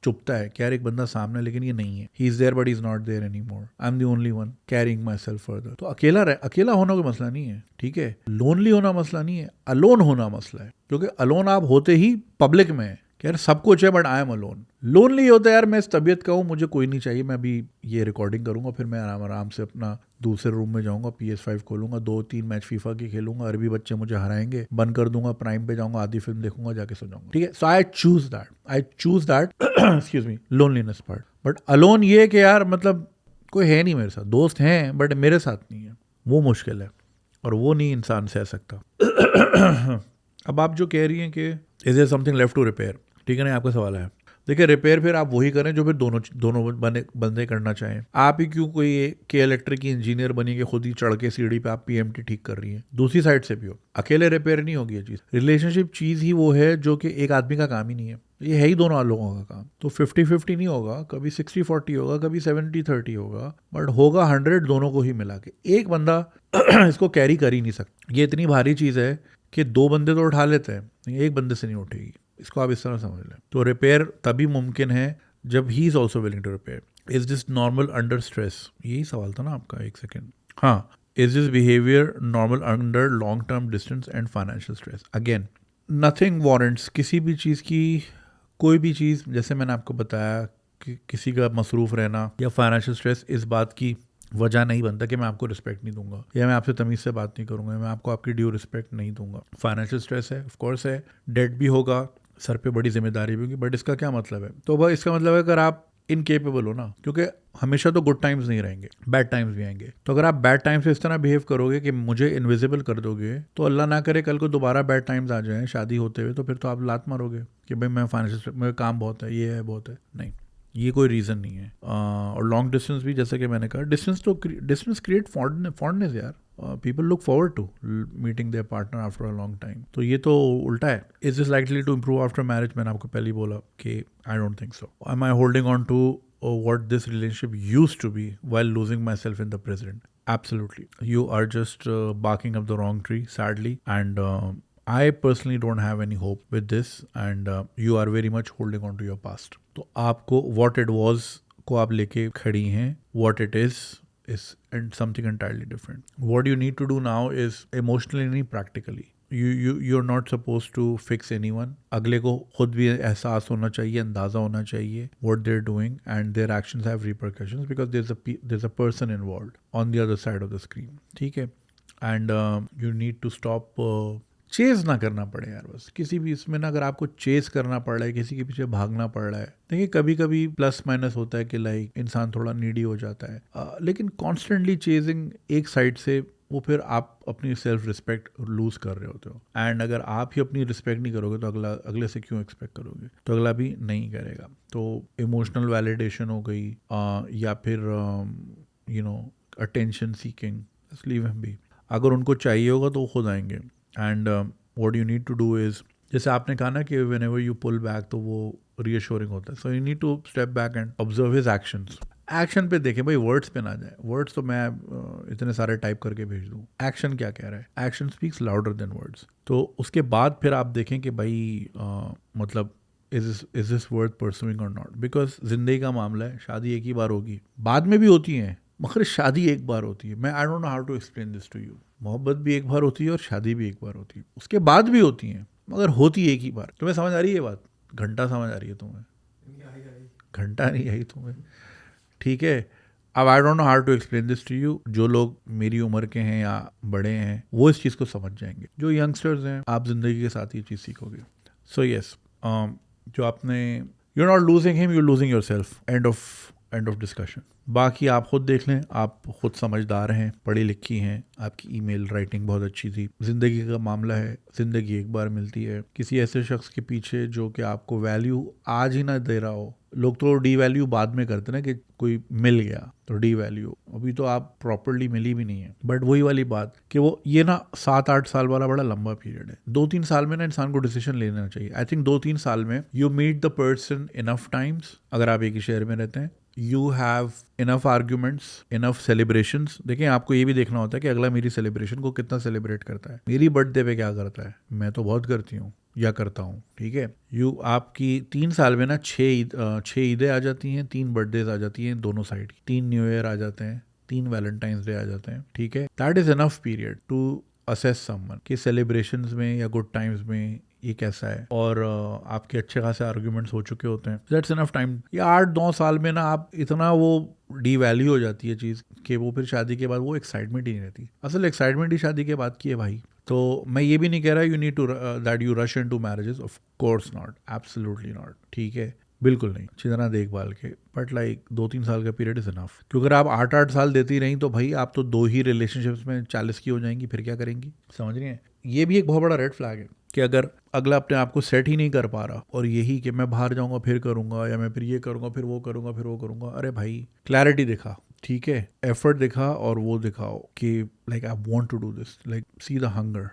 चुपता है कि यार एक बंदा सामने लेकिन ये नहीं है, he is there but is not there any more, I am the only one carrying my self further. तो अकेला होना कोई मसला नहीं है, ठीक है, लोनली होना मसला नहीं है, अलोन होना मसला है। क्योंकि अलोन आप होते ही पब्लिक में है कि यार सब कुछ है but I am alone. Lonely होता है यार मैं इस तबीयत का हूँ, मुझे कोई नहीं चाहिए, मैं अभी ये रिकॉर्डिंग करूंगा, फिर मैं आराम से अपना दूसरे रूम में जाऊंगा, PS5 खोलूंगा, 2-3 मैच फीफा के खेलूंगा, अरबी बच्चे मुझे हराएंगे, बंद कर दूंगा, प्राइम पे जाऊंगा, आधी फिल्म देखूंगा, जाके सो जाऊंगा, ठीक है। So I choose that excuse me, loneliness part. But alone ये कि यार मतलब कोई है नहीं मेरे साथ, दोस्त हैं बट मेरे साथ नहीं है, वो मुश्किल है और वो नहीं इंसान सह सकता। अब आप जो कह रही हैं कि is there something left to repair, ठीक है ना, आपका सवाल है। देखिए, रिपेयर फिर आप वही करें जो फिर दोनों बंदे करना चाहें। आप ही क्यों कोई के इलेक्ट्रिक की इंजीनियर बनी के खुद ही चढ़ के सीढ़ी पे आप PMT ठीक कर रही हैं? दूसरी साइड से भी हो, अकेले रिपेयर नहीं होगी ये चीज़। रिलेशनशिप चीज़ ही वो है जो कि एक आदमी का काम ही नहीं है, ये है ही दोनों लोगों का काम। तो 50-50 नहीं होगा, कभी 60-40 होगा, कभी 70-30 होगा, बट होगा 100 दोनों को ही मिला के। एक बंदा इसको कैरी कर ही नहीं सकता। ये इतनी भारी चीज़ है कि 2 बंदे तो उठा लेते हैं, एक बंदे से नहीं उठेगी। इसको आप इस तरह समझ लें। तो रिपेयर तभी मुमकिन है जब he is also willing to repair. Is this normal under stress? यही सवाल था ना आपका, एक सेकेंड। हाँ, is this behaviour normal under long term distance and financial stress? Again, nothing warrants किसी भी चीज़ की, कोई भी चीज़, जैसे मैंने आपको बताया कि किसी का मसरूफ़ रहना या फाइनेंशियल स्ट्रेस इस बात की वजह नहीं बनता कि मैं आपको रिस्पेक्ट नहीं दूंगा या मैं आपसे तमीज़ से बात नहीं करूंगा या मैं आपको आपकी ड्यू रिस्पेक्ट नहीं दूंगा। फाइनेंशियल स्ट्रेस है, ऑफ कोर्स है, डेट भी होगा, सर पे बड़ी जिम्मेदारी भी होगी, बट इसका क्या मतलब है? तो भाई इसका मतलब है अगर आप इनकेपेबल हो ना, क्योंकि हमेशा तो गुड टाइम्स नहीं रहेंगे, बैड टाइम्स भी आएंगे। तो अगर आप बैड टाइम्स से इस तरह बिहेव करोगे कि मुझे इनविजिबल कर दोगे, तो अल्लाह ना करे कल को दोबारा बैड टाइम्स आ जाए शादी होते हुए, तो फिर तो आप लात मारोगे कि भाई मैं फाइनेंशियल, मेरा काम बहुत है, ये है, बहुत है। नहीं, ये कोई रीज़न नहीं है। और लॉन्ग डिस्टेंस भी, जैसे कि मैंने कहा, डिस्टेंस क्रिएट फॉन्डनेस यार। People look forward to meeting their partner after a long time. तो ये तो उल्टा है। Is this likely to improve after marriage? मैंने आपको पहले ही बोला कि I don't think so. Am I holding on to what this relationship used to be while losing myself in the present? Absolutely. You are just barking up the wrong tree, sadly. And I personally don't have any hope with this. And you are very much holding on to your past. तो आपको what it was को आप लेके खड़ी हैं, what it is and something entirely different. What you need to do now is emotionally and practically. You're not supposed to fix anyone. अगले को खुद भी एहसास होना चाहिए, अंदाज़ा होना चाहिए what they're doing, and their actions have repercussions because there's a person involved on the other side of the screen. ठीक है? And you need to stop Chase ना करना पड़े यार। बस किसी भी इसमें ना, अगर आपको चेज़ करना पड़ रहा है, किसी के पीछे भागना पड़ रहा है, देखिए कभी कभी प्लस माइनस होता है कि लाइक इंसान थोड़ा नीडी हो जाता है, लेकिन कॉन्स्टेंटली चेजिंग एक साइड से वो फिर आप अपनी सेल्फ रिस्पेक्ट लूज कर रहे होते हो। एंड अगर आप ही अपनी रिस्पेक्ट नहीं करोगे तो अगले से क्यों एक्सपेक्ट करोगे? तो अगला भी नहीं करेगा। तो इमोशनल वैलिडेशन हो गई, या फिर attention seeking, leave him be. अगर उनको चाहिए होगा तो वो खुद आएंगे। And what you need to do is, जैसे आपने कहा ना कि व्हेनेवर यू पुल बैक तो वो रीअश्योरिंग होता है। So you need to step back and observe his actions. Action पे देखें भाई, वर्ड्स पे ना जाए। वर्ड्स तो मैं इतने सारे टाइप करके भेज दूँ, एक्शन क्या कह रहा है? Action speaks louder than words. तो उसके बाद फिर आप देखें कि भाई मतलब इज दिस वर्थ परसुइंग और नॉट? बिकॉज जिंदगी का मामला है, शादी एक ही बार होगी, बाद में भी होती हैं मगर शादी एक बार होती है। मैं I don't know how to explain this to you. मोहब्बत भी एक बार होती है और शादी भी एक बार होती है, उसके बाद भी होती हैं मगर होती एक ही बार। तुम्हें समझ आ रही है बात? घंटा समझ आ रही है तुम्हें? घंटा नहीं आई तुम्हें, ठीक है। अब I don't know how to explain this to you. जो लोग मेरी उम्र के हैं या बड़े हैं वो इस चीज़ को समझ जाएंगे। जो यंगस्टर्स हैं, आप जिंदगी के साथ ये चीज़ सीखोगे। सो यस, जो आपने, you are not losing him, you are losing your self. End of end of discussion. बाकी आप खुद देख लें, आप खुद समझदार हैं, पढ़ी लिखी हैं, आपकी ईमेल राइटिंग बहुत अच्छी थी। ज़िंदगी का मामला है, ज़िंदगी एक बार मिलती है। किसी ऐसे शख्स के पीछे जो कि आपको वैल्यू आज ही ना दे रहा हो, लोग तो डी वैल्यू बाद में करते ना कि कोई मिल गया तो डी वैल्यू, अभी तो आप प्रॉपरली मिली भी नहीं है। बट वही वाली बात कि वो ये ना 7-8 साल वाला बड़ा लंबा पीरियड है। 2-3 साल में ना इंसान को डिसीजन लेना चाहिए। आई थिंक 2-3 साल में you meet the person enough times. अगर आप एक ही शहर में रहते हैं, you have enough arguments, enough celebrations. देखिए, आपको ये भी देखना होता है कि अगला मेरी सेलिब्रेशन को कितना सेलिब्रेट करता है, मेरी बर्थडे पे क्या करता है। मैं तो बहुत करती हूँ या करता हूँ, ठीक है। आपकी 3 साल में ना 6 ईदें आ जाती हैं, 3 बर्थडेज आ जाती हैं दोनों साइड की, 3 न्यू ईयर आ जाते हैं, 3 वैलेंटाइंस डे आ जाते हैं, ठीक है। That is enough period to assess someone कि सेलिब्रेशंस में या गुड टाइम्स में ये कैसा है, और आपके अच्छे खासे आर्ग्यूमेंट्स हो चुके होते हैं। That's enough time. या 8-9 साल में ना आप इतना वो डी वैल्यू हो जाती है चीज़ कि वो फिर शादी के बाद वो एक्साइटमेंट ही नहीं रहती। असल एक्साइटमेंट ही शादी के बाद की है भाई। तो मैं ये भी नहीं कह रहा you need to that you rush into marriages, of course not, absolutely not, ठीक है, बिल्कुल नहीं, अच्छी तरह देखभाल के। बट लाइक 2-3 साल का पीरियड इज इनफ। क्योंकि अगर आप 8-8 साल देती रहीं तो भाई आप तो 2 ही रिलेशनशिप्स में 40 की हो जाएंगी, फिर क्या करेंगी, समझ रही हैं। ये भी एक बहुत बड़ा रेड फ्लैग है कि अगर अगला अपने आप को सेट ही नहीं कर पा रहा और यही कि मैं बाहर जाऊंगा फिर करूंगा, या मैं फिर ये करूंगा फिर वो करूंगा फिर वो करूंगा। अरे भाई, क्लैरिटी दिखा, ठीक है, एफर्ट दिखा, और वो दिखाओ कि like I want to do this, like see the hunger.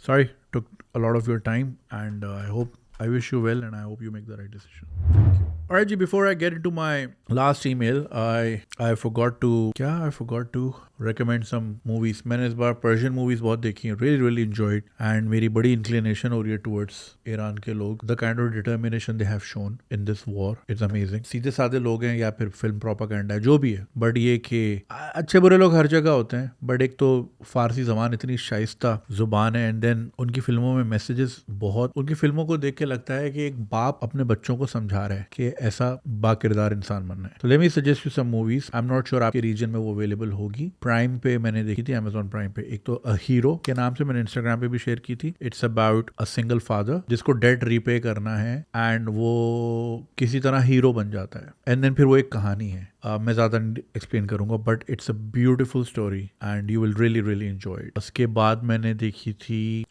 Sorry, took a lot of your time, and I wish you well, and I hope you make the right decision. Thank you. All right, ji, before I get into my last email, I forgot to recommend some movies. मैंने इस बार पर्शियन मूवीज बहुत देखी हैं, really enjoyed, and मेरी बड़ी इंक्लिनेशन हो रही है towards ईरान के लोग। The kind of determination they have shown in this war, it's amazing. सीधे साधे लोग हैं या फिर फिल्म प्रोपेगेंडा है, जो भी है, बट ये कि अच्छे बुरे लोग हर जगह होते हैं, बट एक तो फारसी ज़बान इतनी शाइस्ता ज़ुबान है, एंड देन उनकी फिल्मों में मैसेजेस बहुत, उनकी फिल्मों को देख के लगता है कि एक बाप अपने बच्चों को समझा रहा है कि ऐसा बाकिरदार इंसान बनना है। तो let me suggest you some movies. I am not sure आपके रीजन में वो अवेलेबल होगी। प्राइम पे मैंने देखी थी, अमेजॉन प्राइम पे। एक तो अ हीरो के नाम से मैंने इंस्टाग्राम पे भी शेयर की थी। It's about a single father जिसको डेट रीपे करना है, एंड वो किसी तरह हीरो बन जाता है, एंड देन फिर वो एक कहानी है। मैं ज़्यादा एक्सप्लेन करूंगा, but it's a beautiful story and you will really enjoy it. उसके बाद मैंने देखी थी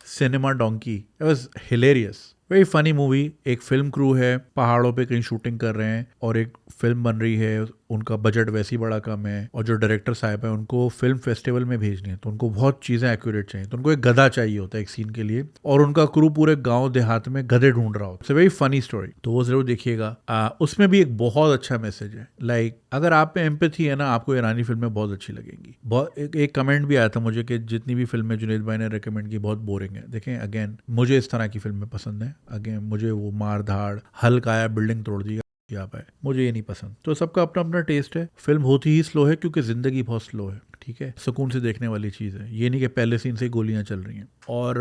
cinema donkey. It was hilarious, very funny movie. एक फिल्म क्रू है, पहाड़ों पे कहीं शूटिंग कर रहे हैं और एक फिल्म बन रही है, उनका बजट वैसे ही बड़ा कम है, और जो डायरेक्टर साहब है उनको फिल्म फेस्टिवल में भेजनी है, तो उनको बहुत चीज़ें एक्यूरेट चाहिए, तो उनको एक गधा चाहिए होता है एक सीन के लिए, और उनका क्रू पूरे गांव देहात में गधे ढूंढ रहा होता है। It's a very funny story, तो वो जरूर देखिएगा। उसमें भी एक बहुत अच्छा मैसेज है। लाइक अगर आप में एम्पैथी है ना, आपको ईरानी फिल्में बहुत अच्छी लगेंगी। बहुत एक कमेंट भी आया था मुझे कि जितनी भी फिल्में जुनैद भाई ने रिकमेंड की बहुत बोरिंग है। देखें, अगेन मुझे इस तरह की फिल्में पसंद है। अगेन मुझे वो मार धाड़, हल्का आया, बिल्डिंग तोड़ दी यहाँ पे, मुझे ये नहीं पसंद। तो सबका अपना अपना टेस्ट है। फिल्म होती ही स्लो है क्योंकि जिंदगी बहुत स्लो है, ठीक है, सुकून से देखने वाली चीज़ है। ये नहीं कि पहले सीन से गोलियां चल रही हैं। और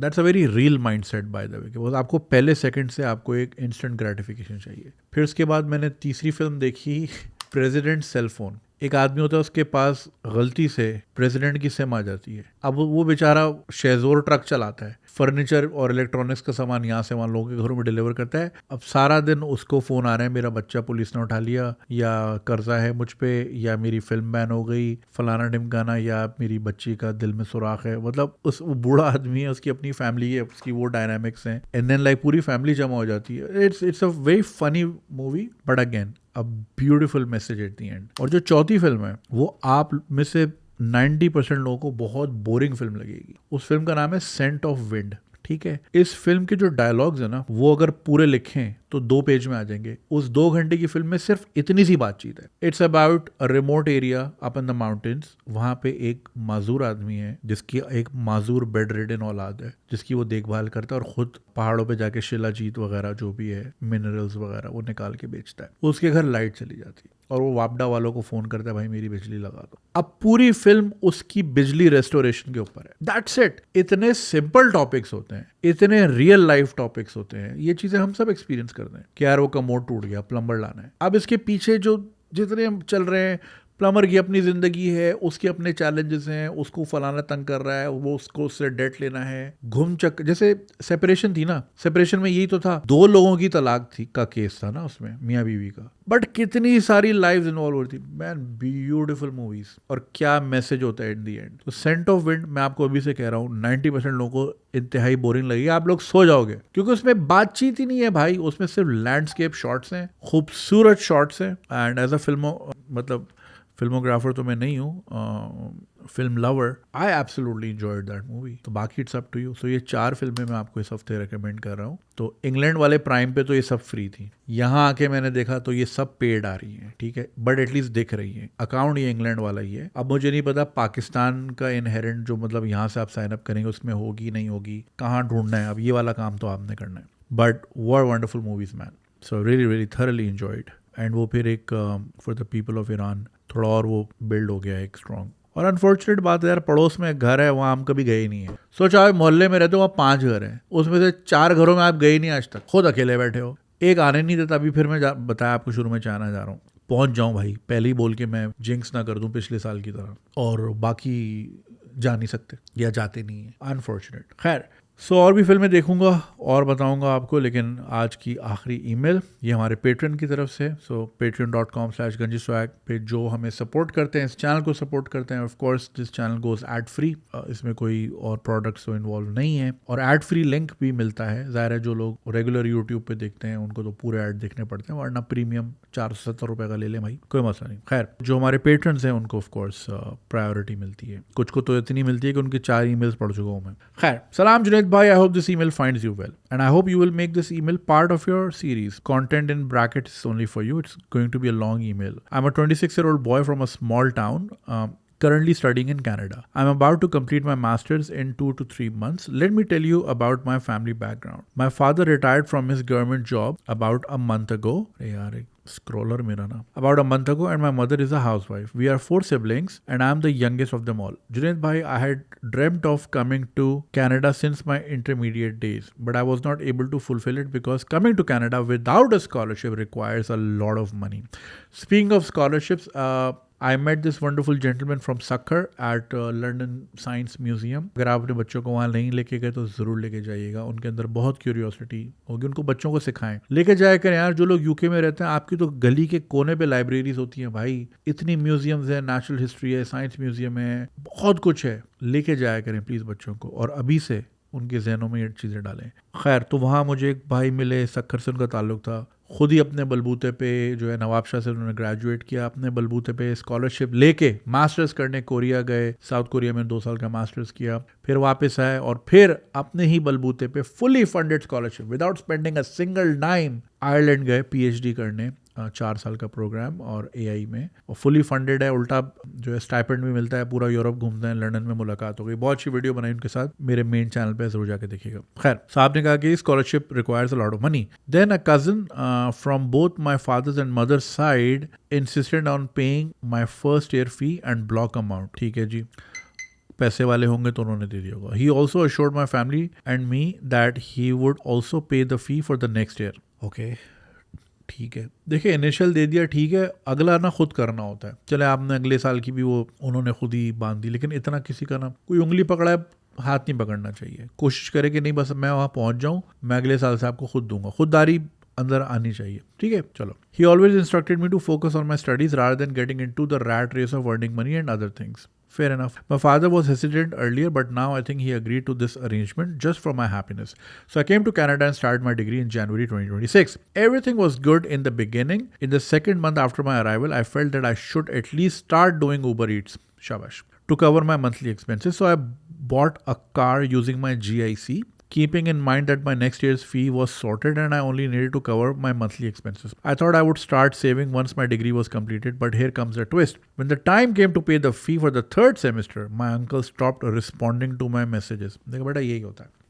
that's a very real mindset by the way, कि बस आपको पहले सेकंड से आपको एक इंस्टेंट ग्रेटिफिकेशन चाहिए। फिर उसके बाद मैंने तीसरी फिल्म देखी, प्रेसिडेंट सेल फोन। एक आदमी होता है, उसके पास गलती से प्रेसिडेंट की सिम आ जाती है। अब वो बेचारा शेजोर ट्रक चलाता है, फर्नीचर और इलेक्ट्रॉनिक्स का सामान यहाँ से वहाँ लोगों के घरों में डिलीवर करता है। अब सारा दिन उसको फ़ोन आ रहे हैं, मेरा बच्चा पुलिस ने उठा लिया, या कर्जा है मुझ पे, या मेरी फिल्म बैन हो गई, फलाना ढिमकाना, या मेरी बच्ची का दिल में सुराख है। मतलब उस बूढ़ा आदमी है, उसकी अपनी फैमिली है, उसकी वो डायनामिक्स हैं, एंड देन लाइक पूरी फैमिली जमा हो जाती है। It's a very funny movie, but again a beautiful message at the end. और जो चौथी फिल्म है वो आप में से 90% लोगों को बहुत बोरिंग फिल्म लगेगी। उस फिल्म का नाम है सेंट ऑफ विंड, ठीक है। इस फिल्म के जो डायलॉग्स है ना, वो अगर पूरे लिखें तो 2 पेज में आ जाएंगे। उस 2 घंटे की फिल्म में सिर्फ इतनी सी बातचीत है। It's about a remote area up in the mountains. वहां पे एक माजूर आदमी है जिसकी एक माजूर बेड रिडन औलाद है, जिसकी वो देखभाल करता है, और खुद पहाड़ों पे जाके शिलाजीत वगैरह जो भी है, मिनरल्स वगैरह, वो निकाल के बेचता है। उसके घर लाइट चली जाती है और वो वापडा वालों को फोन करता है, भाई मेरी बिजली लगा दो। अब पूरी फिल्म उसकी बिजली रेस्टोरेशन के ऊपर है। That's it. इतने सिंपल टॉपिक्स होते हैं, इतने रियल लाइफ टॉपिक्स होते हैं। ये चीजें हम सब एक्सपीरियंस करते हैं कि यार वो कमोड टूट गया, प्लम्बर लाना है। अब इसके पीछे जो जितने हम चल रहे हैं, प्लम्बर की अपनी जिंदगी है, उसके अपने चैलेंजेस हैं, उसको फलाना तंग कर रहा है, वो उसको उससे डेट लेना है, घूम चक, जैसे सेपरेशन थी ना, सेपरेशन में यही तो था, 2 लोगों की तलाक थी का केस था ना उसमें, मियाँ बीवी का, बट कितनी सारी लाइव्स इन्वॉल्व होती थी मैन, ब्यूटीफुल मूवीज, और क्या मैसेज होता है इन दी एंड। तो सेंट ऑफ विंड मैं आपको अभी से कह रहा हूँ 90% लोगों को इंतहाई बोरिंग लगेगी, आप लोग सो जाओगे, क्योंकि उसमें बातचीत ही नहीं है भाई, उसमें सिर्फ लैंडस्केप शॉट्स हैं, खूबसूरत शॉट्स हैं, एंड एज अ मतलब फिल्मोग्राफर तो मैं नहीं हूँ, film lover, I absolutely enjoyed that movie. तो बाकी इट्स अप टू यू। सो ये 4 फिल्में मैं आपको इस हफ्ते रेकमेंड कर रहा हूँ। तो इंग्लैंड वाले प्राइम पे तो ये सब फ्री थी, यहाँ आके मैंने देखा तो ये सब पेड आ रही हैं, ठीक है, बट एटलीस्ट दिख रही है, अकाउंट ये इंग्लैंड वाला ही है। अब मुझे नहीं पता पाकिस्तान का इनहेरेंट जो मतलब यहाँ से आप साइन अप करेंगे उसमें होगी नहीं होगी, कहाँ ढूंढना है, अब ये वाला काम तो आपने करना है, but were wonderful movies man, so really really thoroughly enjoyed. And वो फिर एक for the people of Iran थोड़ा और वो बिल्ड हो गया एक स्ट्रॉन्ग। और अनफॉर्चुनेट बात है यार, पड़ोस में एक घर है, वहाँ हम कभी गए ही नहीं है। सोचा आप मोहल्ले में रहते हो, वहाँ 5 घर हैं, उसमें से 4 घरों में आप गए नहीं आज तक, खुद अकेले बैठे हो, एक आने नहीं देता। अभी फिर मैं बताया आपको शुरू में चाहना जा रहा हूँ, पहुँच जाऊँ भाई, पहले ही बोल के मैं जिंक्स ना कर दूँ पिछले साल की तरह, और बाकी जा नहीं सकते या जाते नहीं है, अनफॉर्चुनेट। खैर, सो और भी फिल्में देखूंगा और बताऊंगा आपको, लेकिन आज की आखिरी ईमेल ये हमारे पेट्रन की तरफ से। सो patreon.com/ganjiswag पे जो हमें सपोर्ट करते हैं, इस चैनल को सपोर्ट करते हैं, of course this channel goes ad free, इसमें कोई और प्रोडक्ट्स तो इन्वॉल्व नहीं है, और एड फ्री लिंक भी मिलता है। ज़ाहिर है जो लोग रेगुलर यूट्यूब पे देखते हैं उनको तो पूरे ऐड देखने पड़ते हैं, वरना प्रीमियम 470 रुपये का ले लें भाई, कोई मसला नहीं। खैर, जो हमारे पेट्रन्स हैं उनको ऑफ कोर्स प्रायोरिटी मिलती है, कुछ को तो इतनी मिलती है कि उनकी 4 ईमेल्स पढ़ चुका हूँ मैं। खैर, सलाम जुनैद भाई, I hope this email finds you well, and I hope you will make this email part of your series. Content in brackets is only for you. It's going to be a long email. I'm a 26-year-old boy from a small town, currently studying in Canada. I'm about to complete my master's in 2 to 3 months. Let me tell you about my family background. My father retired from his government job about a month ago. Scroller mera na. About a month ago, and my mother is a housewife. We are 4 siblings, and I am the youngest of them all. Junaid bhai, I had dreamt of coming to Canada since my intermediate days, but I was not able to fulfill it because coming to Canada without a scholarship requires a lot of money. Speaking of scholarships, I met this wonderful gentleman from Sakhar at London Science Museum. अगर आप अपने बच्चों को वहाँ नहीं लेके गए तो ज़रूर लेके जाइएगा, उनके अंदर बहुत क्यूरियोसिटी होगी, उनको बच्चों को सिखाएं, लेके जाया करें यार। जो लोग यूके में रहते हैं, आपकी तो गली के कोने पे लाइब्रेरीज होती हैं भाई, इतनी म्यूजियम्स है, नेचुरल हिस्ट्री है, साइंस म्यूजियम है, बहुत कुछ है, लेके जाया करें प्लीज़ बच्चों को, और अभी से उनके जहनों में ये चीज़ें डालें। खैर, तो वहाँ मुझे एक भाई मिले, सक्खर से उनका ताल्लुक था, खुद ही अपने बलबूते पे जो है नवाबशाह से उन्होंने ग्रेजुएट किया, अपने बलबूते पे स्कॉलरशिप लेके मास्टर्स करने कोरिया गए, साउथ कोरिया में 2 साल का मास्टर्स किया, फिर वापस आए और फिर अपने ही बलबूते पे fully funded scholarship without spending a single dime Ireland गए पीएचडी करने, 4 साल का प्रोग्राम और एआई में, और फुली फंडेड है, उल्टा जो है स्टाइपेंड भी मिलता है, पूरा यूरोप घूमते हैं, लंदन में मुलाकात हो गई, बहुत अच्छी वीडियो बनाई उनके साथ, मेरे मेन चैनल पे जरूर जाके देखिएगा। खैर, साहब ने कहा कि scholarship requires a lot of money. Then a cousin from both my father's and mother's side insisted on paying my first year fee and block amount. ठीक है जी, पैसे वाले होंगे तो उन्होंने दे दिया होगा। He also assured my family and me that he would also पे the fee for the next year. Okay, ठीक है, देखिए इनिशियल दे दिया, ठीक है, अगला ना खुद करना होता है। चले आपने अगले साल की भी वो उन्होंने खुद ही बांध दी, लेकिन इतना किसी का ना कोई उंगली पकड़ा है, हाथ नहीं पकड़ना चाहिए। कोशिश करे कि नहीं बस मैं वहाँ पहुँच जाऊँ, मैं अगले साल से आपको खुद दूंगा, खुददारी अंदर आनी चाहिए, ठीक है। चलो, he always instructed me to focus on my studies rather than getting into the rat race of earning money and other things. Fair enough. My father was hesitant earlier, but now I think he agreed to this arrangement just for my happiness. So I came to Canada and started my degree in January 2026. Everything was good in the beginning. In the second month after my arrival, I felt that I should at least start doing Uber Eats, shabash, to cover my monthly expenses. So I bought a car using my GIC, keeping in mind that my next year's fee was sorted and I only needed to cover my monthly expenses. I thought I would start saving once my degree was completed, but here comes the twist. When the time came to pay the fee for the 3rd semester, my uncle stopped responding to my messages. देखो बेटा,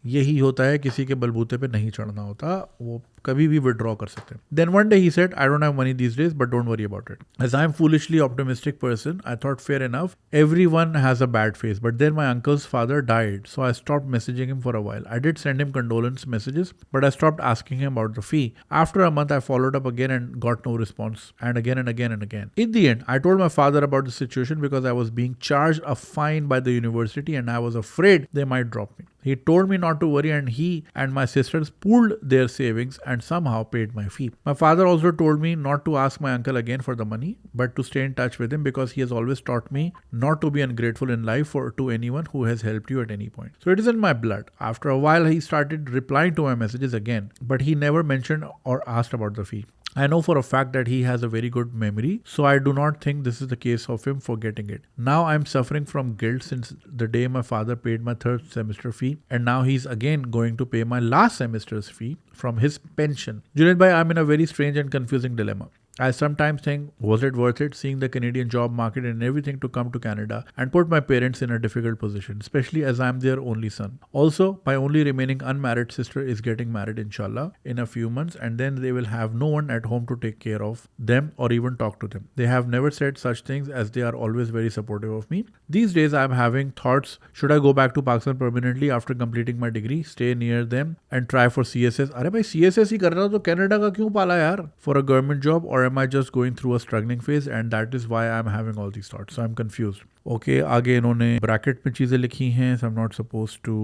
यही होता है किसी के बलबूते पे नहीं चढ़ना होता, वो कभी भी withdraw कर सकते हैं. Then one day he said, I don't have money these days, but don't worry about it. As I'm foolishly optimistic person, I thought fair enough. Everyone has a bad phase. But then my uncle's father died, so I stopped messaging him for a while. I did send him condolence messages, but I stopped asking him about the fee. After a month, I followed up again and got no response, and again and again and again. In the end, I told my father about the situation because I was being charged a fine by the university and I was afraid they might drop me. He told me not to worry, and he and my sisters pooled their savings and somehow paid my fee. My father also told me not to ask my uncle again for the money, but to stay in touch with him because he has always taught me not to be ungrateful in life or to anyone who has helped you at any point. So it is in my blood. After a while, he started replying to my messages again, but he never mentioned or asked about the fee. I know for a fact that he has a very good memory, so I do not think this is the case of him forgetting it. Now I'm suffering from guilt since the day my father paid my third semester fee, and now he's again going to pay my last semester's fee from his pension. Junaid bhai, I'm in a very strange and confusing dilemma. I sometimes think, was it worth it seeing the Canadian job market and everything to come to Canada and put my parents in a difficult position, especially as I'm their only son. Also, my only remaining unmarried sister is getting married inshallah in a few months, and then they will have no one at home to take care of them or even talk to them. They have never said such things as they are always very supportive of me. These days I'm having thoughts, should I go back to Pakistan permanently after completing my degree, stay near them and try for CSS? अरे भाई CSS ही कर रहा तो कनाडा का क्यों पाला यार? For a government job, or am I just going through a struggling phase, and that is why I'm having all these thoughts. So I'm confused. Okay, आगे इन्होंने ब्रैकेट में चीज़ें लिखी हैं, so I'm not supposed to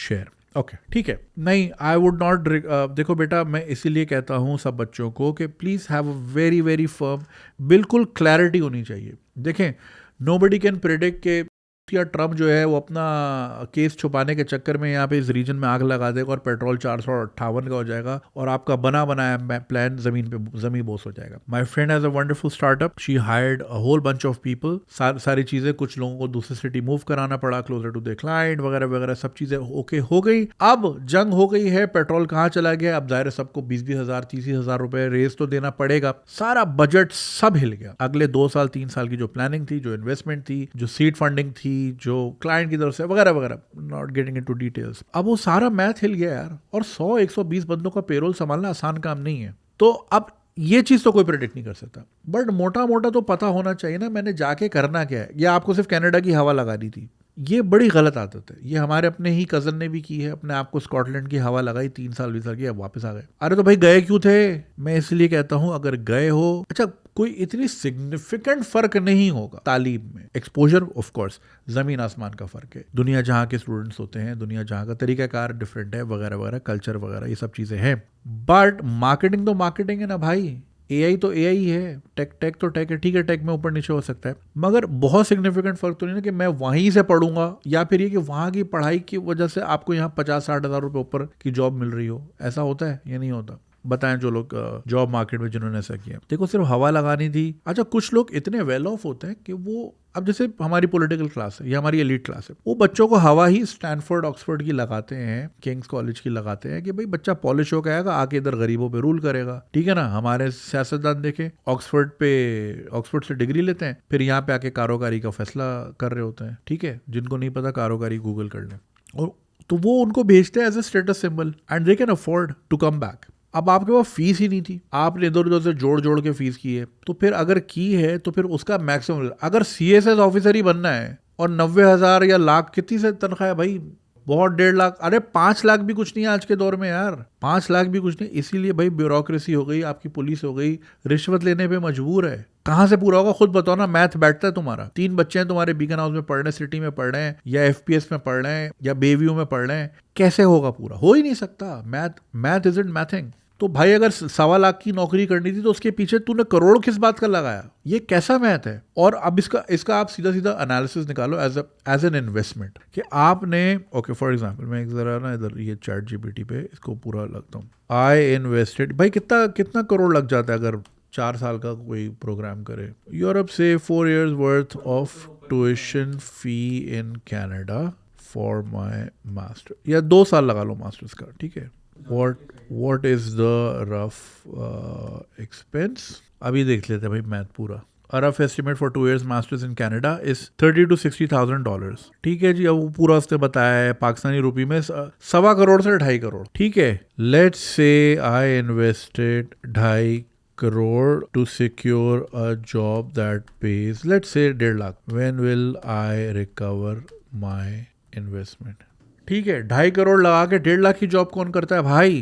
share. Okay ठीक है. नहीं, आई वुड नॉट. देखो बेटा, मैं इसीलिए कहता हूँ सब बच्चों को कि please have a very very firm, बिल्कुल क्लैरिटी होनी चाहिए. देखें, नोबडी कैन प्रेडिक्ट के या ट्रम्प जो है वो अपना केस छुपाने के चक्कर में यहाँ पे इस रीजन में आग लगा देगा और पेट्रोल 458 का हो जाएगा और आपका बना बनाया प्लान जमीन बोस हो जाएगा. My friend has a wonderful startup. She hired a whole bunch of people. सारी चीजें, कुछ लोगों को दूसरी सिटी मूव कराना पड़ा क्लोजर टू द क्लाइंट वगैरह वगैरह, सब चीजें ओके हो गई. अब जंग हो गई है, पेट्रोल कहाँ चला गया, अब जाहिर है सबको 20-20 हज़ार 30 हज़ार रुपए रेस तो देना पड़ेगा. सारा बजट सब हिल गया. अगले 2 साल 3 साल की जो प्लानिंग थी, जो इन्वेस्टमेंट थी, जो सीड फंडिंग थी, जो क्लाइंट की तरफ से वगैरह वगैरह, नॉट गेटिंग इनटू डिटेल्स, अब वो सारा मैथ हिल गया यार. और 100-120 बंदों का पेरोल संभालना आसान काम नहीं है. तो अब ये चीज तो कोई प्रेडिक्ट नहीं कर सकता, बट मोटा मोटा तो पता होना चाहिए ना मैंने जाके करना क्या है. या आपको सिर्फ कनाडा की हवा लगानी थी. ये बड़ी गलत आदत है. ये हमारे अपने ही कजन ने भी की है. अपने आप को स्कॉटलैंड की हवा लगाई, 3 साल 20 साल की, अब वापस आ गए. अरे तो भाई गए क्यों थे? मैं इसलिए कहता हूं अगर गए हो, अच्छा कोई इतनी सिग्निफिकेंट फर्क नहीं होगा तालीम में. एक्सपोजर ऑफ कोर्स जमीन आसमान का फर्क है. दुनिया जहाँ के स्टूडेंट्स होते हैं, दुनिया जहाँ का तरीकाकार डिफरेंट है वगैरह वगैरह, कल्चर वगैरह, ये सब चीजें हैं. बट मार्केटिंग तो मार्केटिंग है ना भाई. AI तो AI है, टेक तो टेक है. ठीक है, टेक में ऊपर नीचे हो सकता है, मगर बहुत सिग्निफिकेंट फर्क तो नहीं ना कि मैं वहीं से पढ़ूंगा या फिर ये कि वहां की पढ़ाई की वजह से आपको यहाँ 50-60 हज़ार रुपये ऊपर की जॉब मिल रही हो. ऐसा होता है या नहीं होता? बताएं जो लोग जॉब मार्केट में जिन्होंने ऐसा किया. देखो, सिर्फ हवा लगानी थी. अच्छा, कुछ लोग इतने वेल ऑफ होते हैं कि वो, अब जैसे हमारी पॉलिटिकल क्लास है या हमारी एलीट क्लास है, वो बच्चों को हवा ही स्टैनफोर्ड ऑक्सफोर्ड की लगाते हैं, किंग्स कॉलेज की लगाते हैं कि भाई बच्चा पॉलिश होकर आएगा, आके इधर गरीबों पे रूल करेगा. ठीक है ना. हमारे सियासतदान देखें, ऑक्सफोर्ड से डिग्री लेते हैं, फिर यहाँ पे आके कारोबारी का फैसला कर रहे होते हैं. ठीक है, जिनको नहीं पता कारोबारी गूगल कर लें. और तो वो उनको भेजते हैं as a status symbol and they can afford to come back. अब आपके पास फीस ही नहीं थी, आपने इधर उधर से जोड़ के फीस की है, तो फिर अगर की है तो फिर उसका मैक्सिमम, अगर CSS ऑफिसर ही बनना है और 90,000 या लाख, कितनी से तनख्वाह है भाई? बहुत 1.5 लाख. अरे 5 लाख भी कुछ नहीं है आज के दौर में यार. 5 लाख भी कुछ नहीं. इसीलिए भाई ब्यूरोक्रेसी हो गई, आपकी पुलिस हो गई, रिश्वत लेने पे मजबूर है. कहाँ से पूरा होगा खुद बताओ ना. मैथ बैठता है तुम्हारा? 3 बच्चे हैं तुम्हारे, बीकन हाउस में पढ़ रहे हैं, सिटी में पढ़ रहे हैं, या FPS में पढ़ रहे हैं, या बेव्यू में पढ़ रहे हैं. कैसे होगा पूरा? हो ही नहीं सकता. Math isn't mathing. तो भाई अगर 1.25 लाख की नौकरी करनी थी तो उसके पीछे तूने करोड़ किस बात का लगाया? ये कैसा मैथ है? और अब इसका आप सीधा एनालिसिस निकालो एज एन इन्वेस्टमेंट कि आपने, ओके फॉर एग्जांपल, मैं जरा ना इधर ये ChatGPT पे इसको पूरा लगता हूँ. आई इन्वेस्टेड, भाई कितना करोड़ लग जाता है अगर 4 साल का कोई प्रोग्राम करे. यूरोप से 4 years worth of tuition fee in Canada for my master, या 2 साल लगा लो मास्टर्स का. ठीक है. What is the rough expense? अभी देख लेते हैं भाई मैथ पूरा. Rough estimate for 2 years masters in Canada is $30,000 to $60,000. ठीक है जी. अब वो पूरा उसने बताया है पाकिस्तानी रुपी में 1.25 करोड़ से 2.5 करोड़. ठीक है. Let's say I invested 2.5 crore to secure a job that pays, let's say 1.5 lakh. When will I recover my investment? ठीक है. 2.5 करोड़ लगा के 1.5 लाख की जॉब कौन करता है भाई?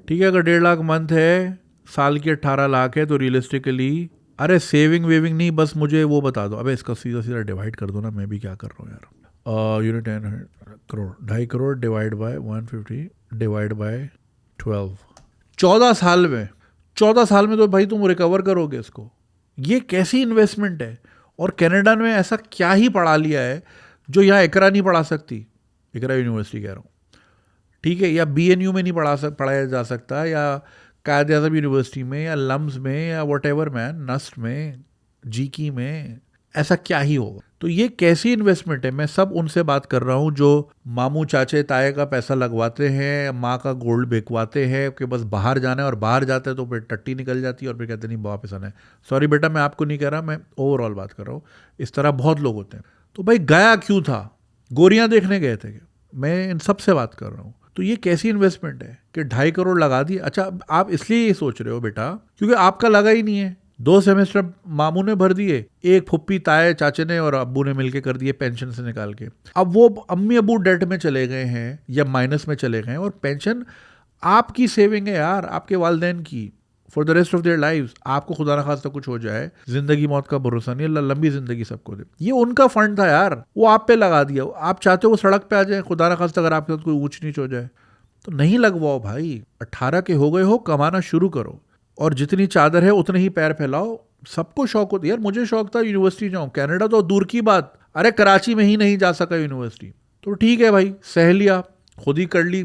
ठीक है. अगर 1.5 लाख मंथ है, साल की 18 लाख है, तो रियलिस्टिकली अरे सेविंग वेविंग नहीं, बस मुझे वो बता दो. अबे इसका सीधा सीधा डिवाइड कर दो ना, मैं भी क्या कर रहा हूँ यार. Unit 10 crore, 2.5 crore divide by 150 divide by 12. 14 साल में तो भाई तुम रिकवर करोगे इसको. ये कैसी इन्वेस्टमेंट है? और कनाडा में ऐसा क्या ही पढ़ा लिया है जो यहाँ इकरा नहीं पढ़ा सकती. इकरा यूनिवर्सिटी कह रहा हूँ. ठीक है. या BNU में नहीं पढ़ाया जा सकता, या कायदे आज़म यूनिवर्सिटी में, या लम्स में, या वॉटेवर मैन, नस्ट में, जीकी में. ऐसा क्या ही होगा? तो ये कैसी इन्वेस्टमेंट है? मैं सब उनसे बात कर रहा हूँ जो मामू चाचे ताए का पैसा लगवाते हैं, माँ का गोल्ड बेचवाते हैं कि बस बाहर जाना है, और बाहर जाते हैं तो फिर टट्टी निकल जाती है और फिर कहते नहीं वापस आना है. सॉरी बेटा, मैं आपको नहीं कह रहा, मैं ओवरऑल बात कर रहा हूँ. इस तरह बहुत लोग होते हैं. तो भाई गया क्यों था? गोरियाँ देखने गए थे? मैं इन सब से बात कर रहा हूँ. तो ये कैसी इन्वेस्टमेंट है कि 2.5 करोड़ लगा दिए? अच्छा, आप इसलिए ये सोच रहे हो बेटा क्योंकि आपका लगा ही नहीं है. 2 सेमेस्टर मामू ने भर दिए, एक फुप्पी ताए चाचे ने और अब्बू ने मिलके कर दिए पेंशन से निकाल के. अब वो अम्मी अब्बू डेट में चले गए हैं या माइनस में चले गए हैं, और पेंशन आपकी सेविंग है यार, आपके वालदेन की, for the rest of their lives. आपको खुदा न खास्ता कुछ हो जाए, जिंदगी मौत का भरोसा नहीं, अल्लाह लंबी जिंदगी सबको दे. ये उनका फंड था यार, वो आप पे लगा दिया. आप चाहते हो वो सड़क पे आ जाए, खुदा न खास्ता अगर आपके साथ कोई ऊंच नीच हो जाए, तो नहीं लगवाओ भाई. 18 के हो गए हो, कमाना शुरू करो, और जितनी चादर है उतने ही पैर फैलाओ. सबको शौक होता है यार. मुझे शौक था यूनिवर्सिटी जाऊं. कनाडा तो दूर की बात, अरे कराची में ही नहीं जा सका यूनिवर्सिटी. तो ठीक है भाई, सह लिया, खुद ही कर ली,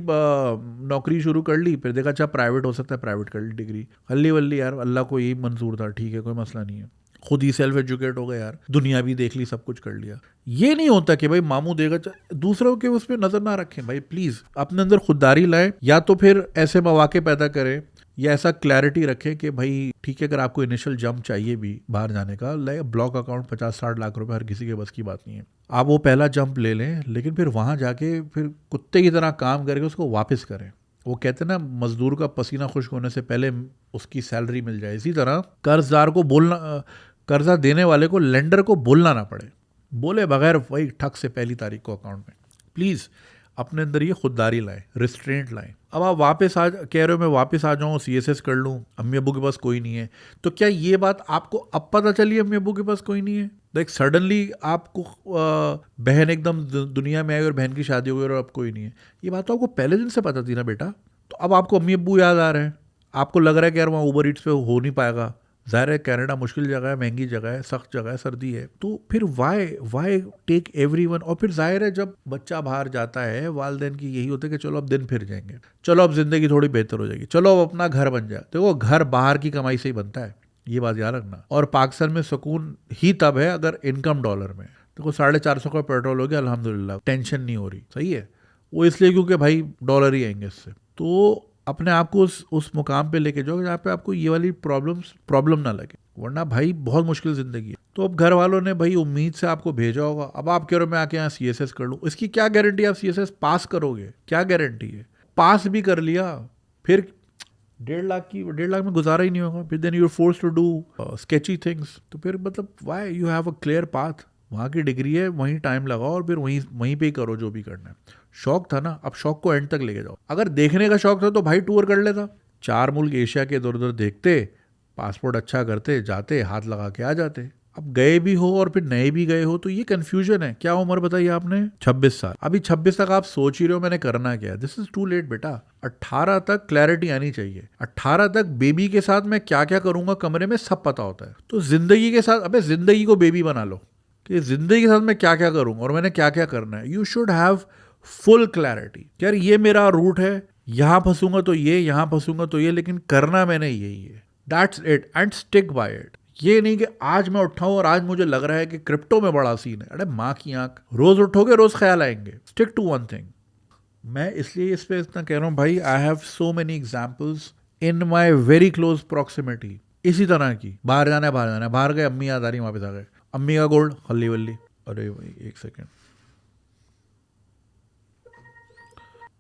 नौकरी शुरू कर ली. फिर देखा अच्छा प्राइवेट हो सकता है, प्राइवेट कर ली डिग्री, हल्ली वल्ली यार. अल्लाह को यही मंजूर था, ठीक है, कोई मसला नहीं है. खुद ही सेल्फ एजुकेट हो गए यार, दुनिया भी देख ली, सब कुछ कर लिया. ये नहीं होता कि भाई मामू देगा, दूसरों के उस पर नजर ना रखें भाई. प्लीज अपने अंदर खुददारी लाएं, या तो फिर ऐसे मौके पैदा करें, या ऐसा क्लैरिटी रखें कि भाई ठीक है, अगर आपको इनिशियल जंप चाहिए भी बाहर जाने का, लाइक ब्लॉक अकाउंट 50-60 लाख रुपए हर किसी के बस की बात नहीं है. आप वो पहला जंप ले लें, लेकिन फिर वहाँ जाके फिर कुत्ते की तरह काम करके उसको वापस करें. वो कहते हैं ना, मजदूर का पसीना खुश्क होने से पहले उसकी सैलरी मिल जाए. इसी तरह कर्जदार को बोलना, कर्जा देने वाले को, लेंडर को बोलना ना पड़े, बोले बगैर वही ठक से 1 तारीख को अकाउंट में. प्लीज़ अपने अंदर ये खुददारी लाएं, रिस्ट्रेंट लाएं. अब आप वापस कह रहे हो मैं वापस आ जाऊँ, CSS कर लूँ, अम्मी अब्बू के पास कोई नहीं है. तो क्या ये बात आपको अब पता चली अम्मी अब्बू के पास कोई नहीं है? लाइक सडनली आपको बहन एकदम दुनिया में आई और बहन की शादी हो गई और अब कोई नहीं है? ये बात तो आपको पहले दिन से पता थी ना बेटा. तो अब आपको अम्मी अब्बू याद आ रहे हैं, आपको लग रहा है कि यार वहाँ ऊबर ईट्स पे हो नहीं पाएगा. ज़ाहिर है कनाडा मुश्किल जगह है, महंगी जगह है, सख्त जगह है, सर्दी है. तो फिर वाई टेक एवरीवन. और फिर जाहिर है जब बच्चा बाहर जाता है, वालदेन की यही होता है कि चलो अब दिन फिर जाएंगे, चलो अब जिंदगी थोड़ी बेहतर हो जाएगी, चलो अब अपना घर बन जाए. तो वो घर बाहर की कमाई से ही बनता है, ये बात याद रखना. और पाकिस्तान में सुकून ही तब है अगर इनकम डॉलर में. देखो 450 का पेट्रोल हो गया, अल्हम्दुलिल्लाह, टेंशन नहीं हो रही. सही है, वो इसलिए क्योंकि भाई डॉलर ही आएंगे इससे. तो अपने आप को उस मुकाम पे लेके जाओ जहाँ पे आपको ये वाली प्रॉब्लम ना लगे, वरना भाई बहुत मुश्किल ज़िंदगी है. तो अब घर वालों ने भाई उम्मीद से आपको भेजा होगा. अब आप कह रहे हो मैं आके यहाँ CSS कर लूँ, इसकी क्या गारंटी आप CSS पास करोगे? क्या गारंटी है? पास भी कर लिया, फिर 1.5 लाख में गुजारा ही नहीं होगा. फिर then you are forced to do sketchy things. तो फिर मतलब why you have a clear path. वहाँ की डिग्री है, वहीं टाइम लगाओ और फिर वहीं पे ही करो जो भी करना है. शौक था ना, अब शौक को एंड तक लेके जाओ. अगर देखने का शौक था तो भाई टूर कर लेता. 4 मुल्क एशिया के इधर उधर देखते, पासपोर्ट अच्छा करते, जाते, हाथ लगा के आ जाते. अब गए भी हो और फिर नए भी गए हो, तो ये कंफ्यूजन है. क्या उम्र बताइए आपने? 26 साल. अभी 26 तक आप सोच ही रहे हो मैंने करना क्या है. दिस इज टू लेट बेटा. 18 तक क्लैरिटी आनी चाहिए. 18 तक बेबी के साथ मैं क्या क्या करूंगा कमरे में सब पता होता है. तो जिंदगी के साथ, अबे जिंदगी को बेबी बना लो कि जिंदगी के साथ मैं क्या क्या करूंगा और मैंने क्या क्या करना है. You should have full clarity. यार ये मेरा रूट है, यहाँ फंसूंगा तो ये, यहाँ फंसूंगा तो ये, लेकिन करना मैंने यही है. That's it and stick by it. ये नहीं कि आज मैं उठाऊं और आज मुझे लग रहा है कि क्रिप्टो में बड़ा सीन है. अरे माँ की आंख, रोज उठोगे रोज ख्याल आएंगे. Stick to one thing. मैं इसलिए इस पे इतना कह रहा हूँ भाई, I have so many examples in my very close proximity. इसी तरह की, बाहर जाना है, बाहर गए, अम्मी याद आ रही, वापस आ गए, अम्मी का गोल्ड, हल्ली वल्ली, अरे भाई एक second.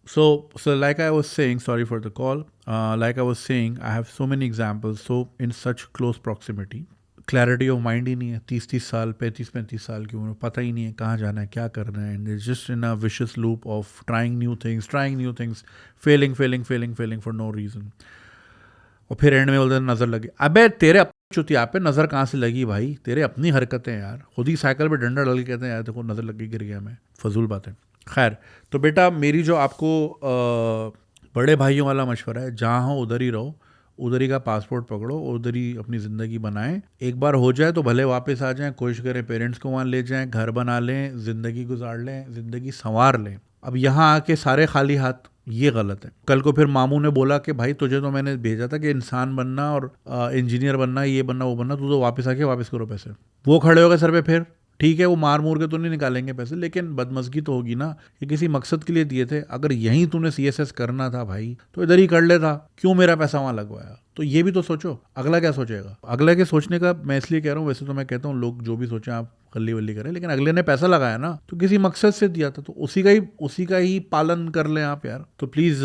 So like I was saying, sorry for the call. Like I was saying, I have so many examples. So in such close proximity, clarity of mind ही नहीं है. 30 साल, 35 साल की उम्र, पता ही नहीं है कहाँ जाना है, क्या करना है. And it's just in a vicious loop of trying new things, failing for no reason. और फिर एंड में बोलते नजर लगी. अबे तेरे चुतिया पे नजर कहाँ से लगी भाई? तेरे अपनी हरकतें यार. खुद ही साइकिल पे डंडा डाल के कहते हैं यार देखो नजर लग गई, गिर गया मैं. फजूल बात है. खैर, तो बेटा मेरी जो आपको बड़े भाइयों वाला मशवरा है, जहाँ हो उधर ही रहो, उधर ही का पासपोर्ट पकड़ो, उधर ही अपनी ज़िंदगी बनाएं. एक बार हो जाए तो भले वापस आ जाएं, कोशिश करें पेरेंट्स को वहाँ ले जाएं, घर बना लें, ज़िंदगी गुजार लें, ज़िंदगी संवार लें. अब यहाँ आके सारे खाली हाथ, ये गलत है. कल को फिर मामू ने बोला कि भाई तुझे तो मैंने भेजा था कि इंसान बनना और इंजीनियर बनना, ये बनना वो बनना, तू तो वापस आके वापस करो पैसे. वो खड़े हो गए सर पे. फिर ठीक है, वो मार मूर के तो नहीं निकालेंगे पैसे, लेकिन बदमज़गी तो होगी ना. ये किसी मकसद के लिए दिए थे. अगर यहीं तूने CSS करना था भाई तो इधर ही कर लेता. क्यों मेरा पैसा वहाँ लगवाया? तो ये भी तो सोचो, अगला क्या सोचेगा. अगला के सोचने का मैं इसलिए कह रहा हूँ, वैसे तो मैं कहता हूँ लोग जो भी सोचें आप गली वल्ली करें, लेकिन अगले ने पैसा लगाया ना तो किसी मकसद से दिया था, तो उसी का ही पालन कर लें आप यार. तो please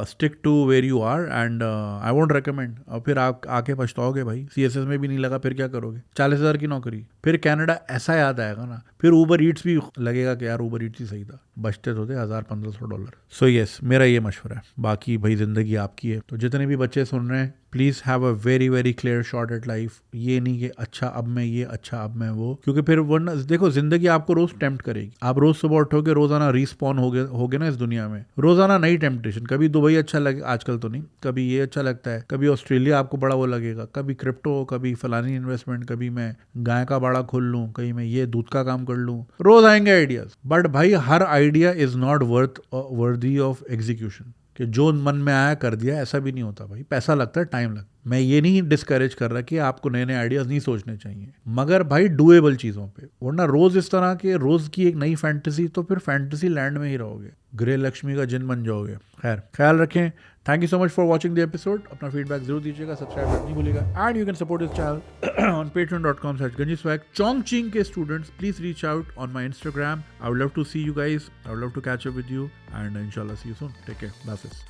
stick to where you are and I won't recommend. और फिर आप आके पछताओगे भाई. CSS में भी नहीं लगा, फिर क्या करोगे? 40,000 की नौकरी, फिर कनाडा ऐसा याद आएगा ना, फिर ऊबर ईट्स भी लगेगा कि यार ऊबर ईट्स ही सही था. बचते तो थे $1,000-1,500. सो येस, मेरा ये मशवरा है. बाकी भाई ज़िंदगी आपकी है. तो जितने भी बच्चे सुन रहे हैं, please have a very clear shot at life. ये नहीं कि अच्छा अब मैं ये, अच्छा अब मैं वो, क्योंकि फिर वरना देखो ज़िंदगी आपको रोज़ टेम्प्ट करेगी. आप रोज़ सुबह उठोगे, रोज़ाना रिस्पॉन होगे ना इस दुनिया में, रोज़ाना नई टेम्पटेशन. कभी दुबई अच्छा लगे, आजकल तो नहीं, कभी ये अच्छा लगता है, कभी ऑस्ट्रेलिया आपको बड़ा वो लगेगा, कभी क्रिप्टो, कभी फलानी इन्वेस्टमेंट, कभी मैं गाय का बाड़ा खोल लूँ, कहीं मैं ये दूध का काम कर लूँ. रोज़ आएंगे आइडियाज़. बट भाई हर idea is not worthy of execution. कि जो मन में आया कर दिया, ऐसा भी नहीं होता भाई. पैसा लगता है, टाइम लगता है. मैं ये नहीं डिस्करेज कर रहा कि आपको नए नए आइडियाज़ नहीं सोचने चाहिए, मगर भाई डूएबल चीज़ों पे. वरना रोज़ इस तरह के रोज़ की एक नई फैंटेसी, तो फिर फैंटेसी लैंड में ही रहोगे, गृह लक्ष्मी का जिन बन जाओगे. खैर, ख्याल रखें. Thank you so much for watching the episode. अपना फीडबैक जरूर दीजिएगा, सब्सक्राइब करना नहीं भूलिएगा. And you can support this channel on patreon.com/ganjiswag. Chongqing के students, please reach out on my Instagram. I would love to see you guys. I would love to catch up with you. And inshallah see you soon. Take care. That's it.